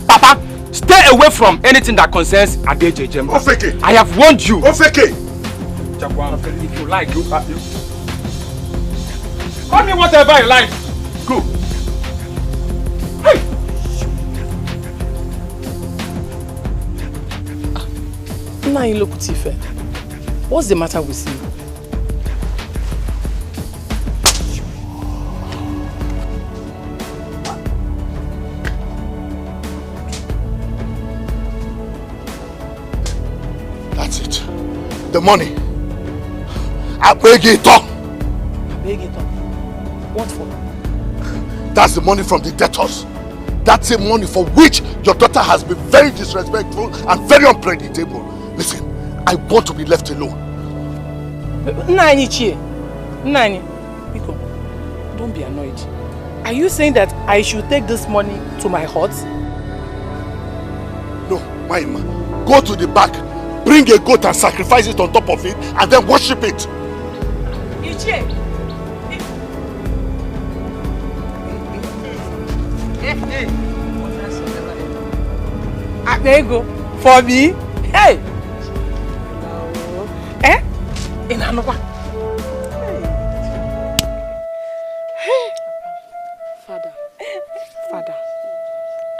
Papa, stay away from anything that concerns AJ Jemba. Ofeke! I have warned you. Ofeke! If you like, you call me whatever you like. Go. Hey! What's the matter with you? That's it. The money. I beg it up. What for? That's the money from the debtors. That's the money for which your daughter has been very disrespectful and very unpredictable. Listen, I want to be left alone. Nani, Biko, don't be annoyed. Are you saying that I should take this money to my hut? No, Maima. Go to the back, bring a goat and sacrifice it on top of it, and then worship it. Ichie! Abego, for me? Hey! In another. Father,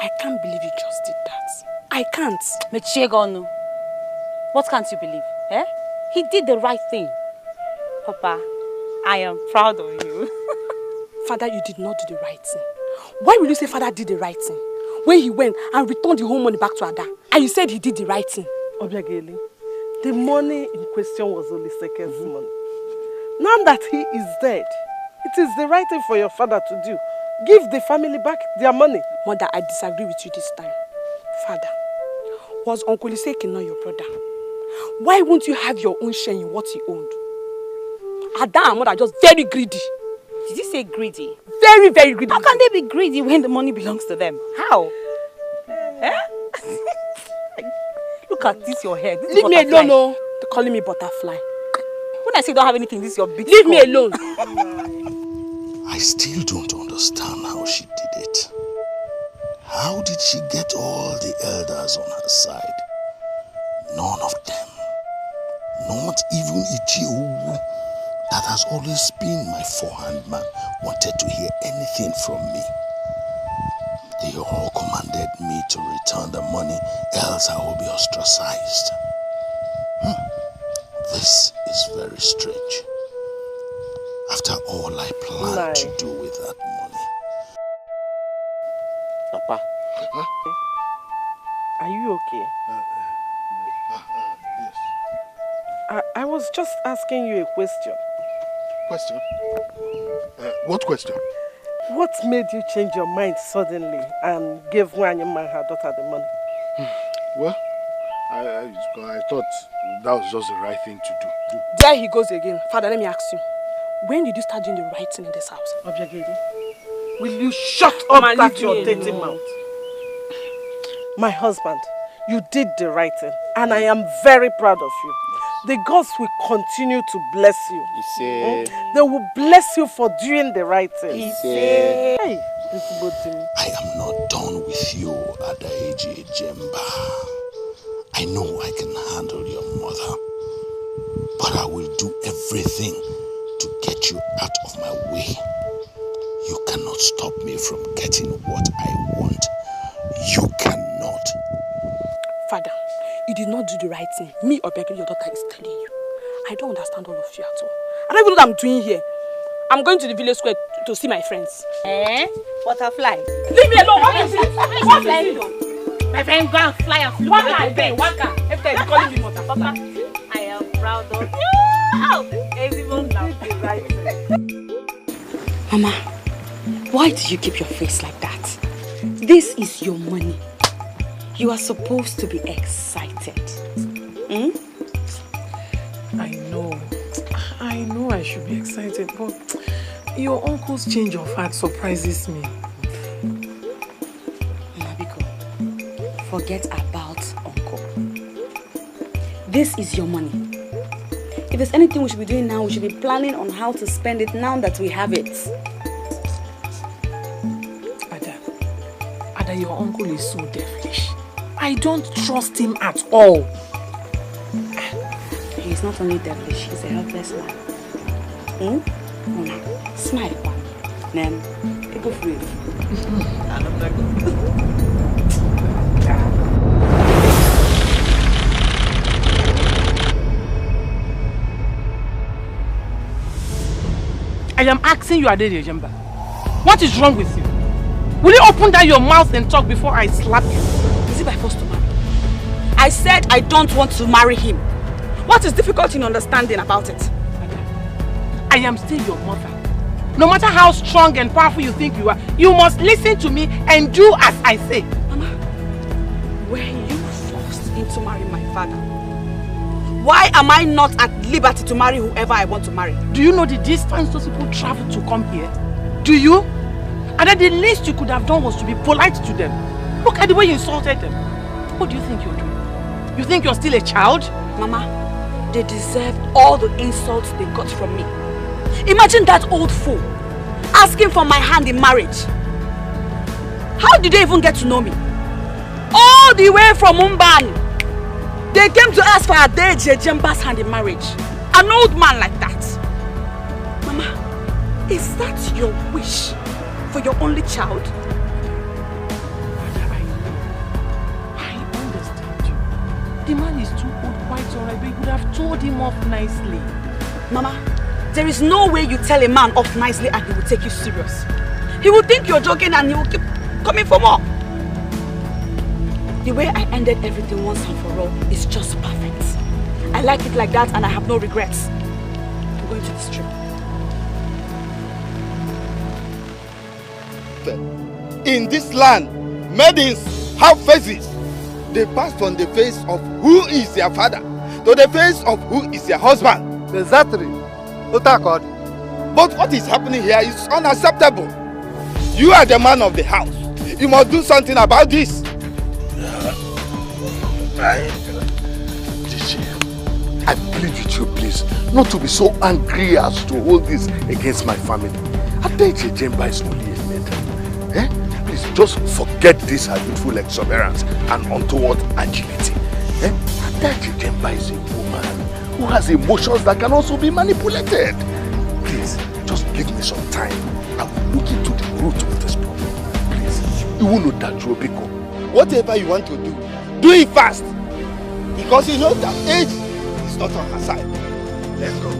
I can't believe you just did that. I can't. Mechegonu. What can't you believe? Eh? He did the right thing. Papa, I am proud of you. Father, you did not do the right thing. Why will you say Father did the right thing? When he went and returned the whole money back to Ada, and you said he did the right thing. Obiageli, the money in question was only Seke's money. Now that he is dead, it is the right thing for your father to do. Give the family back their money. Mother, I disagree with you this time. Father, was Uncle Iseke not your brother? Why won't you have your own share in what he owned? Ada and Mother are just very greedy. Did you say greedy? Very, very greedy. How can they be greedy when the money belongs to them? How? Eh? Look at this, your hair. This Leave me alone, no. They're calling me butterfly. When I say you don't have anything, this is your big Leave me alone. I still don't understand how she did it. How did she get all the elders on her side? None of them, not even Ichiowu, that has always been my forehand man, wanted to hear anything from me. They all commanded me to return the money, else I will be ostracized. This is very strange. After all I planned to do with that money. Papa. Huh? Are you okay? Yes. I was just asking you a question. Question? What question? What made you change your mind suddenly and give Wanyama her daughter the money? Well, I thought that was just the right thing to do. There he goes again. Father, let me ask you. When did you start doing the right thing in this house? Obiageli, will you shut up that your dirty mouth? My husband, you did the right thing, and I am very proud of you. The gods will continue to bless you. They will bless you for doing the right thing. Hey, I am not done with you, Adaeji Jemba. I know I can handle your mother, but I will do everything to get you out of my way. You cannot stop me from getting what I want. You cannot. Father, you did not do the right thing. Me or Becky, your daughter, is telling you. I don't understand all of you at all. I don't even know what I'm doing here. I'm going to the village square to see my friends. Butterfly. Leave me alone. What is it? What is it? My friend, go and fly and flew. Waka. Every time you're calling me motherfucker. I am proud of you. Everyone loves the right thing. Mama, why do you keep your face like that? This is your money. You are supposed to be excited. I know I should be excited, but your uncle's change of heart surprises me. Mabiko, forget about uncle. This is your money. If there's anything we should be doing now, we should be planning on how to spend it now that we have it. Ada, your uncle is so devilish. I don't trust him at all. He's not only devilish, he's a helpless man. Mona, smile one. Then, go free. I am asking you, Adede Jemba. What is wrong with you? Will you open down your mouth and talk before I slap you? Is it by force to marry? I said I don't want to marry him. What is difficult in understanding about it? I am still your mother. No matter how strong and powerful you think you are, you must listen to me and do as I say. Mama, were you forced into marrying my father? Why am I not at liberty to marry whoever I want to marry? Do you know the distance those people travel to come here? Do you? And then the least you could have done was to be polite to them. Look at the way you insulted them. What do you think you're doing? You think you're still a child? Mama, they deserved all the insults they got from me. Imagine that old fool asking for my hand in marriage. How did they even get to know me? All the way from Mumbai. They came to ask for Adeje Jemba's hand in marriage. An old man like that. Mama, is that your wish for your only child? I understand you. The man is too old, quite alright, but you could have told him off nicely. Mama, there is no way you tell a man off nicely and he will take you serious. He will think you're joking and he will keep coming for more. The way I ended everything once and for all is just perfect. I like it like that and I have no regrets. I'm going to this trip. In this land, maidens have faces. They pass from the face of who is their father to the face of who is their husband. Exactly. But what is happening here is unacceptable. You are the man of the house. You must do something about this. I plead with you, please, not to be so angry as to hold this against my family. Adeje Jemba is only a maiden. Please, just forget this habitual exuberance and untoward agility. Adeje Jemba is a woman who has emotions that can also be manipulated. Please, just give me some time. I will look into the root of this problem. Please. You will know that, Jobiko. Whatever you want to do it fast. Because you know that age is not on her side. Let's go.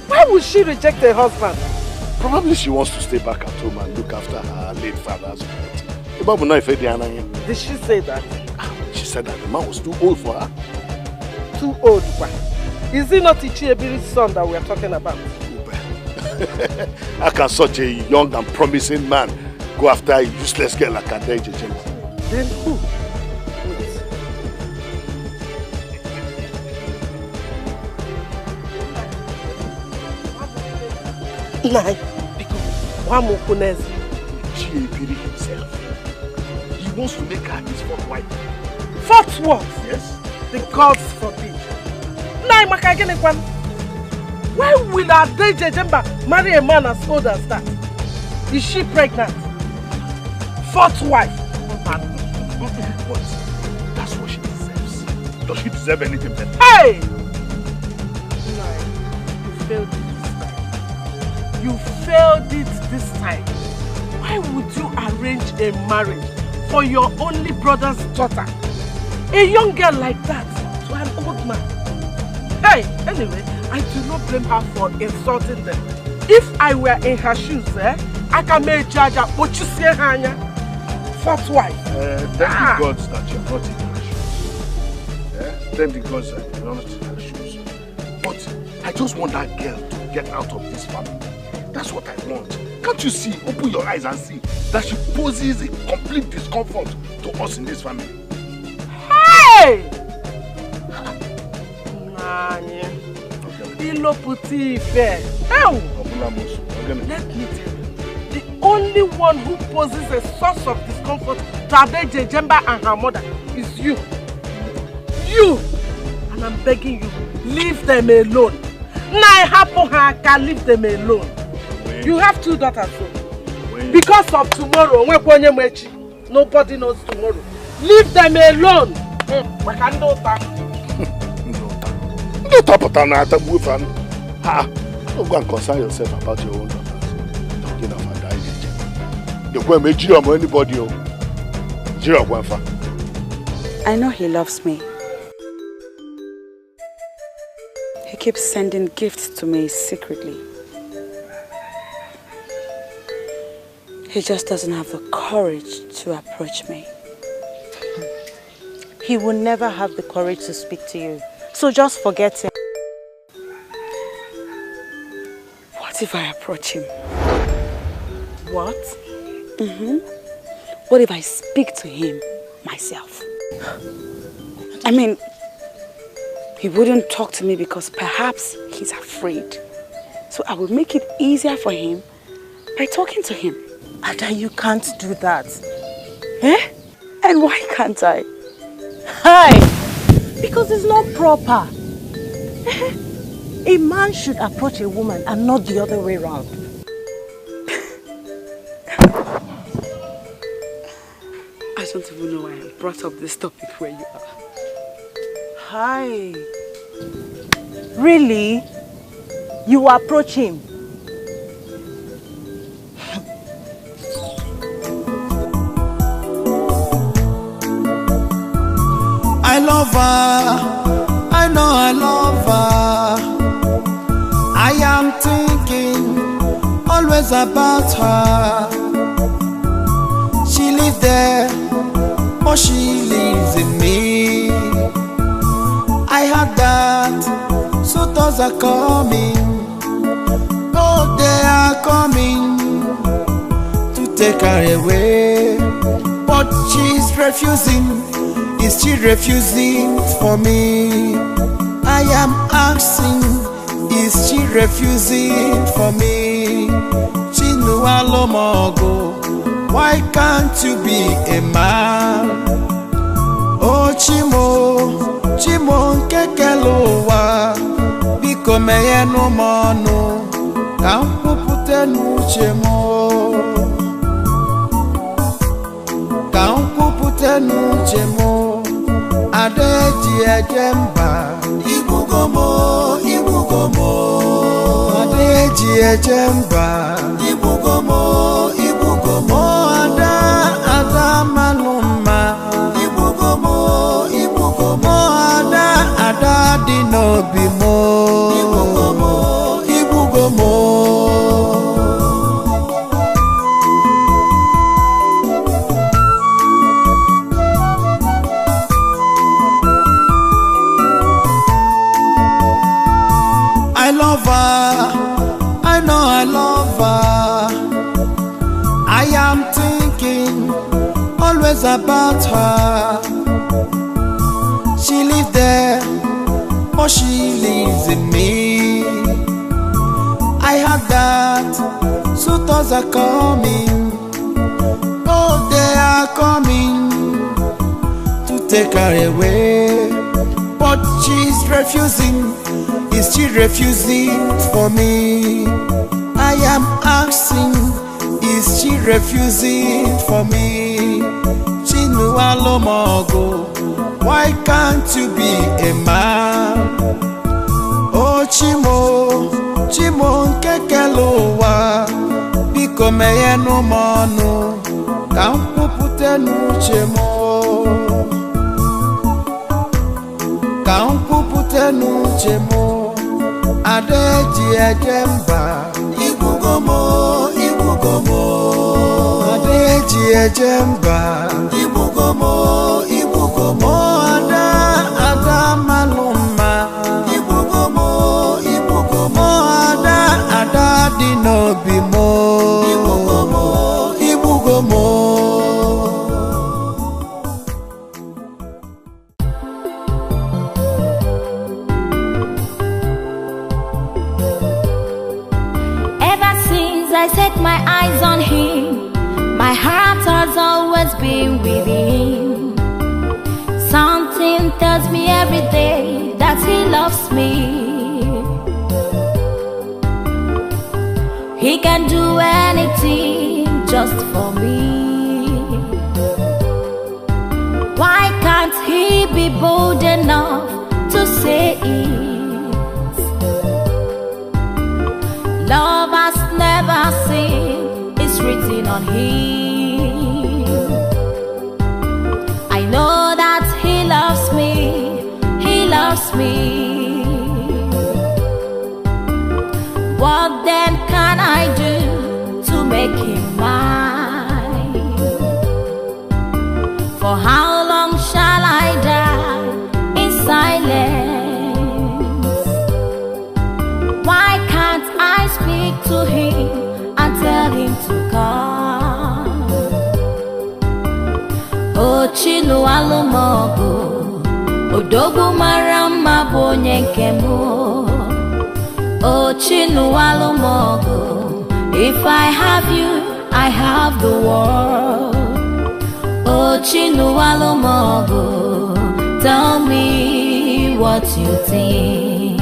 Why would she reject her husband? Probably she wants to stay back at home and look after her late father's property. Did she say that? She said that the man was too old for her. Too old? Why? Is it not Ichiebiri's son that we are talking about? How can such a young and promising man go after a useless girl like Ade Jejemba? Then who? Nai, Chiebiri himself. He wants to make her his fourth wife. Fourth what? Yes. The gods forbid. Nai Makagene, why will Ade Jejemba marry a man as old as that? Is she pregnant? Fourth wife? What? That's what she deserves. Does she deserve anything better? Hey! Nai, you failed it. You failed it this time. Why would you arrange a marriage for your only brother's daughter? A young girl like that to an old man. Hey, anyway, I do not blame her for insulting them. If I were in her shoes, I can make Jaja, but you see her, fourth wife. Thank the gods that you're not in her shoes. Thank the gods that you're not in her shoes. But I just want that girl to get out of this family. That's what I want. Can't you see? Open your eyes and see that she poses a complete discomfort to us in this family. Hey! Nani. Ilo puti ife. Let me tell you, the only one who poses a source of discomfort to Ade Jejemba and her mother is you. You! And I'm begging you, leave them alone. Nai hapo haka, leave them alone. You have two daughters, so. Because of tomorrow, nobody knows tomorrow. Leave them alone. Don't go and concern yourself about your own daughters. Talking of Ade Jejemba. You go and make anybody. I know he loves me. He keeps sending gifts to me secretly. He just doesn't have the courage to approach me. He will never have the courage to speak to you. So just forget him. What if I approach him? What? What if I speak to him myself? I mean, he wouldn't talk to me because perhaps he's afraid. So I will make it easier for him by talking to him. Ada, you can't do that. And why can't I? Hi! Because it's not proper. A man should approach a woman and not the other way around. I don't even know why I brought up this topic where you are. Hi. Really? You approach him? I love her, I know I love her. I am thinking always about her. She lives there, but she lives in me. I heard that suitors are coming. Oh, they are coming to take her away, but she's refusing. Is she refusing for me? I am asking, is she refusing for me? Chinualomogo, why can't you be a man? Oh Chimo Kekelowa, Biko meye no mono, ka m kwupụta n'uche m, ka m kwupụta n'uche m. Ada eji eje mba, igbugo m, igbugo m. Ada eji eje mba, igbugo m, igbugo m. Ada, ada malụ mma, igbugo m, igbugo m. Ada, ada dị n'obi m, igbugo m, igbugo m. I love her, I know I love her. I am thinking always about her. She lives there, but she lives in me. I heard that suitors are coming. Oh, they are coming to take her away, but she's refusing. Is she refusing for me? I am asking, is she refusing for me? Chinualomogo, why can't you be a man? Oh Chimo, Chimo nkekelowa, biko meye no monu, kampupute nuche mo, kampupute nuche mo. Adeji ejemba, igbugo m, igbugo m. Adeji ejemba, igbugo m, igbugo m. Ada, ada malụ mma, igbugo m, igbugo m. Ada, ada dị n'obi m, igbugo m, igbugo m. I set my eyes on him, my heart has always been with him. Something tells me every day that he loves me. He can do anything just for me. Why can't he be bold enough to say it? Love has never seen, it's written on him. I know that he loves me, he loves me. What then can I do to make him mine? For how long shall I die in silence? Why can't I speak to him and tell him to come? Oh Chinualomogo, Odogwu mara mma bụ onye nke m. Oh Chinualomogo, if I have you, I have the world. Oh Chinualomogo, tell me what you think.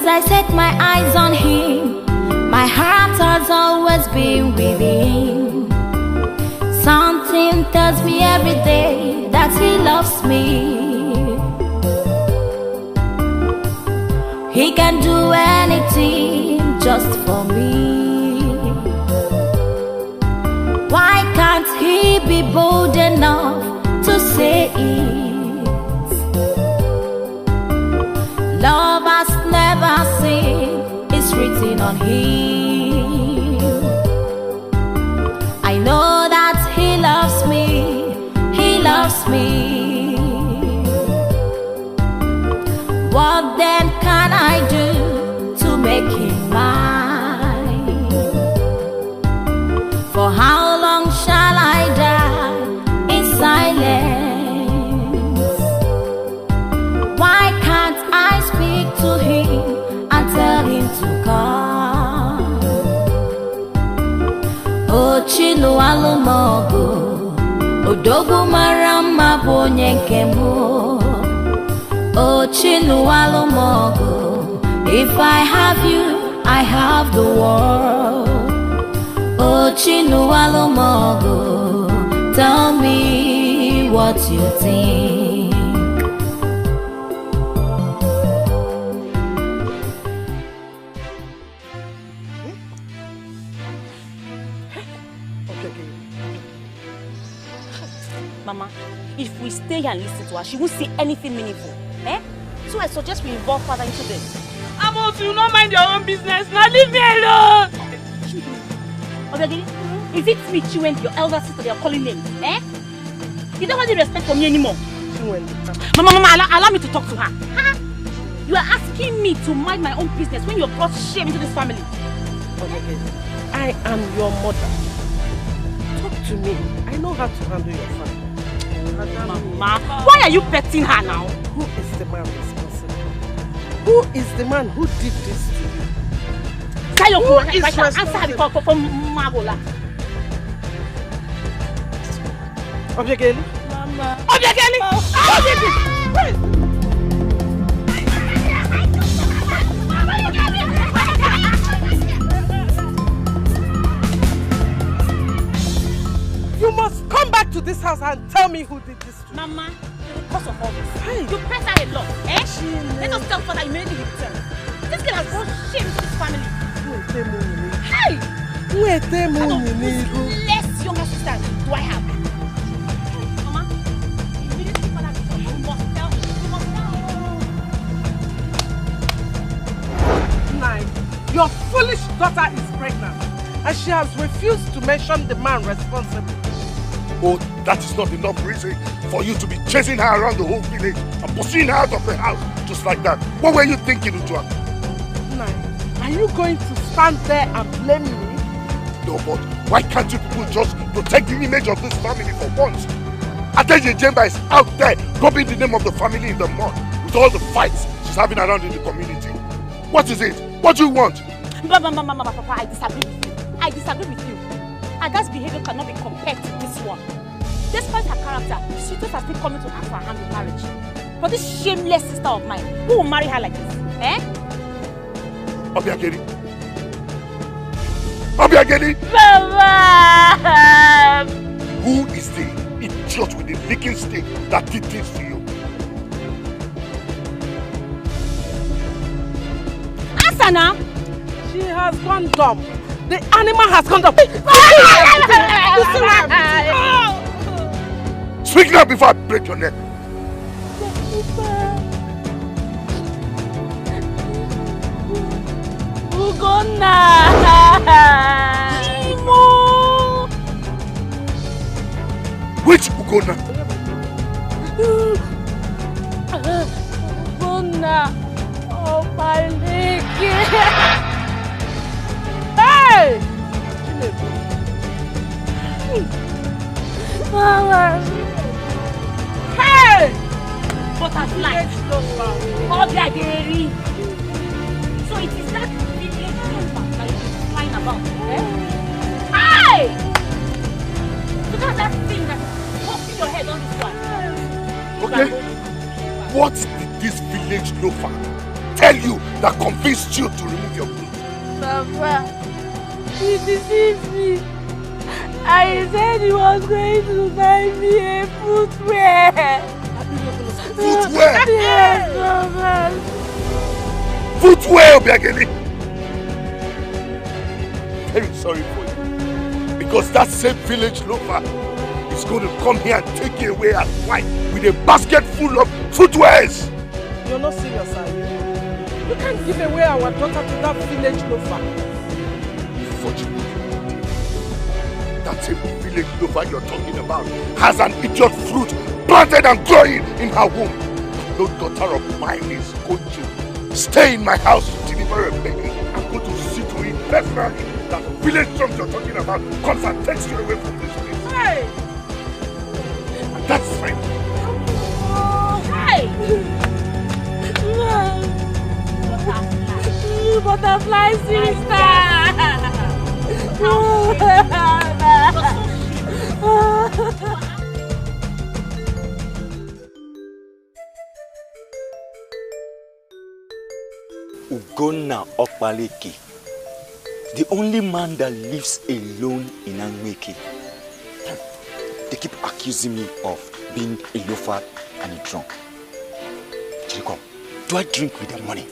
I set my eyes on him, my heart has always been with him. Something tells me every day that he loves me. He can do anything just for me. Why can't he be bold enough to say it? Love has never seen, it's written on him. I know that he loves me, he loves me. What then can I do to make him mine? For how long shall I die in silence? Why can't I speak to him and tell him to come? Oh Chinualomogo, Odogwu mara mma bụ onye nke m. O Chinuwalu mogo. If I have you, I have the world. Oh Chinuwalu mogo. Tell me what you think. Mama, if we stay here and listen to her, she won't say anything meaningful. Eh? So I suggest we involve father into this. Amos, you don't mind your own business. Now leave me alone. Okay, is it me, Chiwen, your elder sister, they are calling names? Eh? You don't have any respect for me anymore. Mama, allow me to talk to her. Huh? You are asking me to mind my own business when you brought shame into this family. Okay, I am your mother. Talk to me. I know how to handle your family. Mama, why are you petting her now? Who is the man responsible? Who is the man who did this to you? Who is responsible? Answer the call for Magola. Obiageli? Mama. Obiageli! You must come back to this house and tell me who did this to you. Mama, because of all this, you press her a lot, eh? Let us tell father immediately he returns. This girl has brought shame to this family. Hey! Who's less younger sister do I have? Mama, immediately father returns. You must tell me. Nine, your foolish daughter is pregnant and she has refused to mention the man responsible. Oh, that is not enough reason for you to be chasing her around the whole village and pushing her out of the house just like that. What were you thinking, Ujua? Nine, are you going to stand there and blame me? No, but why can't you people just protect the image of this family for once? Adeje Jemba is out there rubbing the name of the family in the mud with all the fights she's having around in the community. What is it? What do you want? Mama, Papa, I disagree with you. I disagree with you. Ada's behavior cannot be compared to this one. Despite her character, she just has been coming to ask for her hand in marriage. But this shameless sister of mine, who will marry her like this? Eh? Obiageli. Obiageli! Mama! Who is the idiot with the licking stick that did this to you? Answer now! She has gone dumb. The animal has gone dumb. Speak now before I break your neck. Ugonna! Chimo! Which Ugonna? Ugonna! Oh, my leg! Hey! Mama! Hey! Butterfly! Obiageli! So it is that village number that you are flying about, eh? Hey! So that's that thing that is popping your head on this one. Okay. What did this village loafer tell you that convinced you to remove your clothes? Papa, he deceived me. I said he was going to buy me a footwear. Footwear? Yes, Papa. Footwear, Obiageli. Very sorry for you. Because that same village loafer is going to come here and take you away as wife with a basket full of footwears. You're not serious, are you? You can't give away our daughter to that village loafer. Unfortunately, that same village loafer you're talking about has an idiot fruit planted and growing in her womb. No daughter of mine is going to stay in my house to deliver a baby. I'm going to see to it personally that village church you're talking about comes and takes you away from this place. Hey! And that's fine. Oh, hey! Butterfly sister! Ugonna Okbaleke, the only man that lives alone in Amweke. They keep accusing me of being a loafer and a drunk. Chirikom, do I drink with their money?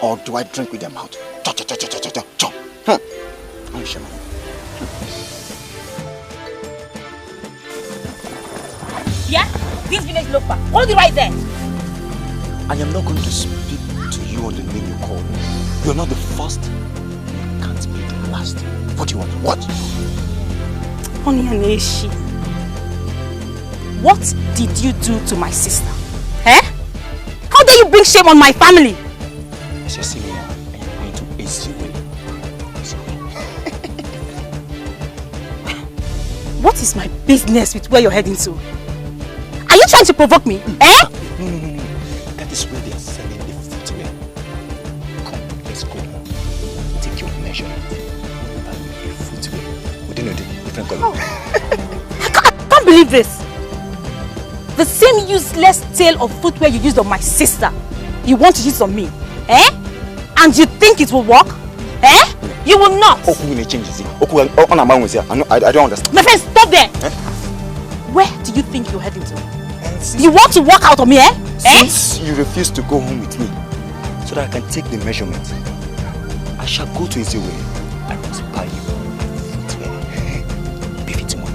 Or do I drink with their mouth? Chop. I'm sure. Yeah? This village loafer. Hold it right there. I am not going to speak to you on the name you call me. You're not the first. You can't be the last. What do you want? What? Onyaneshi, what did you do to my sister? Eh? How dare you bring shame on my family? As you see me now, I am going to ace you. What is my business with where you're heading to? Are you trying to provoke me? Eh? No. That is where they are selling the footwear. Come, let's go. Take your measurement. Buy a footwear. We didn't know the different color. I can't believe this. The same useless tale of footwear you used on my sister, you want to use on me. Eh? And you think it will work? Eh? You will not. I don't understand. My friend, stop there. Eh? Where do you think you're heading to? You want to walk out on me, eh? Since you refuse to go home with me, so that I can take the measurement, I shall go to Ezewe and must buy you footwear. Baby tomorrow.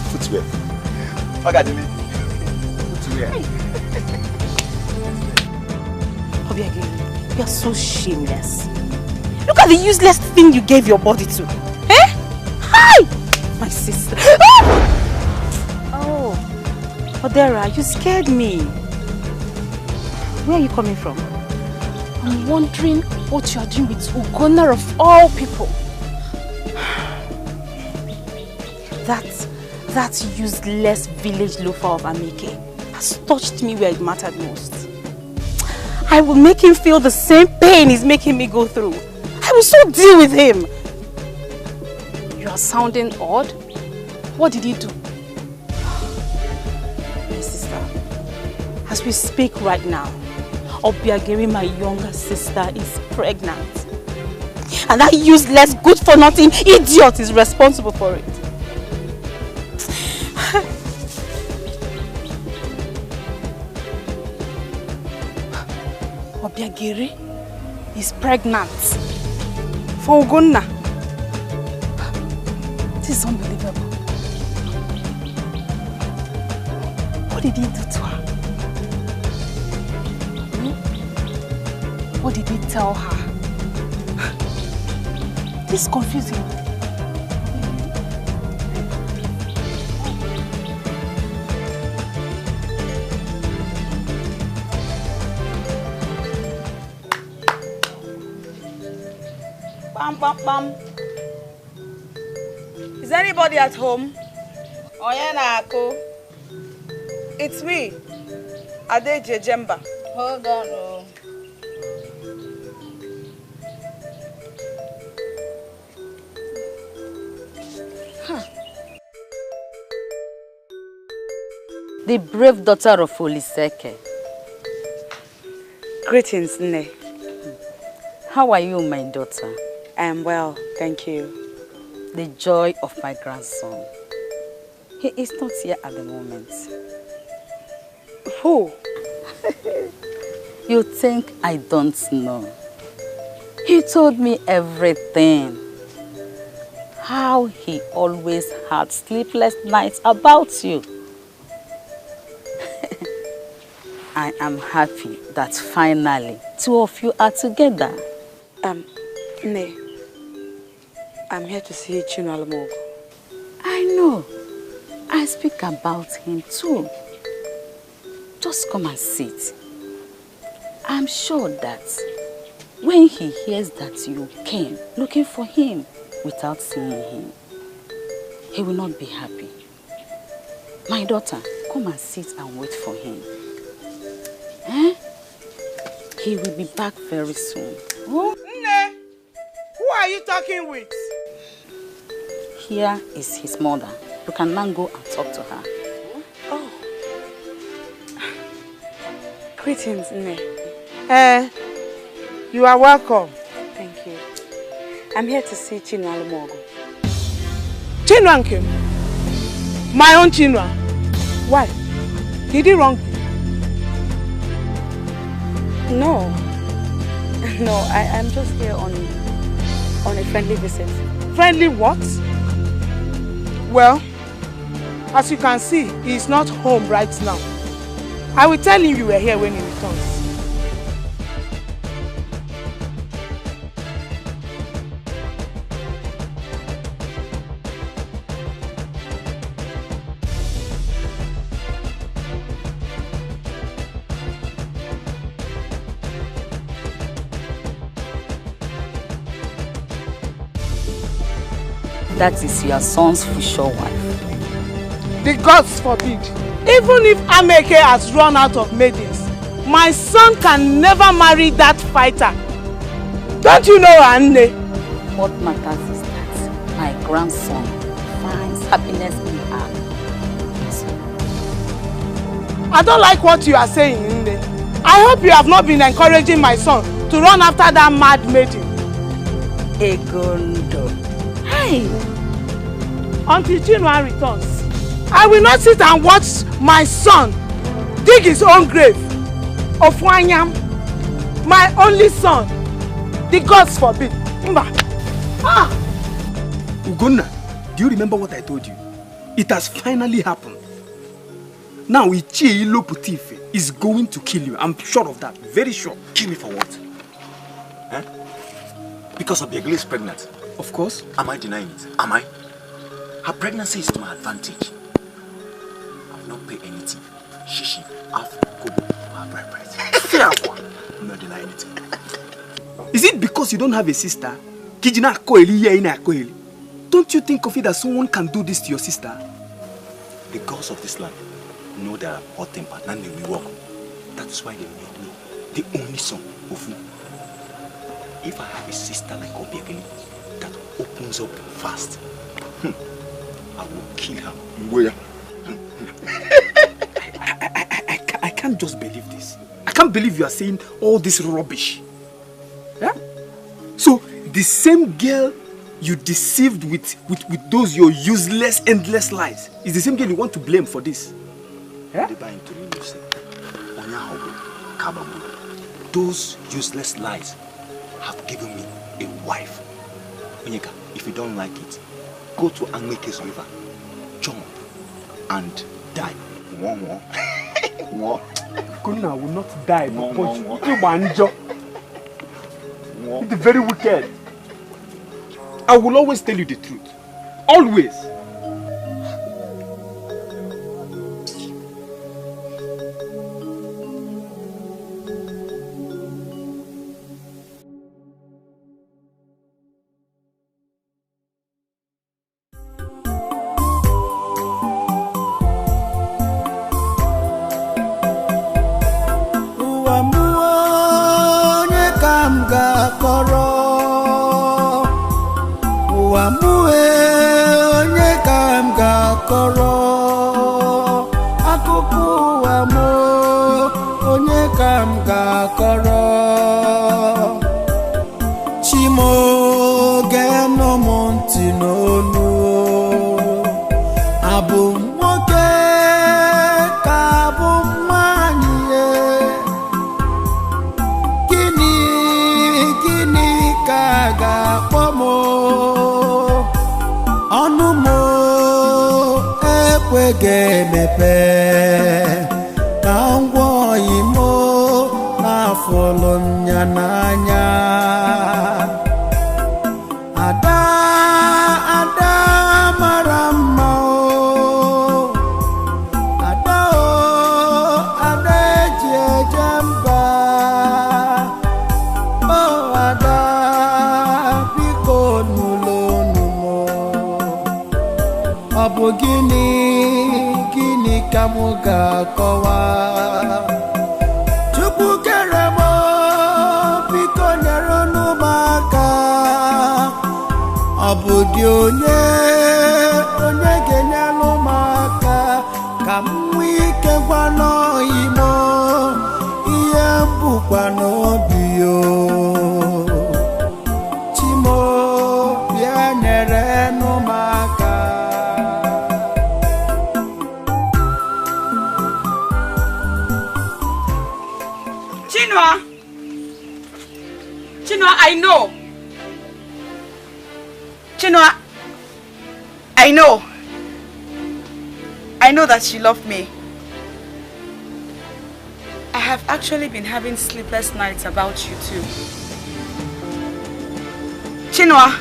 Footwear. Footwear. Obiageli, you are so shameless. Look at the useless thing you gave your body to. Eh? Hi! My sister. Oh, Odera, you scared me. Where are you coming from? I'm wondering what you are doing with Ugonna of all people. That useless village loafer of Amike has touched me where it mattered most. I will make him feel the same pain he's making me go through. I will so deal with him. You are sounding odd. What did he do? My sister, as we speak right now, Obiageri, my younger sister, is pregnant. And that useless, good-for-nothing idiot is responsible for it. Obiageri is pregnant for Ugonna. This is unbelievable. What did he do to her? What did he tell her? This is confusing. Bam, bam. Is anybody at home? Oyanako. It's me, Adeje Jemba. Hold on. Oh. The brave daughter of Oliseke. Greetings, Ne. How are you, my daughter? I am well, thank you. The joy of my grandson. He is not here at the moment. Who? You think I don't know? He told me everything. How he always had sleepless nights about you. I am happy that finally two of you are together. Ne, I'm here to see Chinalamogo. I know. I speak about him too. Just come and sit. I'm sure that when he hears that you came looking for him without seeing him, he will not be happy. My daughter, come and sit and wait for him. Eh? He will be back very soon. Oh? Nne, who are you talking with? Here is his mother. You can now go and talk to her. Oh. Greetings, Nne. You are welcome. Thank you. I'm here to see Chinua Lumogo. Chinua Nkem? My own Chinua? Why? Did he wrong you? No. No, I'm just here on a friendly visit. Friendly what? Well, as you can see, he is not home right now. I will tell him you were here when he returns. That is your son's future wife. The gods forbid. Even if Ameke has run out of maidens, my son can never marry that fighter. Don't you know, Anne? What matters is that my grandson finds happiness in her. I don't like what you are saying, Nne. I hope you have not been encouraging my son to run after that mad maiden. Egondo. Hey! Until Chinua returns, I will not sit and watch my son dig his own grave. Ofwanyam, my only son. The gods forbid. Mba. Ah! Ugonna, do you remember what I told you? It has finally happened. Now Ichie Iloputife is going to kill you. I'm sure of that. Very sure. Kill me for what? Huh? Because Obiageli is pregnant. Of course. Am I denying it? Am I? Her pregnancy is to my advantage. I will not pay anything. Shishi, half, kobo, her bride price. I'm not denying it. Is it because you don't have a sister? Don't you think of it that someone can do this to your sister? The gods of this land know that I'm hot-tempered and they will work. That is why they made me the only son of who. If I have a sister like Obiageli that opens up fast, I will kill her. I can't just believe this. I can't believe you are saying all this rubbish. Yeah? So, the same girl you deceived with those your useless, endless lies is the same girl you want to blame for this. Yeah? Those useless lies have given me a wife. Onyeka, if you don't like it, go to Anmeke's river, jump, and die. One. Kuna will not die, but it's very wicked. I will always tell you the truth. Always. Ihe mbukwa n'obi yo. I know. Chinua, I know. I know that she loved me. I have actually been having sleepless nights about you too. Chinua,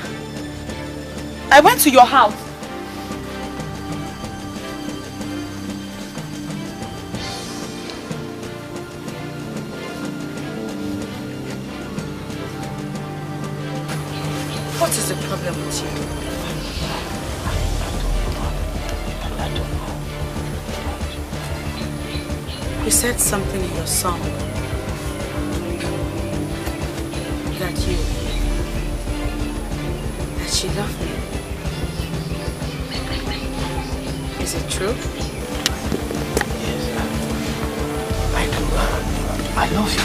I went to your house. What is the problem with you? I don't know. You said something in your song that she loved me. Is it true? Yes, I do. I love you.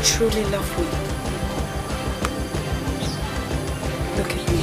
Truly love me. Look at me.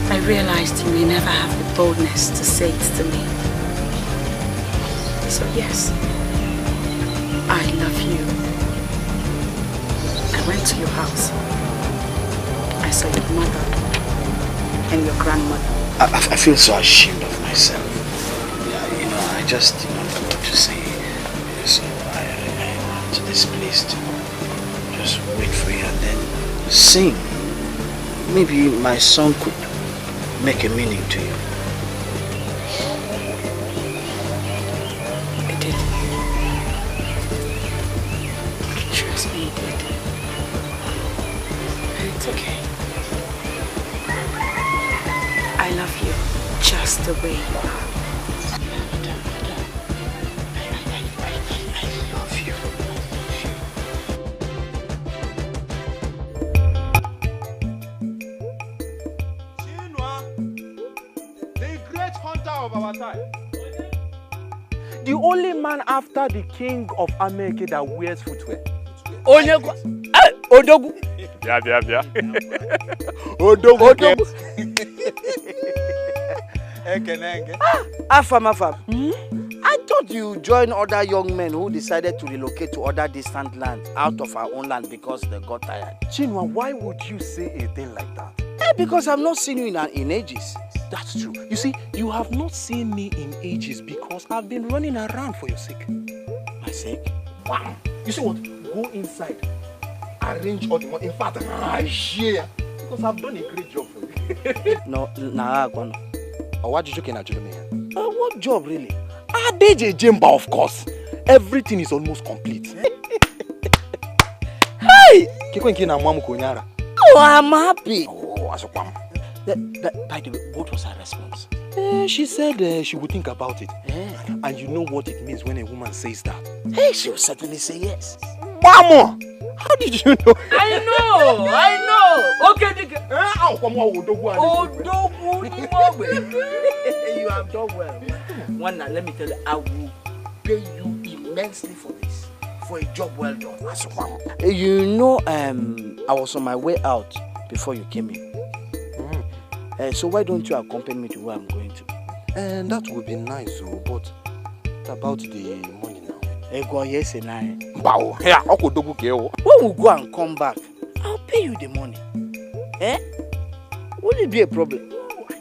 I realized you may never have the boldness to say it to me. So yes, I love you. I went to your house. I saw your mother and your grandmother. I feel so ashamed of myself. Yeah, I just didn't know what to say. So I went to this place to just wait for you and then sing. Maybe my song could make a meaning to you. It did. Trust me, it did. And it's okay. I love you just the way you are. Of our time. The only man after the king of America that wears footwear. Onyego. Odogu. Yeah. Odogu. Afam. I thought you joined other young men who decided to relocate to other distant lands out of our own land because they got tired. Chinua, why would you say a thing like that? Because I've not seen you in ages. That's true. You see, you have not seen me in ages because I've been running around for your sake. My sake? Wow. You see what? Go inside. Arrange all the money. In fact, I share. Because I've done a great job for you. What did you get? What job really? DJ Jemba, of course. Everything is almost complete. Hey! Oh, I'm happy. By the way, what was her response? She said she would think about it. And you know what it means when a woman says that? Hey, she will certainly say yes. Mama! How did you know? I know. Okay, you have done well. One, let me tell you, I will pay you immensely for this. For a job well done. You know, I was on my way out before you came in. So why don't you accompany me to where I'm going to? And that would be nice, but about the money now. Yes, and I. Wow, yeah, when we go and come back, I'll pay you the money. Will it be a problem? No, I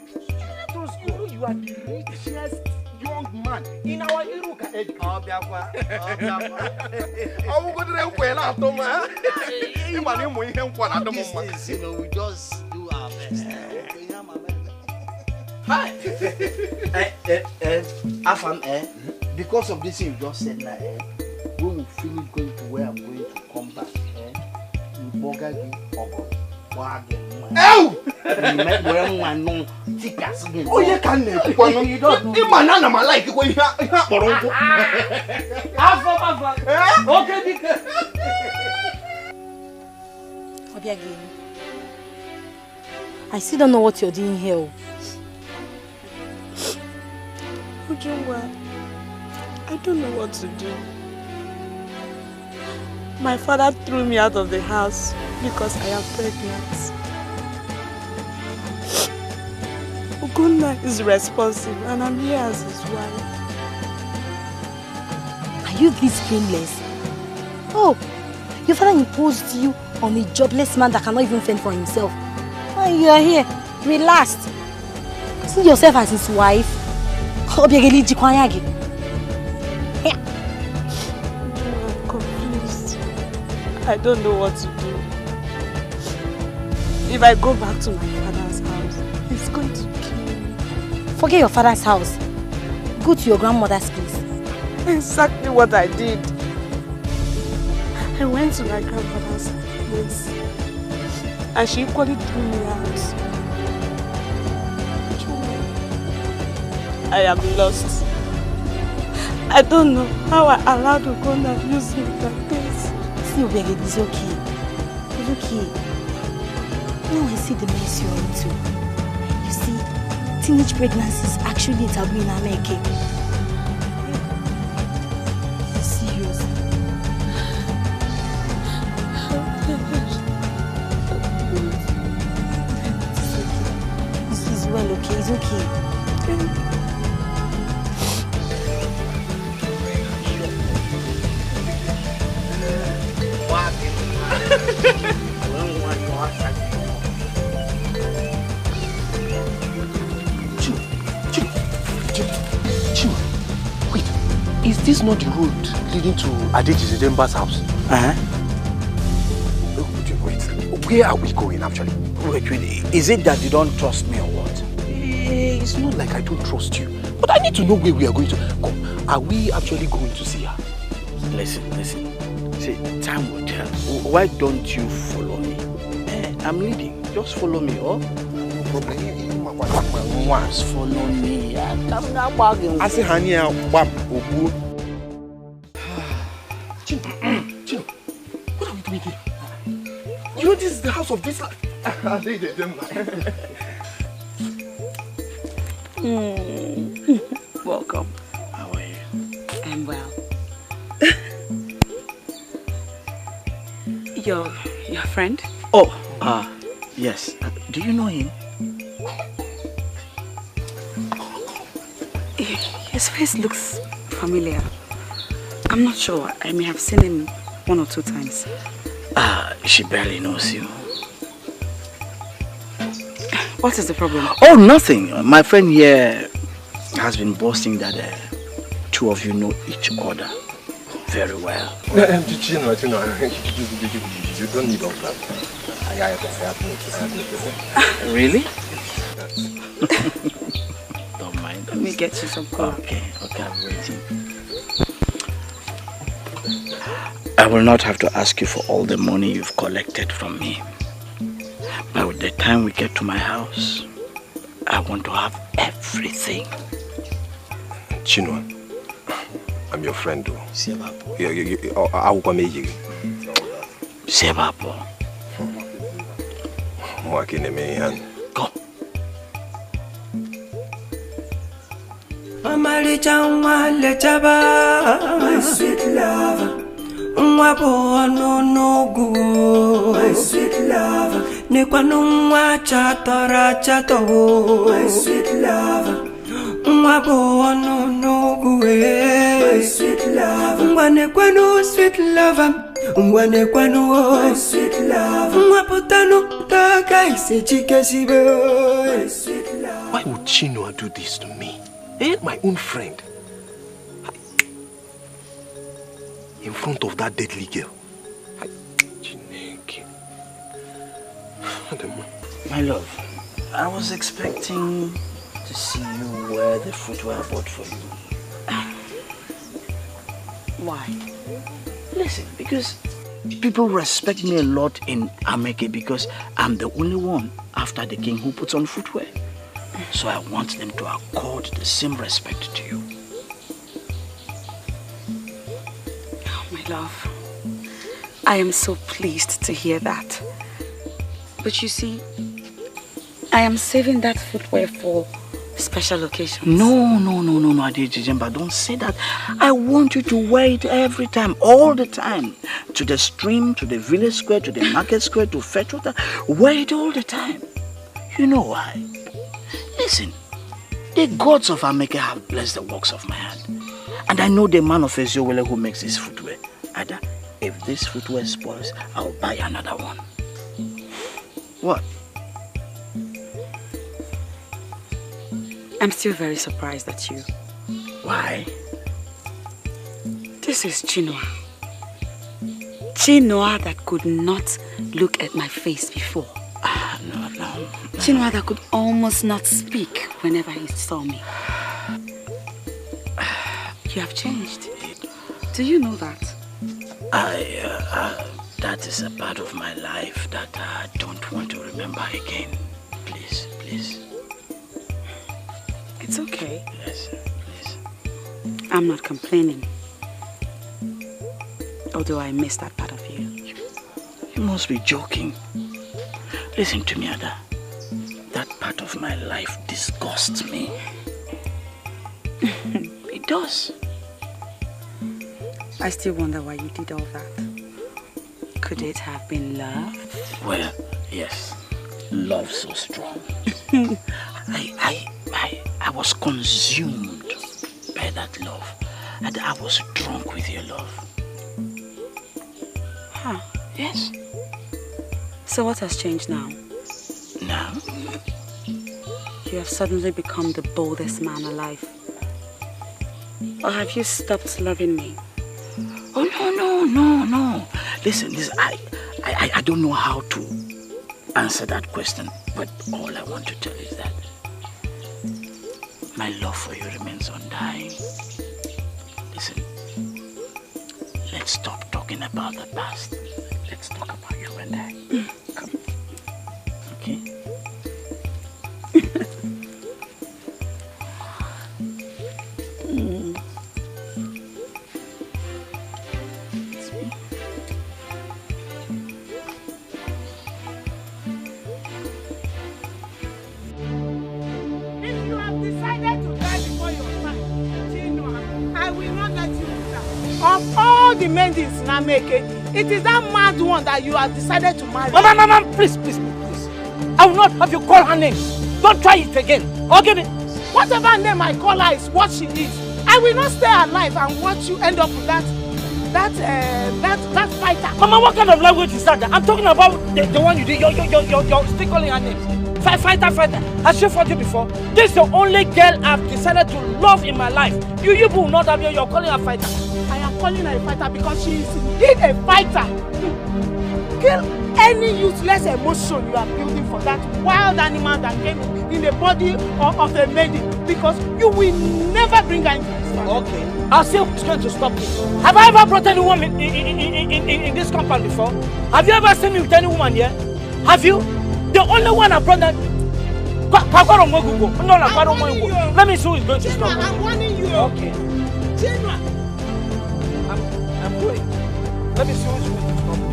trust you. You are the richest young man in our Iruka age. We just do our best. Hi. Afam, because of this you just said now, when we finish going to where I'm going to come back, we bugger you over. Oh, you can't. You don't. You man, I'm like when you have okay. Obiageli, I still don't know what you're doing here. Ujungwa, I don't know what to do. My father threw me out of the house because I am pregnant. Ugonna is responsible and I'm here as his wife. Are you this brainless? Oh, your father imposed you on a jobless man that cannot even fend for himself. And you are here, relaxed. See yourself as his wife. Obiageli Jikwanyagi. I'm confused. I don't know what to do. If I go back to my father's house, he's going to kill me. Forget your father's house. Go to your grandmother's place. Exactly what I did. I went to my grandmother's place and she equally threw me out. I am lost. I don't know how I allowed Ugonna to use me like this. See, Obiageli, it's okay. It's okay. Now I see the mess you're into. You see, teenage pregnancy is actually a taboo in America. You're serious. It's well, okay? It's okay. Wait, is this not the road leading to Adeji's Demba's house? Wait, where are we going actually? Wait, is it that you don't trust me or what? It's not like I don't trust you, but I need to know where we are going to. Come, are we actually going to see her? Listen. See, time will tell. Why don't you follow me? I'm leading. Just follow me, oh? No problem. Once follow me. I say, honey, Chino, what are we doing here? You know this is the house of this. Welcome. How are you? I'm well. Your friend? Oh, yes. Do you know him? His face looks familiar. I'm not sure. I may have seen him 1 or 2 times. She barely knows you. What is the problem? Oh, nothing. My friend here has been boasting that 2 of you know each other very well. You don't need all that. Really? Don't mind. Let me get you some coffee. Okay, I'm waiting. I will not have to ask you for all the money you've collected from me. By the time we get to my house, I want to have everything. Chinua, I'm your friend though. Sebapo. Sebapo. Go. My sweet lover. My sweet lover. My sweet lover. My sweet lover. Sweet lover. My sweet lover. Why would Chinua do this to me? My own friend. In front of that deadly girl. My love, I was expecting to see you wear the footwear I bought for you. Why? Listen, because People respect me a lot in Ameke because I'm the only one after the king who puts on footwear. So I want them to accord the same respect to you. Oh, my love. I am so pleased to hear that. But you see, I am saving that footwear for special occasions. No, Adejemba, don't say that. I want you to wear it every time, all the time. To the stream, to the village square, to the market square, to fetch water. Wear it all the time. You know why? Listen, the gods of Ameke have blessed the works of my hand. And I know the man of Eziowele who makes this footwear. Ada, if this footwear spoils, I'll buy another one. What? I'm still very surprised at you. Why? This is Chinua. Chinua that could not look at my face before. No. Chinua that could almost not speak whenever he saw me. You have changed. Do you know that? That is a part of my life that I don't want to remember again. Please. It's okay. Yes, please. I'm not complaining. Although I miss that part of you. You must be joking. Listen to me, Ada. That part of my life disgusts me. It does. I still wonder why you did all that. Could it have been love? Well, yes. Love so strong. I was consumed by that love. And I was drunk with your love. Huh. Yes. So what has changed now? Now? You have suddenly become the boldest man alive. Or have you stopped loving me? Oh, no. Listen, I don't know how to answer that question, but all I want to tell you is that my love for you remains undying. Listen, let's stop talking about the past. Let's talk about you and I. Come. Okay? Of all the men in Sinameke, it is that mad one that you have decided to marry. Mama, please. I will not have you call her name. Don't try it again. Okay? Whatever name I call her is what she is. I will not stay alive and watch you end up with that fighter. Mama, what kind of language is that? I'm talking about the one you did. You're still calling her names. Fighter. Has she fought you before? This is the only girl I've decided to love in my life. You will not have you're calling her fighter. I am calling her a fighter because she is indeed a fighter. Kill any useless emotion you are building for that wild animal that came in the body of a maiden, because you will never bring her into this family. Okay. I'll see who's going to stop me. Have I ever brought any woman in this compound before? Have you ever seen me with any woman here? Have you? The only one I brought that. Let me see who is going to stop me. I'm warning you. Okay. I'm going. Let me see who is going to stop me.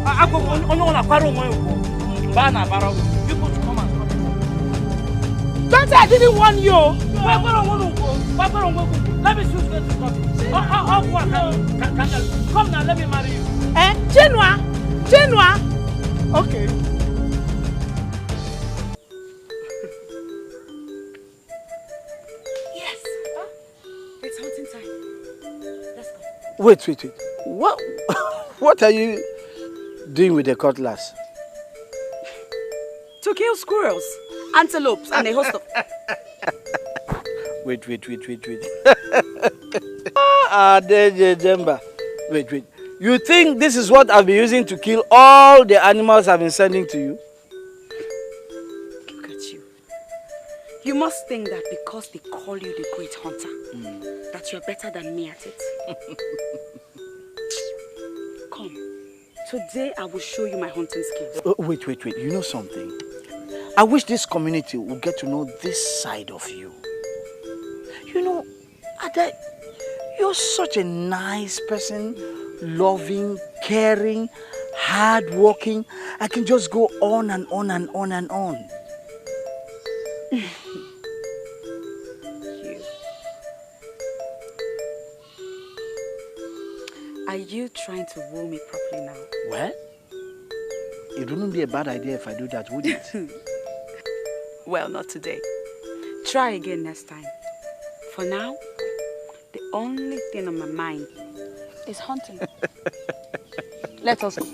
I go on. You go to come and stop me. Don't say I didn't warn you. Let me see who's going to stop me. Come now, let me marry you. Chinua. Okay. Yes. It's hunting time. Let's go. Wait. What are you doing with the cutlass? To kill squirrels, antelopes, and a host of... Wait. Adejemba. Wait. You think this is what I've been using to kill all the animals I've been sending to you? Look at you. You must think that because they call you the great hunter, that you're better than me at it. Come. Today I will show you my hunting skills. Wait. You know something? I wish this community would get to know this side of you. You know, Ada, you're such a nice person, loving, caring, hardworking. I can just go on and on and on and on. Are you trying to woo me properly now? Well, it wouldn't be a bad idea if I do that, would it? Well, not today. Try again next time. For now, the only thing on my mind is hunting. Let us go.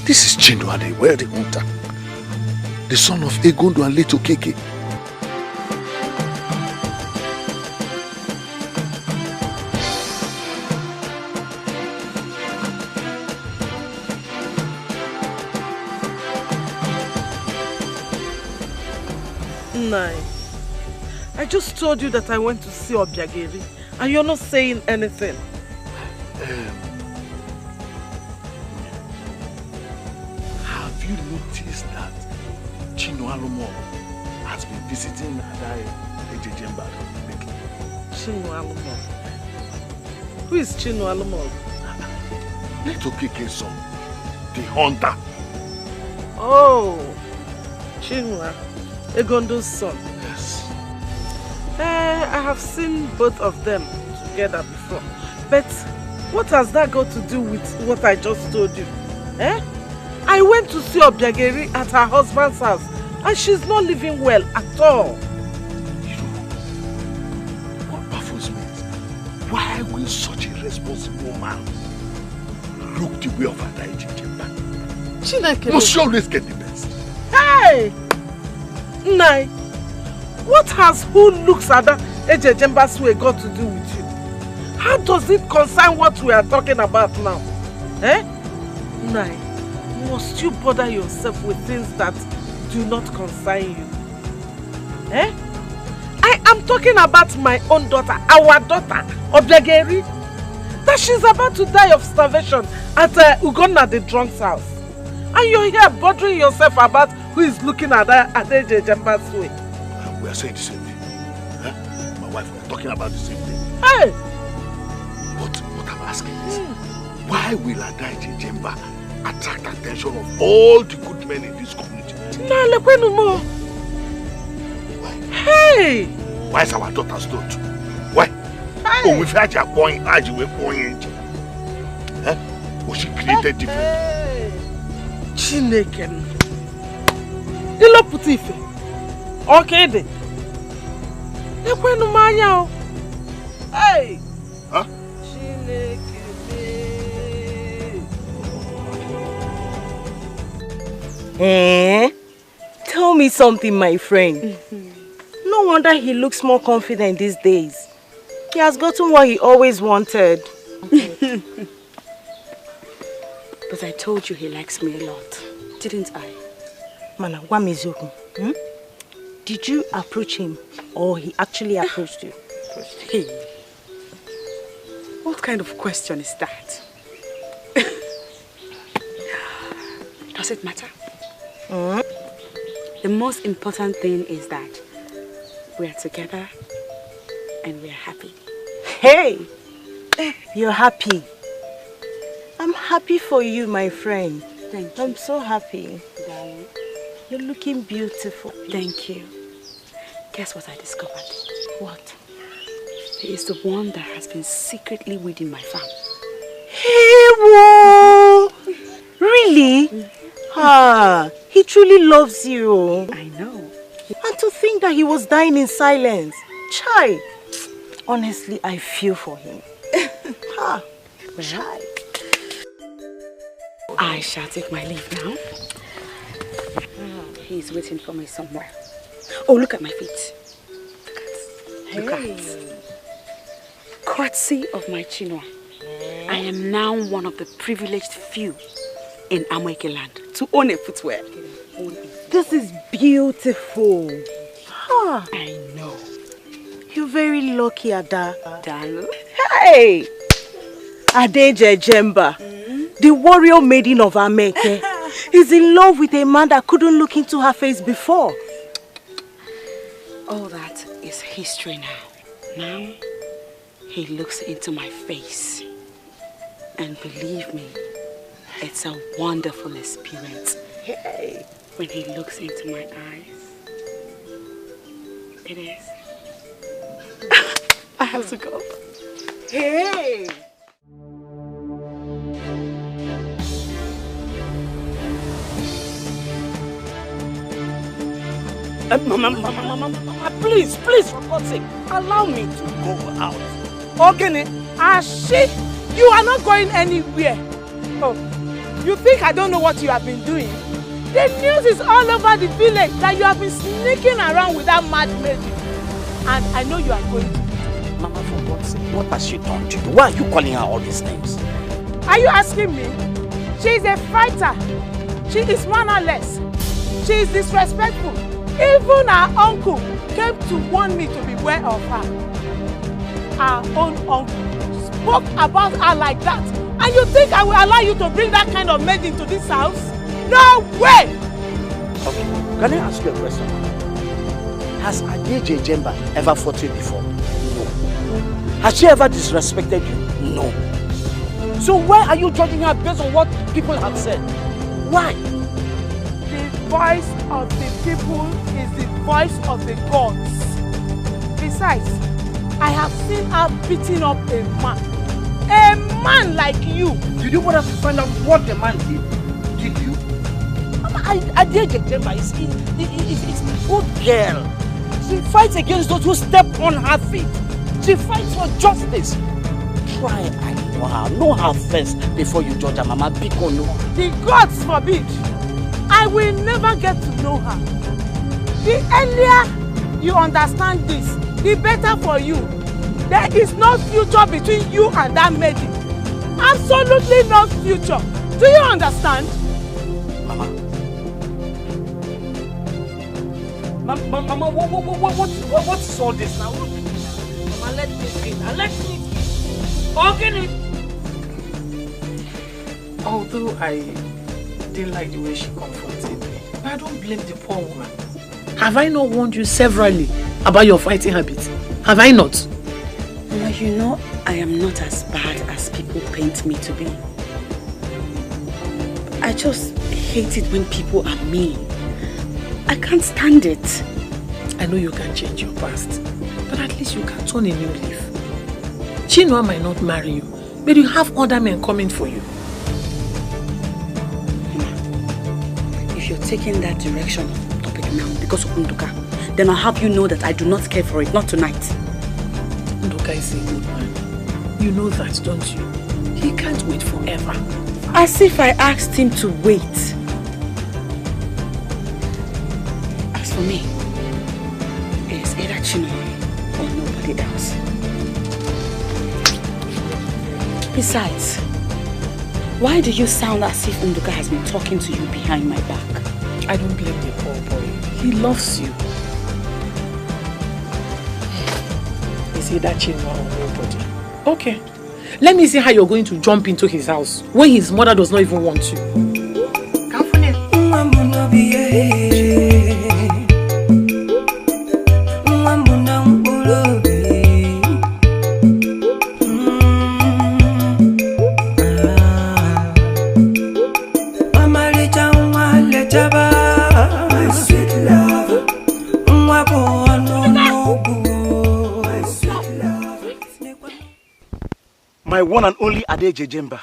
This is Chinuade, where the hunter, the son of Egondo and Leto Keke. Nai, I just told you that I went to see Obiageri and you're not saying anything. Have you noticed that Chino Alomo has been visiting Adai Ejejemba lately? Chino Alomo? Who is Chino Alomo? Leto Keke's son, the hunter. Oh, Chinua, Egondo's son. Yes. I have seen both of them together before. But what has that got to do with what I just told you? I went to see Obiageri at her husband's house and she's not living well at all. What baffles me is, why will such a responsible man look the way of Ada Ejejemba? Must she always get the best? Hey! Nai, what has who looks at that Ejejemba's way got to do with you? How does it concern what we are talking about now? Nai, must you bother yourself with things that do not concern you? I am talking about my own daughter, our daughter, Obiageri, that she's about to die of starvation at Ugonna the drunk's house. And you're here bothering yourself about who is looking at Ejejemba's way. We are saying the same thing. My wife, we are talking about the same thing. Hey! But what I'm asking is, why will Ada Ejejemba attract attention of all the good men in this community? Why? Hey! Why is our daughter stood? Why? Hey! Oh, we've had your point, we're going. Was she created different? Chineke. Ilopụta ife. Okay then. Ekwenu manya o. Hey. Huh? Chineke. Tell me something, my friend. No wonder he looks more confident these days. He has gotten what he always wanted. But I told you he likes me a lot, didn't I? Mana, Wamizuku, did you approach him or he actually approached you? Hey, what kind of question is that? Does it matter? The most important thing is that we are together and we are happy. Hey, you're happy. I'm happy for you, my friend. Thank you. I'm so happy. Darling. You're looking beautiful. Thank you. Guess what I discovered? What? He is the one that has been secretly weeding my farm. Hey, whoa! Really? Ah, he truly loves you. I know. And to think that he was dying in silence. Chai. Honestly, I feel for him. Ha. Chai. I shall take my leave now. He's waiting for me somewhere. Oh, look at my feet. Look at. Courtesy of my Chinua, I am now one of the privileged few in Amoeke land to own a footwear. This is beautiful. Huh. I know. You're very lucky, Ada. Dalu. Hey! Adeje Jemba, the warrior maiden of Ameke, is in love with a man that couldn't look into her face before. All that is history now. Now, he looks into my face. And believe me, it's a wonderful experience. Hey. When he looks into my eyes. It is. I have to go. Hey! Mama, please, for God's sake, allow me to go out. Ogene, Ashi, you are not going anywhere. Oh, you think I don't know what you have been doing? The news is all over the village that you have been sneaking around with that mad lady. And I know you are going to. Mama, for God's sake, what has she done to you? Why are you calling her all these names? Are you asking me? She is a fighter. She is mannerless. She is disrespectful. Even her uncle came to warn me to beware of her. Our own uncle spoke about her like that. And you think I will allow you to bring that kind of maid into this house? No way! Okay, can I ask you a question? Has Adeje Jemba ever fought you before? No. Has she ever disrespected you? No. So why are you judging her based on what people have said? Why? The voice of the people is the voice of the gods. Besides, I have seen her beating up a man. A man like you. Did you bother to find out what the man did? Did you? Adeje Jemba is a good girl. She fights against those who step on her feet. She fights for justice. Try and know her. Know her first before you judge her, Mama. Biko no. The gods forbid. I will never get to know her. The earlier you understand this, the better for you. There is no future between you and that maiden. Absolutely no future. Do you understand? Mama. Mama, what is all this now? Mama, let me think. Let me think. Although I didn't like the way she confronted me, but I don't blame the poor woman. Have I not warned you severally about your fighting habits? Have I not? Mama, you know I am not as bad as people paint me to be. I just hate it when people are mean. I can't stand it. I know you can change your past, but at least you can turn a new leaf. Chinua might not marry you, but you have other men coming for you. If you're taking that direction of topic now because of Nduka, then I'll have you know that I do not care for it, not tonight. Nduka is a good man. You know that, don't you? He can't wait forever. As if I asked him to wait. As for me, it's either Chinua or nobody else. Besides, why do you sound as if Nduka has been talking to you behind my back? I don't blame the poor boy. He loves you. Is he that Chinua or nobody? Okay. Let me see how you're going to jump into his house when his mother does not even want you. my one and only Ade Jejemba.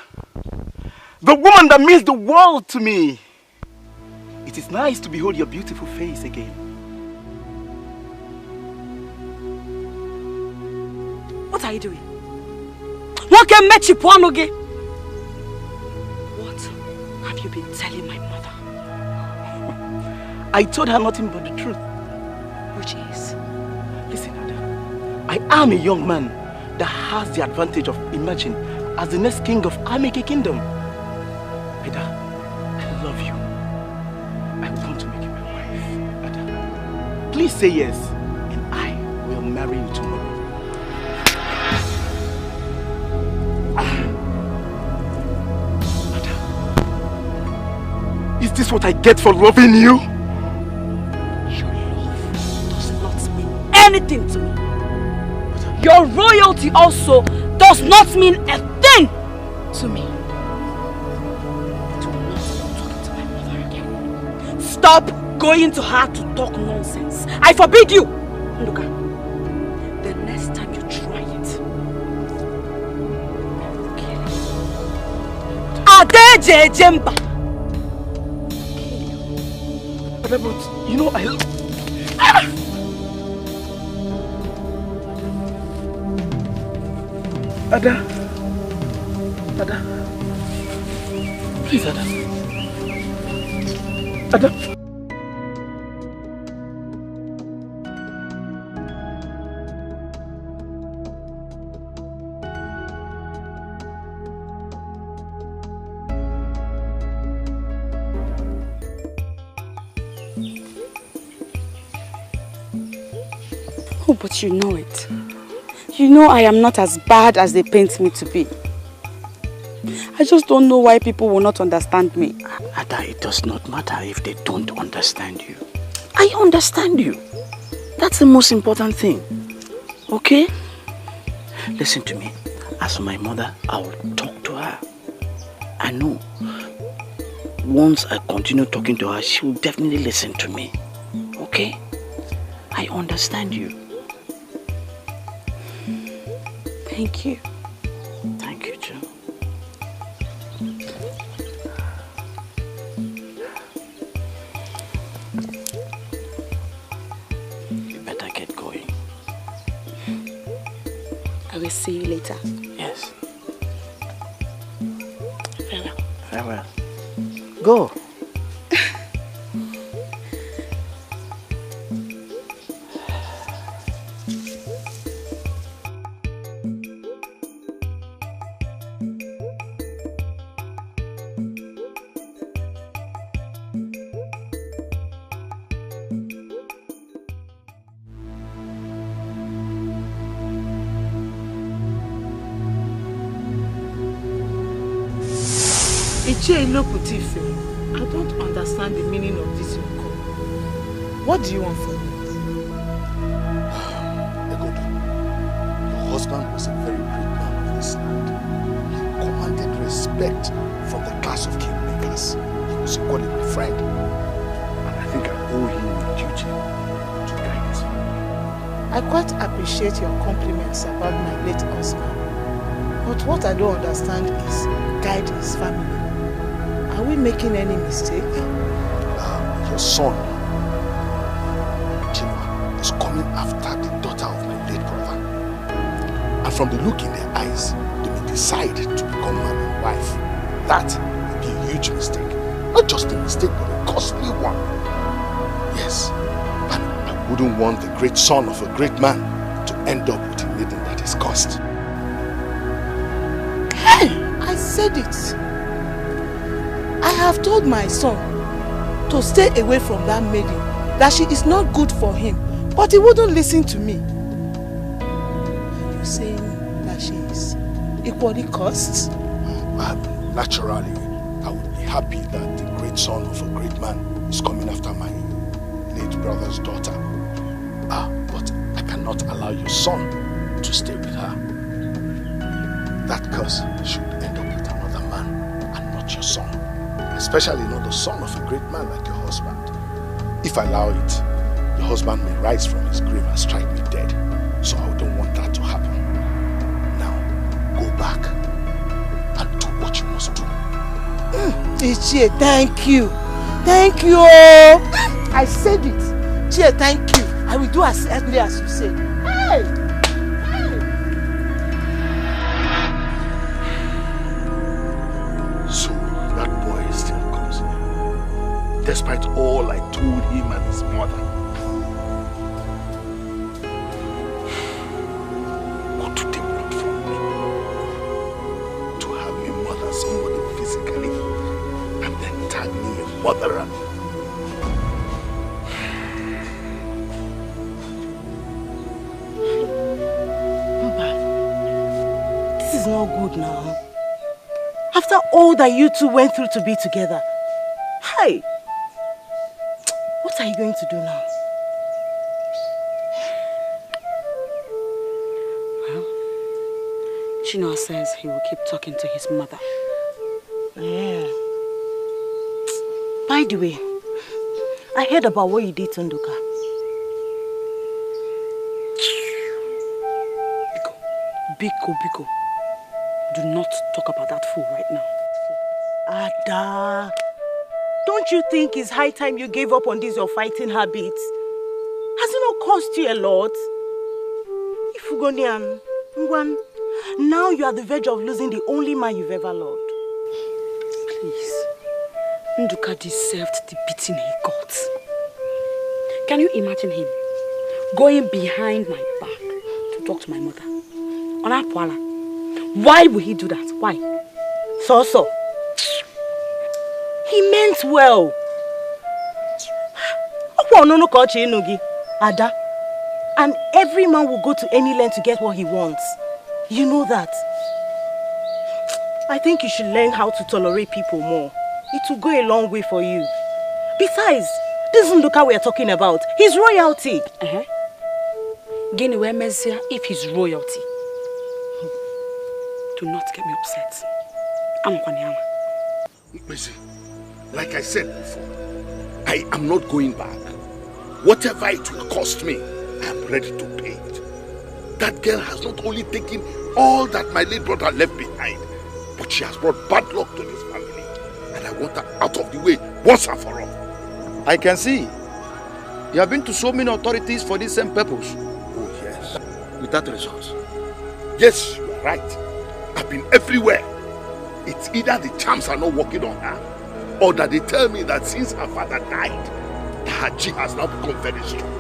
The woman that means the world to me. It is nice to behold your beautiful face again. What are you doing? What have you been telling my mother? I told her nothing but the truth. Which is? Listen, Ada. I am a young man that has the advantage of emerging as the next king of Ameke Kingdom. Ada, I love you. I want to make you my wife. Ada, please say yes, and I will marry you tomorrow. Ada, is this what I get for loving you? Anything to me. Your royalty also does not mean a thing to me. Do not talk to my mother again. Stop going to her to talk nonsense. I forbid you. Nduka, the next time you try it, I will kill you. Ade Jejemba. But you know, Ada. Ada. Please, Ada. Ada. Oh, but you know it. You know I am not as bad as they paint me to be. I just don't know why people will not understand me. Ada, it does not matter if they don't understand you. I understand you. That's the most important thing. Okay? Listen to me. As for my mother, I will talk to her. I know. Once I continue talking to her, she will definitely listen to me. Okay? I understand you. Thank you. Thank you, too. You better get going. I will see you later. Yes. Farewell. Farewell. Go. I don't understand the meaning of this your call. What do you want from me? Egodu, your husband was a very great man of this land. He commanded respect from the class of kingmakers. He was equally my friend. And I think I owe him a duty to guide his family. I quite appreciate your compliments about my late husband. But what I don't understand is guide his family. Are we making any mistake? Your son, Chinua, is coming after the daughter of my late brother. And from the look in their eyes, they may decide to become man and wife. That will be a huge mistake. Not just a mistake, but a costly one. Yes, and I wouldn't want the great son of a great man to end up with a maiden that is cursed. Hey, I said it. I have told my son to stay away from that maiden, that she is not good for him, but he wouldn't listen to me. Are you saying that she is equally cursed? Naturally, I would be happy that the great son of a great man is coming after my late brother's daughter. But I cannot allow your son to stay with her. That curse should end up with another man and not your son. Especially not the son of a great man like your husband. If I allow it, your husband may rise from his grave and strike me dead. So I don't want that to happen. Now, go back Chie, thank you. Thank you. I said it. Chie, thank you. I will do as early as you said. Hey! So that boy still comes here, despite all I told him and his mother. What do they want from me? To have me murder somebody physically and then tag me a murderer? This is not good now. After all that you two went through to be together. Hey! What are you going to do now? Well, Chinua says he will keep talking to his mother. Yeah. By the way, I heard about what you did to Nduka. Biko. Do not talk about that fool right now. Ada, don't you think it's high time you gave up on this your fighting habits? Has it not cost you a lot? Ifugonian, Ngwan, now you are the verge of losing the only man you've ever loved. Please. Nduka deserved the beating he got. Can you imagine him going behind my back to talk to my mother? On Apwala. Why would he do that? Why? So. He meant well. Ada. And every man will go to any length to get what he wants. You know that. I think you should learn how to tolerate people more. It will go a long way for you. Besides, this is Nduka we are talking about. His royalty. Gini we mesia if he's royalty. Do not get me upset. I'm Kwanyama. Missy, like I said before, I am not going back. Whatever it will cost me, I am ready to pay it. That girl has not only taken all that my late brother left behind, but she has brought bad luck to this family. And I want her out of the way once and for all. I can see. You have been to so many authorities for this same purpose. Oh, yes. Without results. Yes, you are right. I've been everywhere. It's either the charms are not working on her, or that they tell me that since her father died, her G has now become very strong.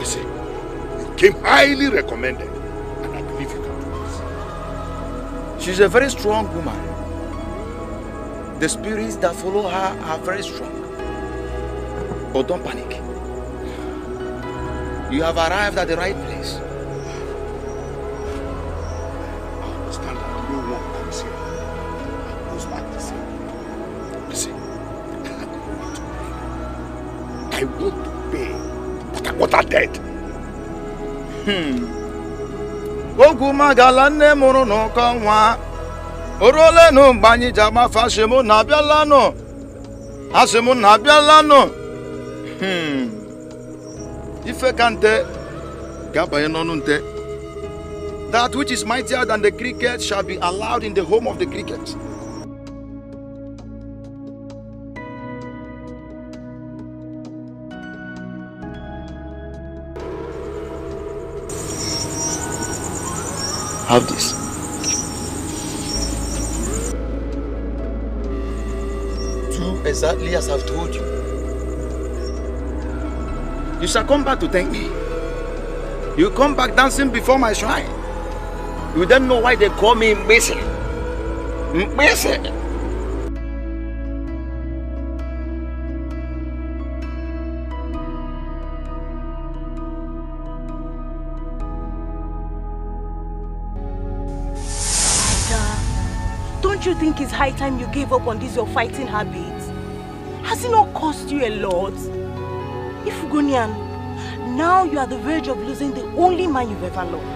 You see, you came highly recommended, and I believe you can do this. She's a very strong woman. The spirits that follow her are very strong. But don't panic. You have arrived at the right place. I want to pay, but I want her dead. Oguma galane moro no kanwa. Orole no banyi jama fashemo na bialano. Asemo na bialano. Ife kante gabaye nonunte. That which is mightier than the cricket shall be allowed in the home of the cricket. Have this. Do exactly as I've told you. You shall come back to thank me. You come back dancing before my shrine. You don't know why they call me Mbese. Mbese. Don't you think it's high time you gave up on this your fighting habits? Has it not cost you a lot? Ifugonian, now you are the verge of losing the only man you've ever loved.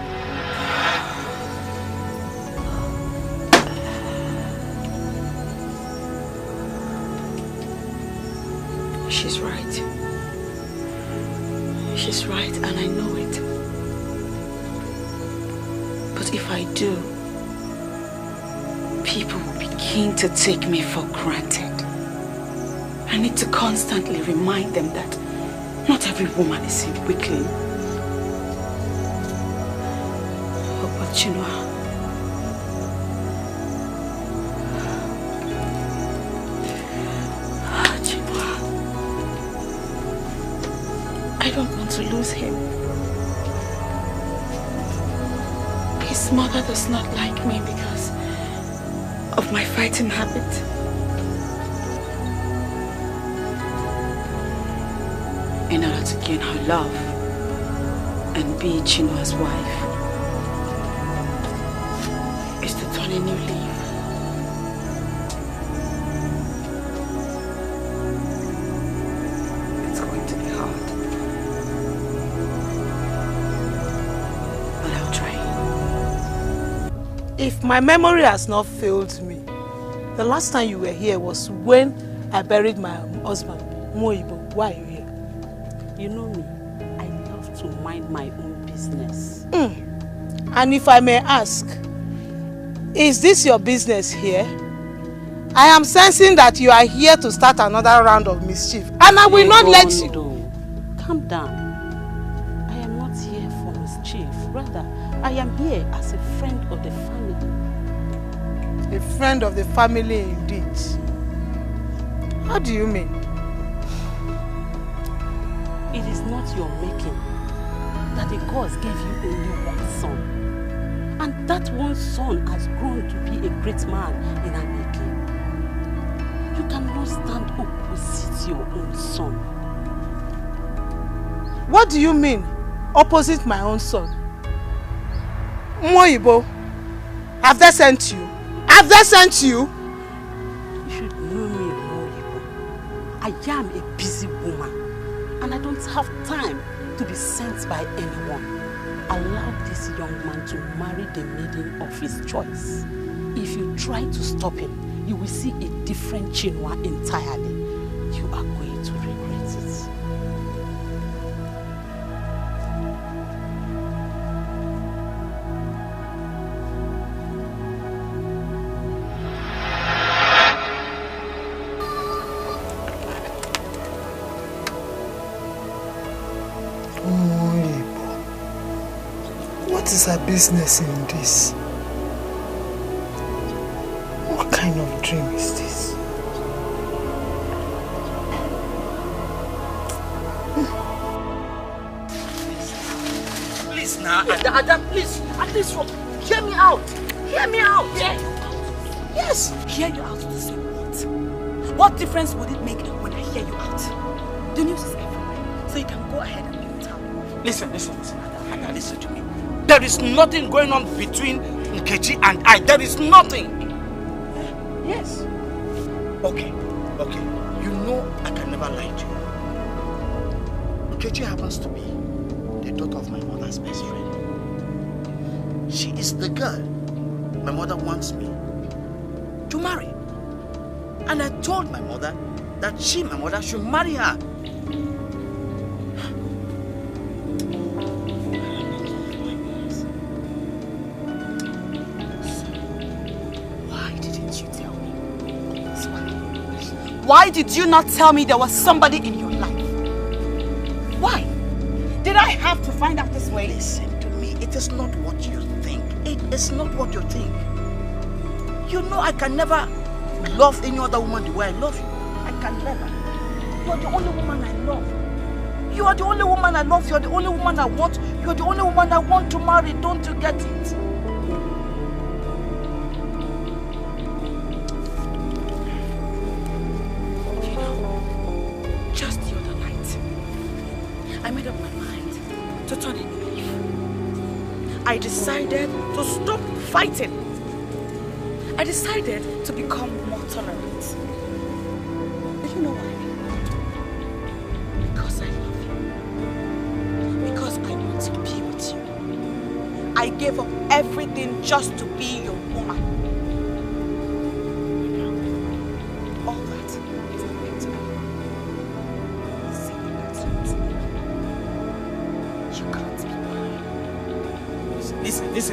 She's right. She's right, and I know it. But if I do, people will be keen to take me for granted. I need to constantly remind them that not every woman is a weakling. Oh, but you know, I don't want to lose him. His mother does not like me because of my fighting habit. In order to gain her love and be Chinwa's wife is to turn a new leaf. It's going to be hard, but I'll try. If my memory has not failed me, the last time you were here was when I buried my husband, Moibo. Why are you here? You know me, I love to mind my own business. And if I may ask, is this your business here? I am sensing that you are here to start another round of mischief, and I will not let you. Calm down. I am not here for mischief. Rather, I am here as a friend of the family. A friend of the family indeed. How do you mean? It is not your making that the gods gave you only one son. And that one son has grown to be a great man in Ameke. You cannot stand opposite your own son. What do you mean, opposite my own son? Moibo, have they sent you? Have they sent you? You should know me, Moibo. I am a busy woman. And I don't have time to be sent by anyone. Allow this young man to marry the maiden of his choice. If you try to stop him, you will see a different Chinwa entirely. You are going to regret it. What is our business in this? What kind of dream is this? Please now, Ada, please, at least hear me out. Hear me out. Yes. Hear you out to say what? What difference would it make when I hear you out? The news is everywhere, so you can go ahead and be in town. Listen, Ada, listen to me. There is nothing going on between Nkechi and I. There is nothing. Yes. Okay. You know I can never lie to you. Nkechi happens to be the daughter of my mother's best friend. She is the girl my mother wants me to marry. And I told my mother that my mother, should marry her. Why did you not tell me there was somebody in your life? Why? Did I have to find out this way? Listen to me. It is not what you think. It is not what you think. You know I can never love any other woman the way I love you. I can never. You are the only woman I love. You are the only woman I love. You are the only woman I want. You are the only woman I want to marry. Don't you get it? I decided to stop fighting. I decided to become more tolerant. You know why? Because I love you. Because I want to be with you. I gave up everything just to be your woman. All that is nothing to me. You can't be mine.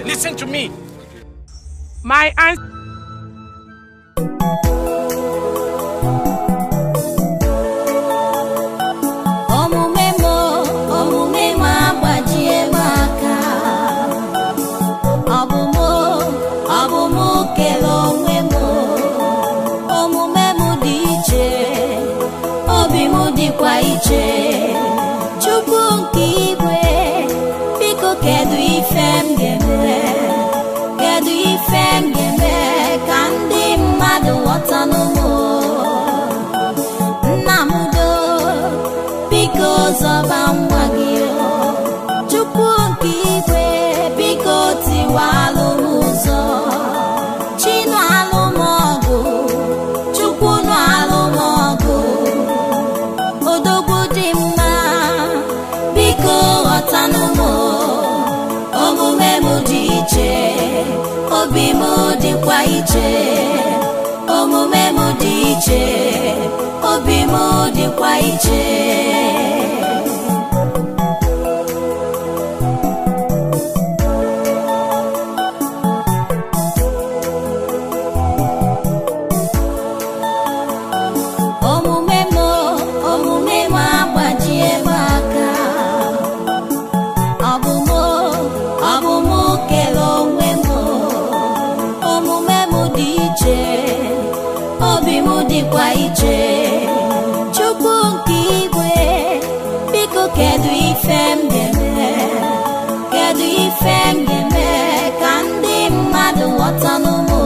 Listen to me. My answer. ife m ga-eme ka ndị mmadụ ghọta n'ụmụ. Nna m do, biko zọba nwa gị. Chukwu nke igwe, biko tiwalụ m ụzọ. Chinụ alụ m ọgụ, Chukwu nụ alụ m ọgụ. Odogwu dị mma, biko ghọtanụ m. Omume m dị iche, obi m dịkwa iche. Omume m dị iche, obi m dịkwa iche. Omume m agbajie m aka. Ọ bụ m kele onwe m. Omume m dị iche, obi m dịkwa iche. Chukwu nke igwe, biko kedu ife m ga-eme? Kedu ife m ga-eme ka ndị mmadụ ghọta n'ụmụ?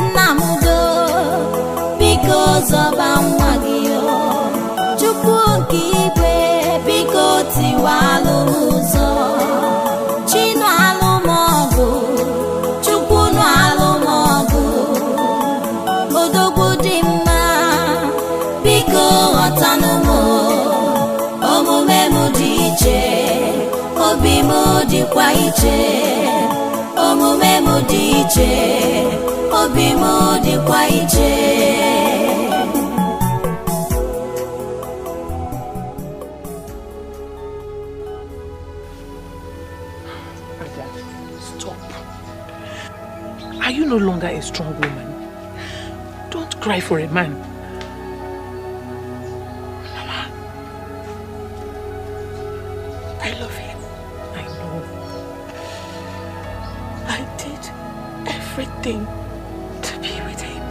Nna m do, biko zọba nwa gị. Chukwu nke igwe, biko tiwalụ m ụzọ. Chinụ alụ m ọgụ, Chukwu nụ alụ m ọgụ. Odogwu dị mma, biko ghọtanụ m. Omume m dị iche, obi m dịkwa iche. Omume m dị iche, obi m dịkwa iche. Stop. Are you no longer a strong woman? Don't cry for a man. Mama, I love him. I know. I did everything to be with him.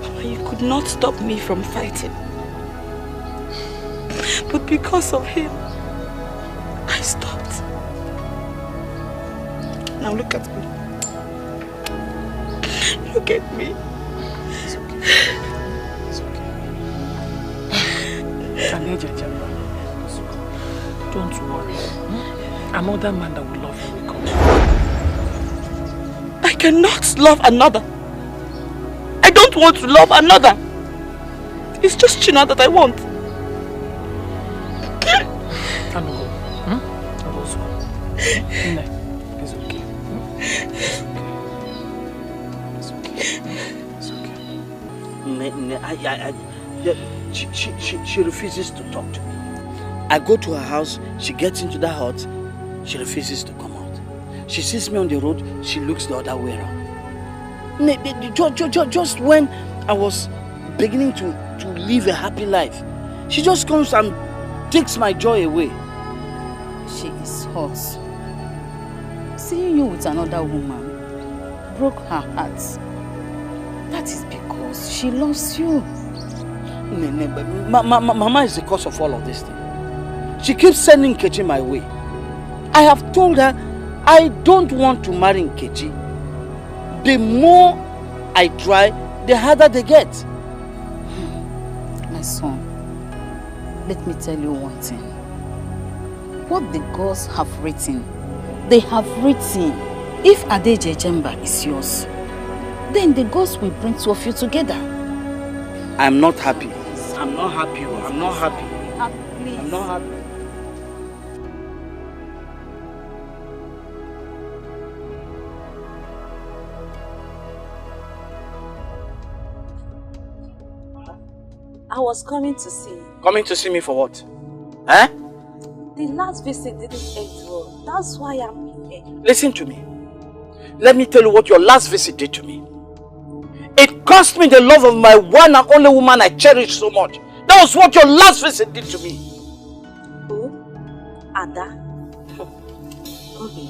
Mama, you could not stop me from fighting. But because of him, I stopped. Now look at me. Look at me. It's okay. It's okay. Don't worry. Another man that will love you will come. I cannot love another. I don't want to love another. It's just China that I want. It's okay. It's okay. She refuses to talk to me. I go to her house, she gets into that hut, she refuses to come out. She sees me on the road, she looks the other way around. Just when I was beginning to live a happy life, she just comes and takes my joy away. She is hot. Seeing you with another woman broke her heart. That is because she loves you. Mama is the cause of all of this thing. She keeps sending Nkechi my way. I have told her I don't want to marry Nkechi. The more I try, the harder they get. My son, let me tell you one thing. What the gods have written, they have written, if Adeje Jemba is yours, then the gods will bring two of you together. I'm not happy. I'm not happy. I'm not happy. Please. I'm not happy. I was coming to see you. Coming to see me for what? Eh? The last visit didn't end well. That's why I'm here. Listen to me. Let me tell you what your last visit did to me. It cost me the love of my one and only woman I cherish so much. That was what your last visit did to me. Who? Ada? Okay.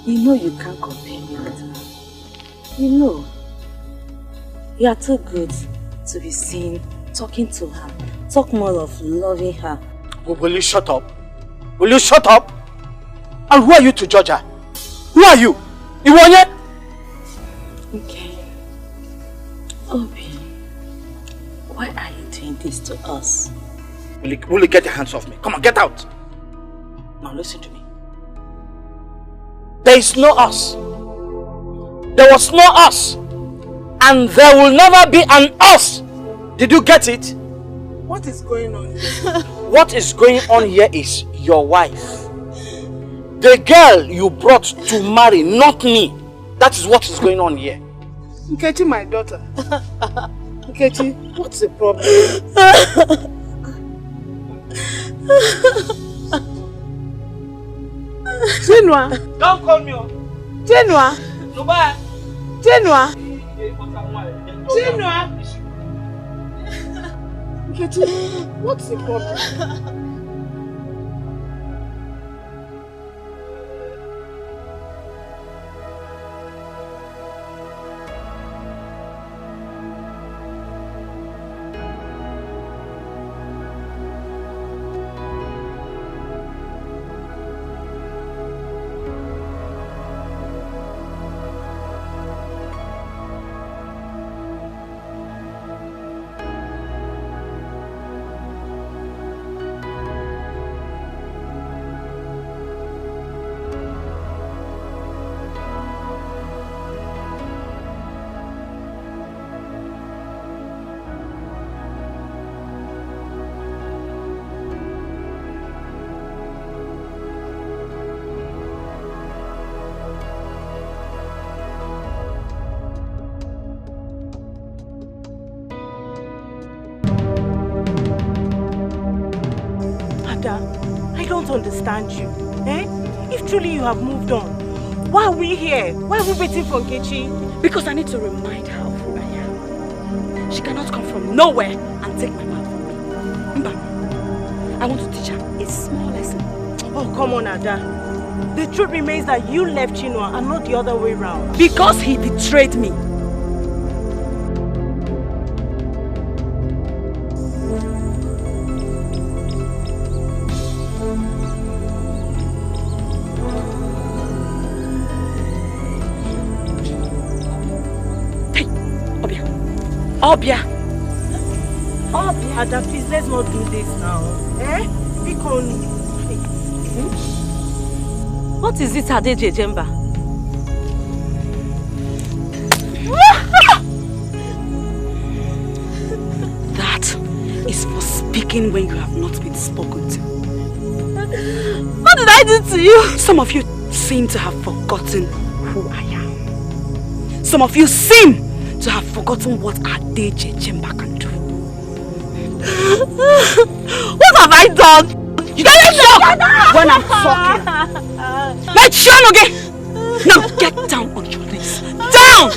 You know you can't compare me with her. You know. You are too good to be seen talking to her. Talk more of loving her. Will you shut up? Will you shut up? And who are you to judge her? Who are you? Iwonye? Okay. Obi, why are you doing this to us? Will you get your hands off me? Come on, get out. Now listen to me. There is no us. There was no us. And there will never be an us. Did you get it? What is going on here? What is going on here is your wife. The girl you brought to marry, not me. That is what is going on here. Nkechi, my daughter. Nkechi, what's the problem? Chinua. Don't call me. Chinua. Nuba. Chinua. Chinua. Nkechi, what's the problem? I don't understand you. Eh? If truly you have moved on, why are we here? Why are we waiting for Nkechi? Because I need to remind her of who I am. She cannot come from nowhere and take my man from me. Mba, I want to teach her a small lesson. Oh, come on, Ada. The truth remains that you left Chinua and not the other way around. Because he betrayed me. Obia. Ada, please, let's not do this now. Eh? What is it, Adeje Jemba? That is for speaking when you have not been spoken to. What did I do to you? Some of you seem to have forgotten who I am. Some of you seem to have forgotten what Adeje Jemba can do. What have I done? You don't talk when I'm talking. Let's show again. Now get down on your knees. Down!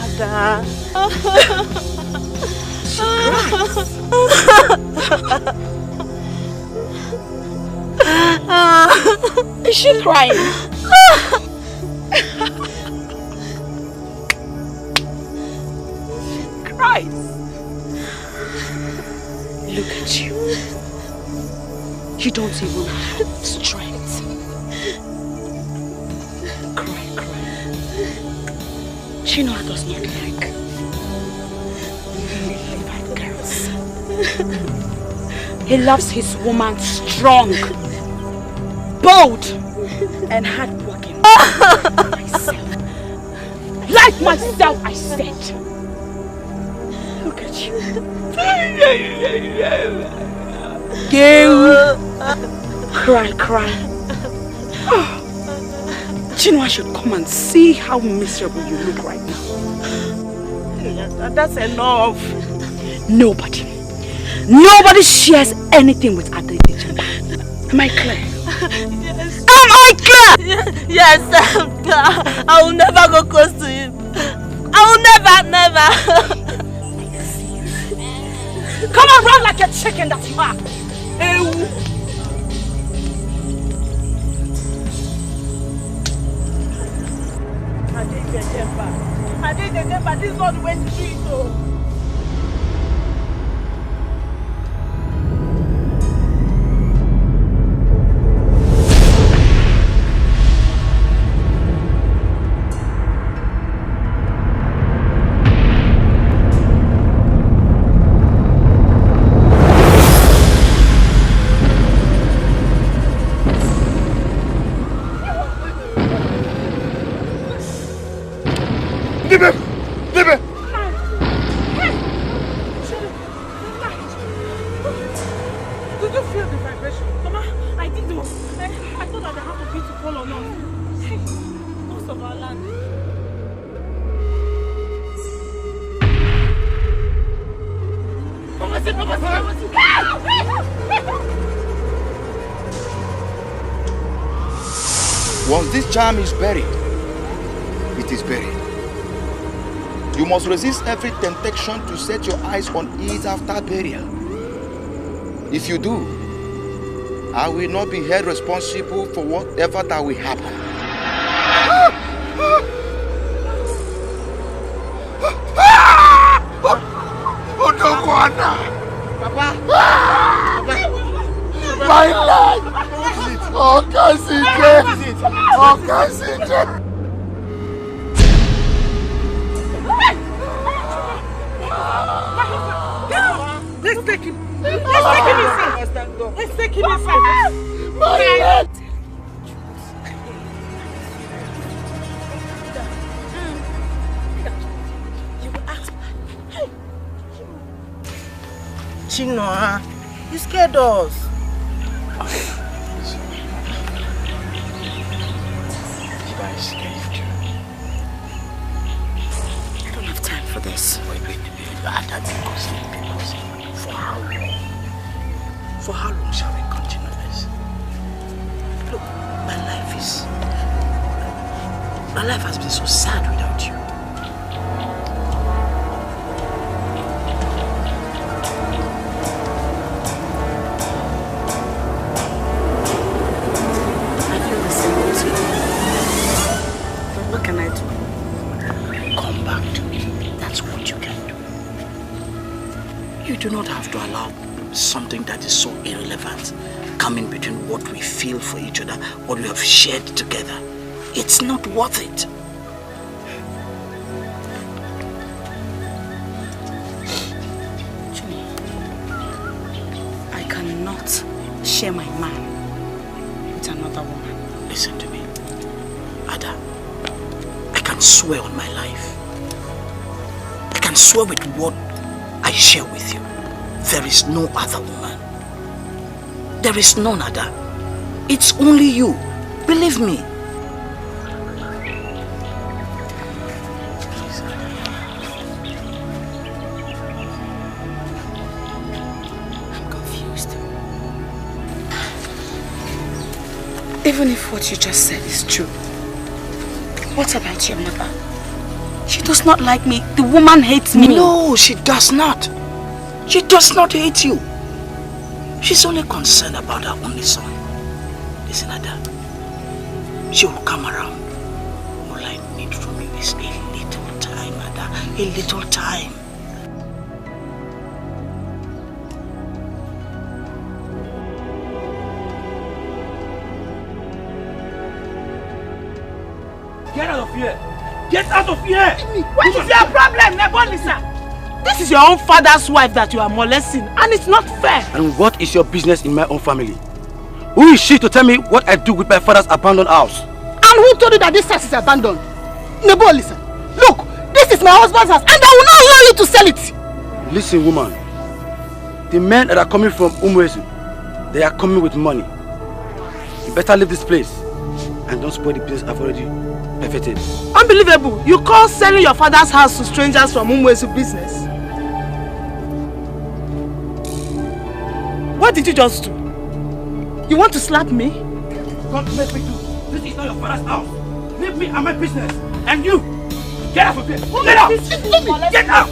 Ada. Is she crying? Christ. Look at you. You don't even have strength. Cry. Chinua does not like Levite girls. He loves his woman strong, bold, and hardworking. Like myself, I said. Look at you. Cry. Chinua should come and see how miserable you look right now. That's enough. Nobody shares anything with Adeje. Am I clear? Yes. Am I clear? Yes, I will never go close to him. I will never. Come on, run like a chicken that you are. Adeje Jemba, this is not the way to do it, though. Leave him! Leave him! Did you feel the vibration? Mama, I did know. I thought that the half of you to fall on us. Most of our land. Once this charm is buried, it is buried. You must resist every temptation to set your eyes on it after burial. If you do, I will not be held responsible for whatever that will happen. Papa! My life! Oh, Kasije! Oh, Kasije! Let's take him. Let's take him inside. Let's take him inside. My head! Chinoa, you scared us. Did I scare you too? I don't have time for this. Wait. Because for how long? For how long shall we continue this? Look, my life has been so sad without you. I feel the same way too. But what can I do? Come back to me. That's what you can do. You do not have to allow something that is so irrelevant come in between what we feel for each other, what we have shared together. It's not worth it. Jimmy, I cannot share my man with another woman. Listen to me. Ada, I can swear on my life. I can swear with what I share with you. There is no other woman. There is none other. It's only you. Believe me. I'm confused. Even if what you just said is true, what about your mother? She does not like me. The woman hates me. No, she does not. She does not hate you. She's only concerned about her only son. Listen, Ada. She will come around. All I need from you is a little time, Ada. A little time. Get out of here! Get out of here! What is your problem, Nebonisa? This is your own father's wife that you are molesting, and it's not fair. And what is your business in my own family? Who is she to tell me what I do with my father's abandoned house? And who told you that this house is abandoned? Nebonisa, look, this is my husband's house, and I will not allow you to sell it. Listen, woman. The men that are coming from Umwezu, they are coming with money. You better leave this place and don't spoil the business I've already perfected. Unbelievable. You call selling your father's house to strangers from Umwezu business? What did you just do? You want to slap me? Don't make me do. This is not your father's house. Leave me and my business. And you, get out of here. Get out. Get out.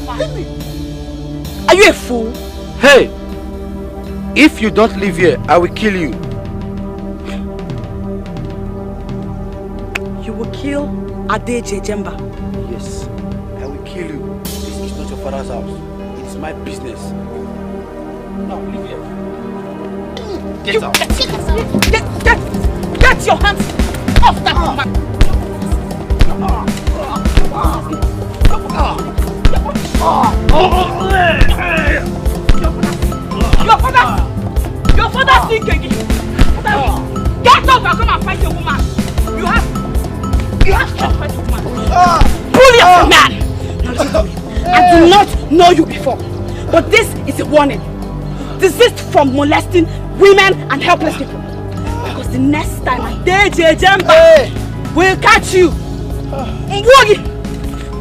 Are you a fool? Hey, if you don't leave here, I will kill you. You will kill Adeje Jemba? Yes, I will kill you. This is not your father's house. It is my business. Now, leave here. Get out. Get your hands off that woman. Your father sick again. Get up and come and fight a woman. You have to fight a woman. Pull worthy of a man. Now listen to me. I do not know you before, but this is a warning. Desist from molesting women and helpless people. Because the next time I dare Jemba will catch you. Mwogi!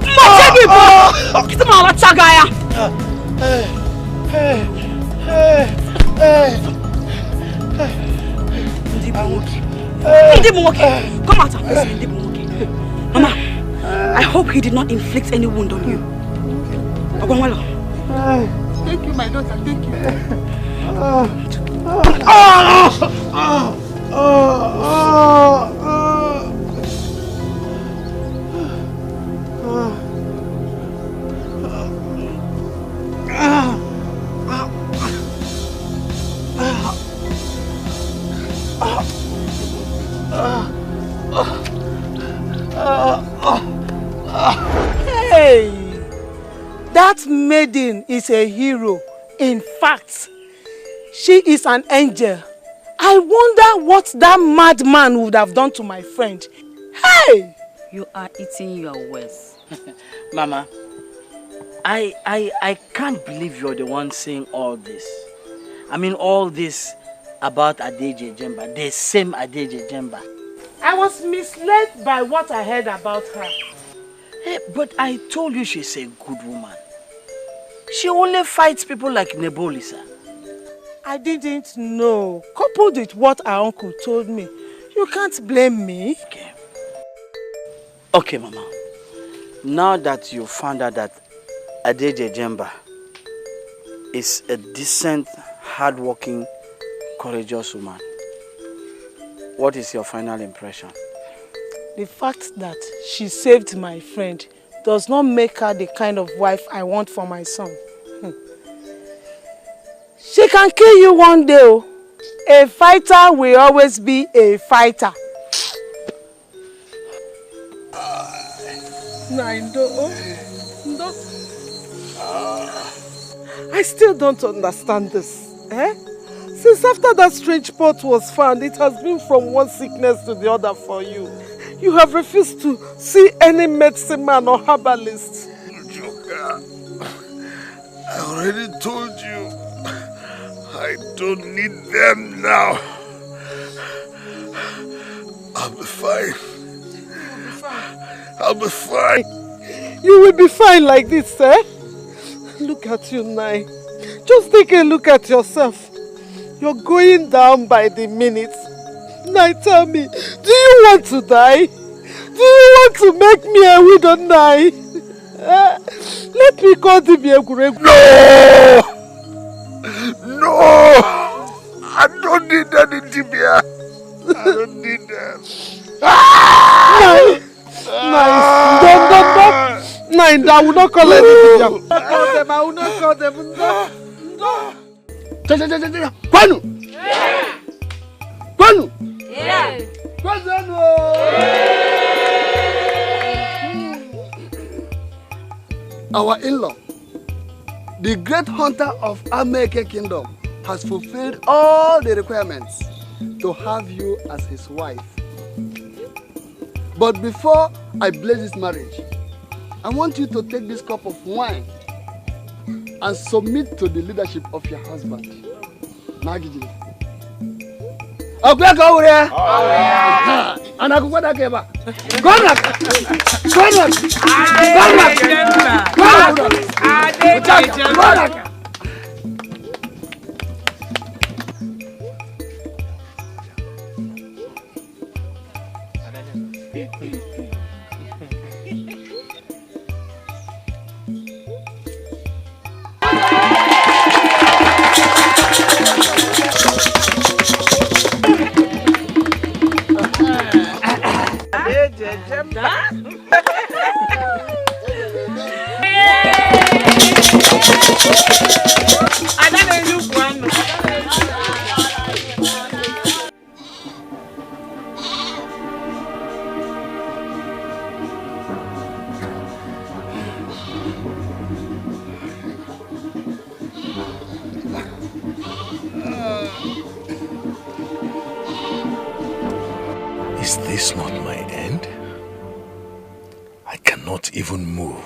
Mwogi! Kita mala chagaya! Ndi Mwogi! Come out and face me, Ndi Mwogi. Mama, I hope he did not inflict any wound on you. Thank you, my daughter. Thank you. Hey, that maiden is a hero. In fact, she is an angel. I wonder what that madman would have done to my friend. Hey! You are eating your words. Mama, I can't believe you're the one saying all this. I mean all this about Adeje Jemba, the same Adeje Jemba. I was misled by what I heard about her. Hey, but I told you she's a good woman. She only fights people like Nebolisa. I didn't know. Coupled with what our uncle told me, you can't blame me. Okay, Mama. Now that you found out that Adeje Jemba is a decent, hardworking, courageous woman, what is your final impression? The fact that she saved my friend does not make her the kind of wife I want for my son. She can kill you one day. Oh. A fighter will always be a fighter. I still don't understand this. Eh? Since after that strange pot was found, it has been from one sickness to the other for you. You have refused to see any medicine man or herbalist. Joker, I already told you, I don't need them now. I'll be fine. I'll be fine. You will be fine like this, eh? Look at you now. Just take a look at yourself. You're going down by the minute. Now tell me, do you want to die? Do you want to make me a widow now? Let me call the Biegure. No! No! I don't need any tibia. I don't need them. Nice. Nine, I will not call any tibia. I will not call them. Kwanu! Kwanu! Yeah. Our in-law, the great hunter of Ameke Kingdom, has fulfilled all the requirements to have you as his wife. But before I bless this marriage, I want you to take this cup of wine and submit to the leadership of your husband. Nagiji. Okweka ure. Anakukwenda keba. Gona. Is this not my end? I I cannot even move.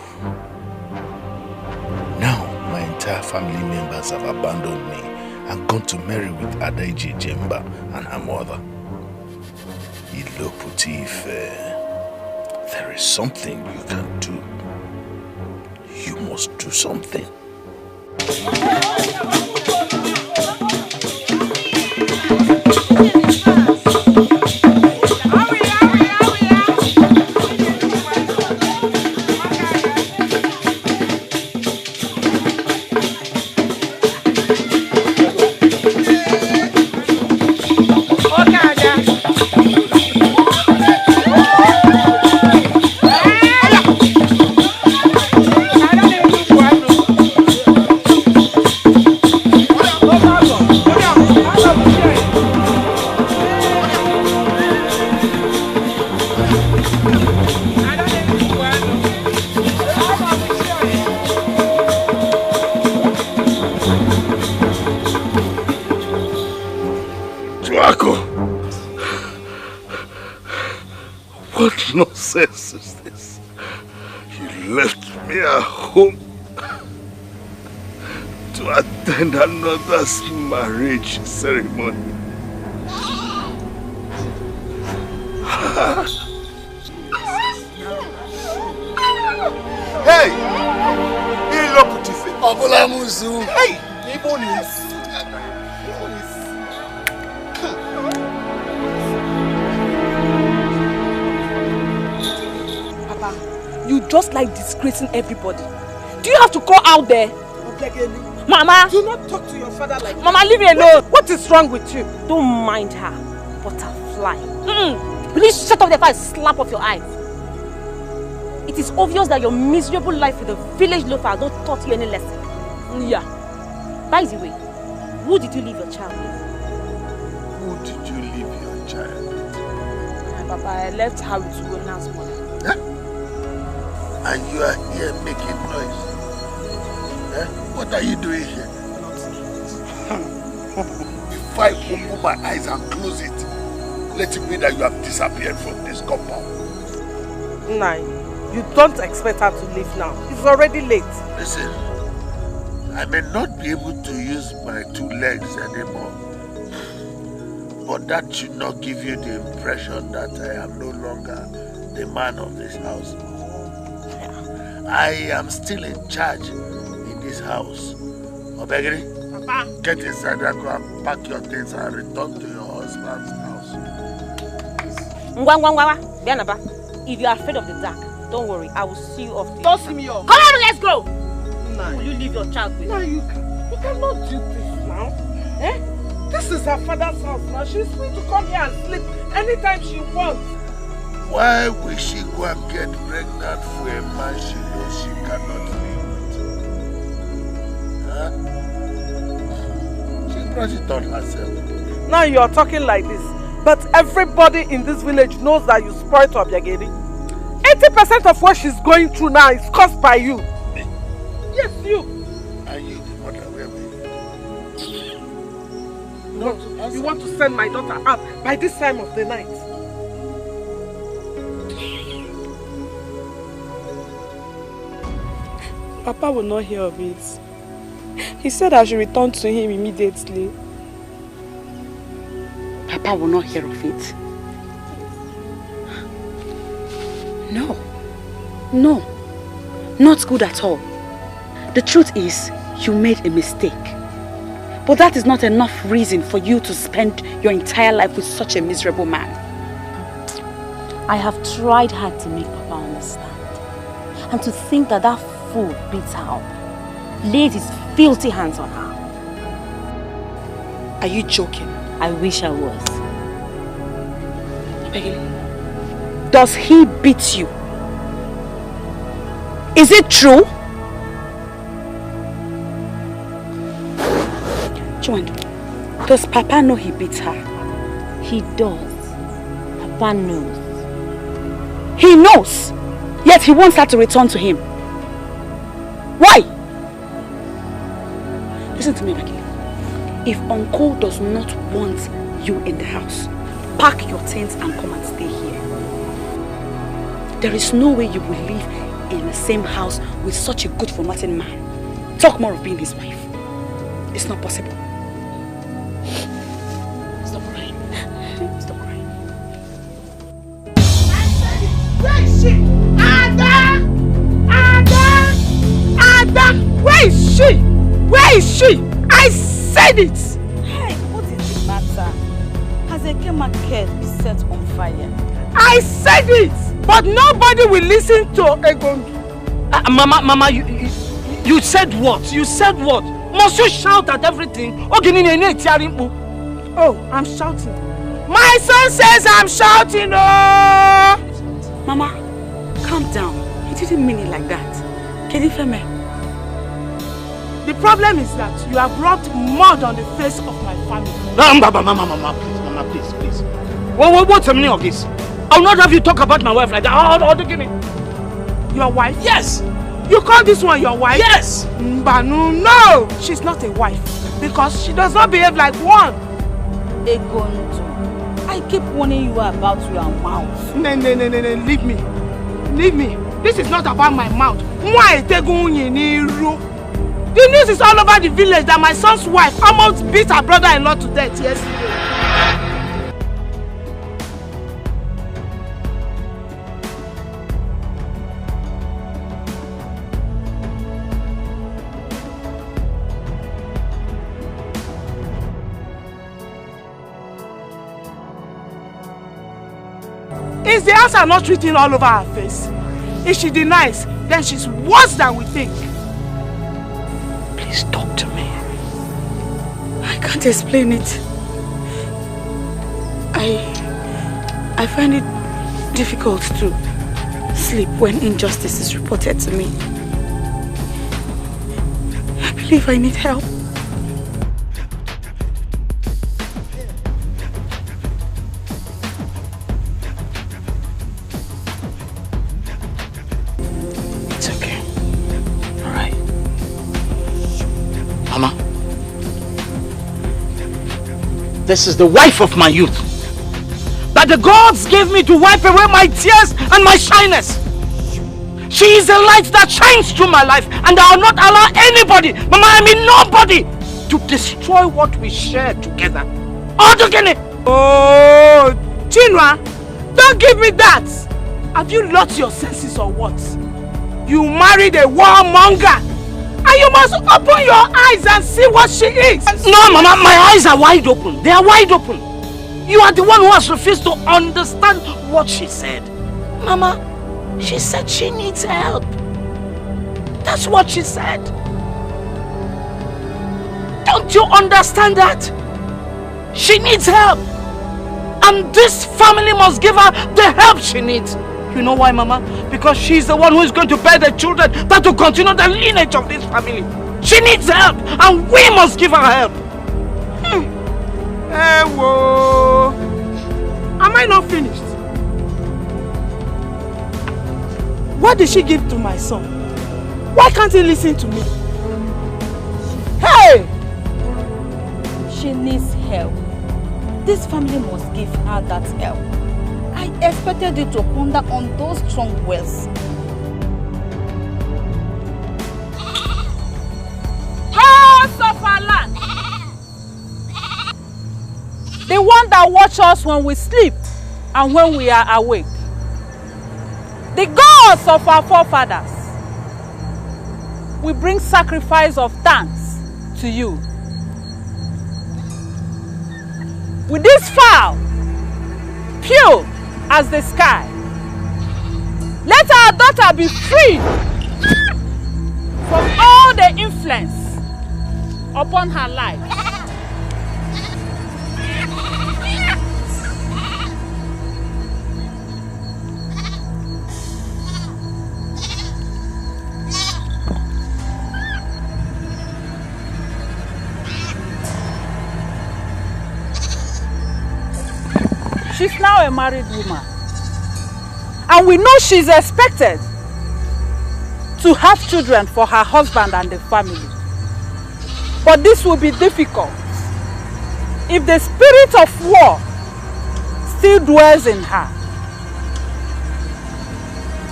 Now my entire family members have abandoned me and gone to marry with Adaiji Jemba and her mother. Iloputi, there is something you can do. You must do something. What nonsense is this? You left me at home to attend another's marriage ceremony. Hey! Hey! You just like disgracing everybody. Do you have to go out there? Mama! Do not talk to your father like that. Mama, leave me alone. What is wrong with you? Don't mind her. Butterfly. Will you shut up there if I slap off your eyes? It is obvious that your miserable life with a village loafer has not taught you any lesson. Yeah. By the way, who did you leave your child with? Who did you leave your child? Papa, I left her with Ugona's mother. Huh? And you are here making noise. Eh? What are you doing here? If I open my eyes and close it, let it be that you have disappeared from this compound. Nine, you don't expect her to leave now. It's already late. Listen, I may not be able to use my 2 legs anymore, but that should not give you the impression that I am no longer the man of this house. I am still in charge in this house. Obegiri, Papa, get inside and go and pack your things and return to your husband's house. If you are afraid of the dark, don't worry. I will see you off. Don't see me off. Come on, let's go. Nine. Who will you leave your child with? No, you cannot do this now. Eh? This is her father's house now. She's free to come here and sleep anytime she wants. Why will she go and get pregnant for a man she knows she cannot live with? Huh? She brought it on herself. Now you are talking like this, but everybody in this village knows that you spoiled Obiageli. 80% of what she's going through now is caused by you. Me? Yes, you. Are you the mother where we? You want to send my daughter out by this time of the night. Papa will not hear of it. He said I should return to him immediately. Papa will not hear of it. No. No. Not good at all. The truth is, you made a mistake. But that is not enough reason for you to spend your entire life with such a miserable man. I have tried hard to make Papa understand. And to think that that fool beat her up, laid his filthy hands on her. Are you joking? I wish I was. Does he beat you? Is it true? Chiwendu, does Papa know he beats her? He does. Papa knows. He knows, yet he wants her to return to him. Why? Listen to me, Becky. If Uncle does not want you in the house, pack your things and come and stay here. There is no way you will live in the same house with such a good-for-nothing man. Talk more of being his wife. It's not possible. Stop crying. Stop crying. Where is she? Ada! Ada! Ada! Where is she? Where is she? I said it! Hey, what is the matter? Has a market been set on fire? I said it! But nobody will listen to Egongi. Mama, you said what? You said what? Must you shout at everything? Oh, I'm shouting. My son says I'm shouting, oh! Mama, calm down. He didn't mean it like that. Kedifeme. The problem is that you have rubbed mud on the face of my family. Mama, please. What's the meaning of this? I will not have you talk about my wife like that. Your wife? Yes. You call this one your wife? Yes. Mbanu, no. She's not a wife because she does not behave like one. Egonto, I keep warning you about your mouth. No. Leave me. This is not about my mouth. The news is all over the village that my son's wife almost beat her brother-in-law to death yesterday. Is the answer not written all over her face? If she denies, then she's worse than we think. Please talk to me. I can't explain it. I find it difficult to sleep when injustice is reported to me. I believe I need help. This is the wife of my youth that the gods gave me to wipe away my tears and my shyness. She is a light that shines through my life, and I will not allow anybody, Mama, I mean nobody, to destroy what we share together. Oh, Chinua, don't give me that. Have you lost your senses or what? You married a warmonger. And you must open your eyes and see what she is. No, Mama, my eyes are wide open. They are wide open. You are the one who has refused to understand what she said. Mama, she said she needs help. That's what she said. Don't you understand that? She needs help. And this family must give her the help she needs. You know why, Mama? Because she's the one who is going to bear the children that will continue the lineage of this family. She needs help, and we must give her help. Whoa. Am I not finished? What did she give to my son? Why can't he listen to me? Hey! She needs help. This family must give her that help. I expected you to ponder on those strong words. House of our land, the one that watches us when we sleep and when we are awake, the gods of our forefathers, we bring sacrifice of thanks to you. With this fowl, pure as the sky, let our daughter be free from all the influence upon her life. She's now a married woman, and we know she's expected to have children for her husband and the family. But this will be difficult if the spirit of war still dwells in her.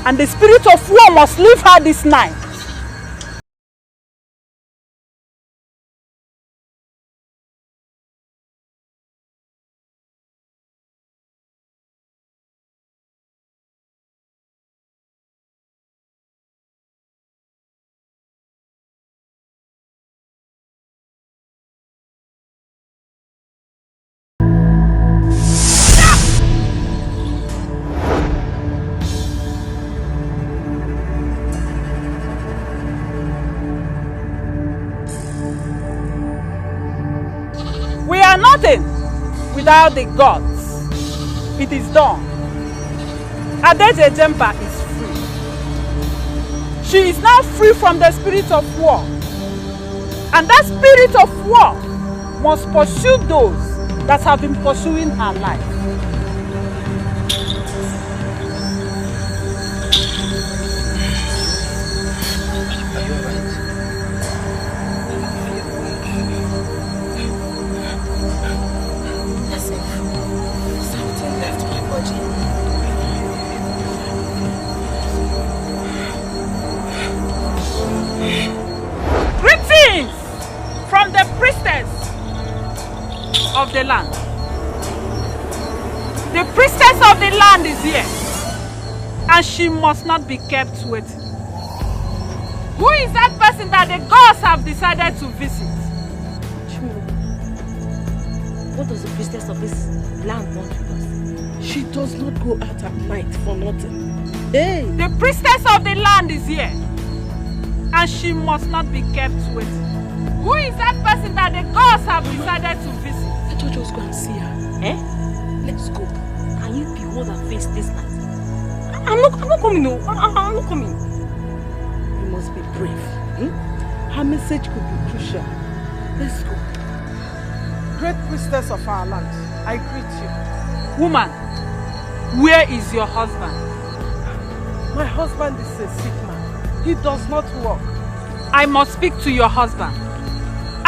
And the spirit of war must leave her this night. We are nothing without the gods. It is done. Adeje Jemba is free. She is now free from the spirit of war. And that spirit of war must pursue those that have been pursuing her life. Greetings from the priestess of the land. The priestess of the land is here, and she must not be kept waiting. Who is that person that the gods have decided to visit? What does the priestess of this land want with us? She does not go out at night for nothing. Hey! The priestess of the land is here, and she must not be kept waiting. Who is that person that the gods have decided to visit? Let us just go and see her. Eh? Let's go. Can you behold her face this night? I'm not coming, no. I'm not coming. You must be brave. Her message could be crucial. Let's go. Great priestess of our land, I greet you. Woman, where is your husband? My husband is a sick man. He does not work. I must speak to your husband.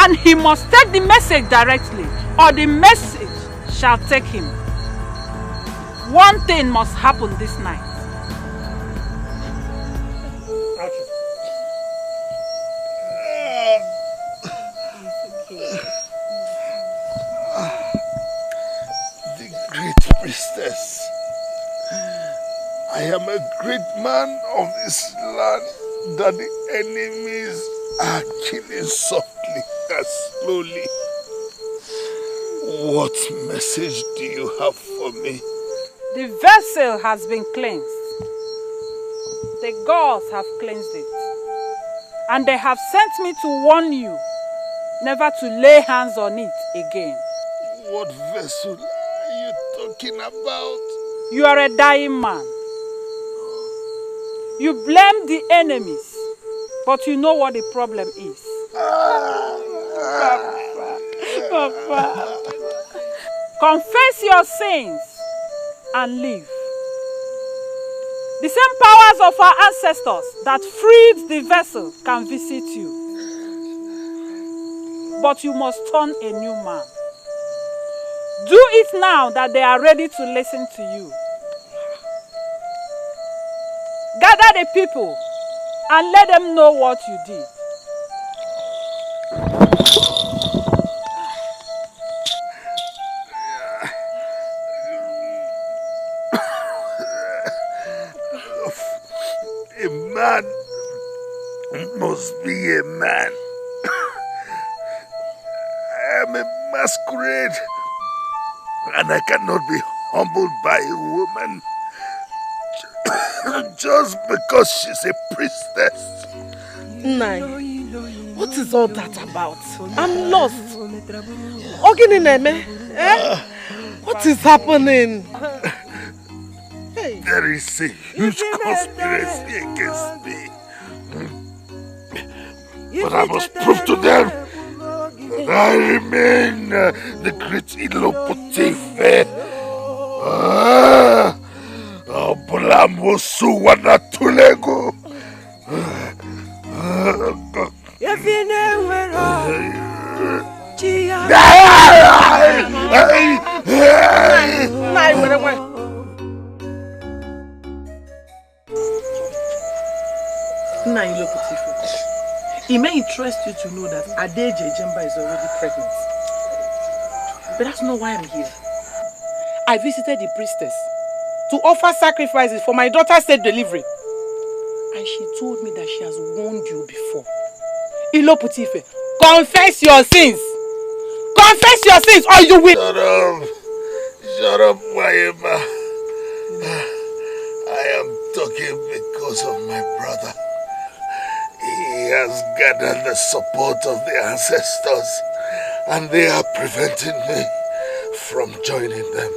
And he must take the message directly, or the message shall take him. One thing must happen this night. The great priestess, I am a great man of this land that the enemies are killing softly and slowly. What message do you have for me? The vessel has been cleansed. The gods have cleansed it. And they have sent me to warn you never to lay hands on it again. What vessel are you talking about? You are a dying man. You blame the enemies, but you know what the problem is. Papa. Confess your sins and live. The same powers of our ancestors that freed the vessel can visit you. But you must turn a new man. Do it now that they are ready to listen to you. Gather the people and let them know what you did. A man must be a man. I am a masquerade, and I cannot be humbled by a woman just because she's a priestess. Nai, what is all that about? I'm lost. Ogineneme, what is happening? There is a huge conspiracy against me. But I must prove to them that I remain the great Ilopotefe. Obulamosu Wanatulego. It may interest you to know that Adeje Jemba is already pregnant. But that's not why I'm here. I visited the priestess to offer sacrifices for my daughter's safe delivery. And she told me that she has warned you before. Iloputife, confess your sins! Confess your sins or you will... Shut up, Mayema. I am talking because of my brother. He has gathered the support of the ancestors and they are preventing me from joining them.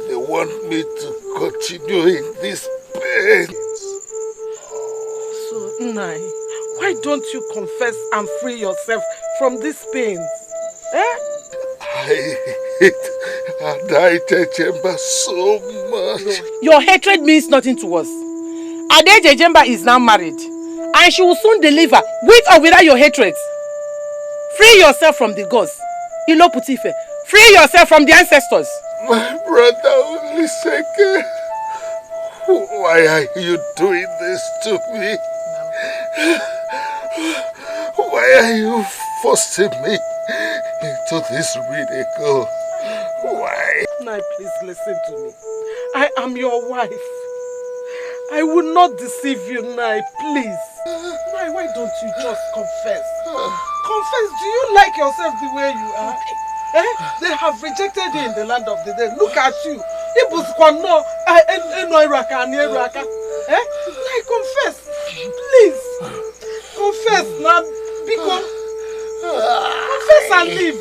They want me to continue in this pain. So, Nai, why don't you confess and free yourself from these pains? Eh? I hate Adeje Jemba so much. Your hatred means nothing to us. Adeje Jemba is now married and she will soon deliver with or without your hatred. Free yourself from the gods. Iloputife, free yourself from the ancestors. My brother Oliseke, why are you doing this to me? Why are you forcing me into this ridicule? Why? Nai, please listen to me. I am your wife. I will not deceive you, Nai, please. Nai, why don't you just confess? Confess, do you like yourself the way you are? Eh? They have rejected you in the land of the dead. Look at you. Eh? Nai, confess. Please. Confess, now. Because confess and leave.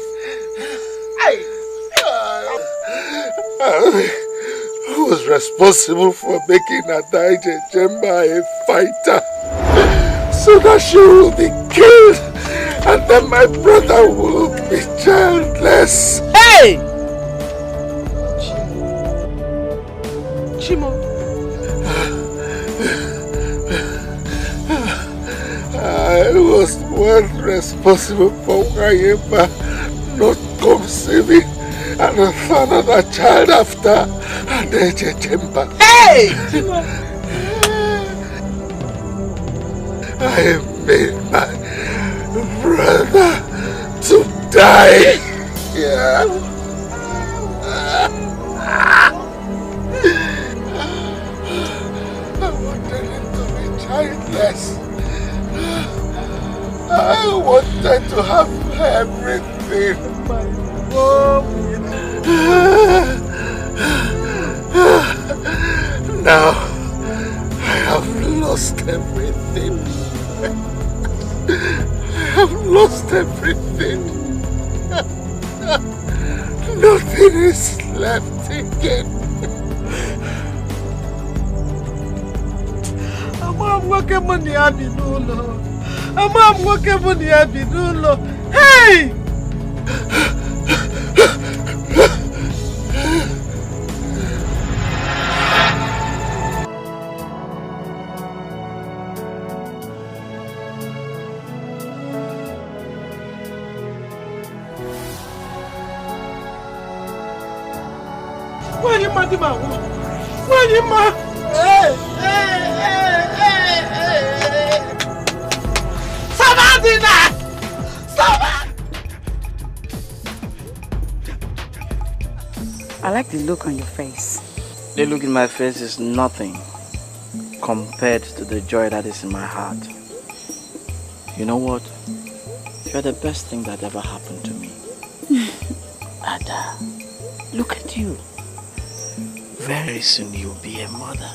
I was responsible for making Adeje Jemba a fighter so that she will be killed and then my brother will be childless. Hey! Chimo. I was the one responsible for Wayemba not conceiving and another child after Adeje Jemba. Hey! I made my brother to die. Yeah. I wanted him to be childless. I wanted to have everything. Now I have lost everything. I have lost everything. Nothing is left again. I'm working money, Abinulo. I'm working money, Abinulo. Hey! Why you mad, man? Why you mad? Hey! Sabadina! I like the look on your face. The look in my face is nothing compared to the joy that is in my heart. You know what? You're the best thing that ever happened to me. Ada, look at you. Very soon you'll be a mother.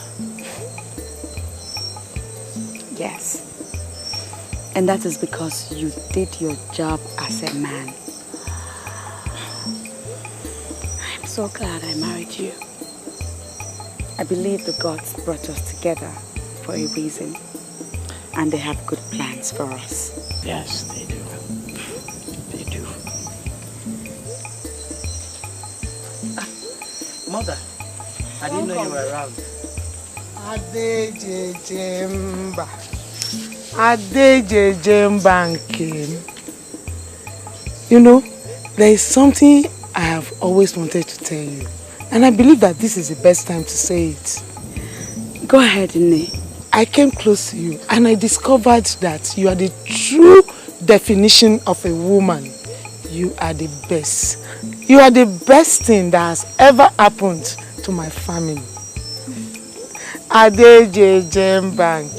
Yes. And that is because you did your job as a man. I'm so glad I married you. I believe the gods brought us together for a reason. And they have good plans for us. Yes, they do. They do. Mother, I didn't know you were around. Adeje Jemba. Adeje Jemba came. You know, there is something I have always wanted to tell you. And I believe that this is the best time to say it. Go ahead, Nne. I came close to you and I discovered that you are the true definition of a woman. You are the best. You are the best thing that has ever happened to my family. Adejeje Bank.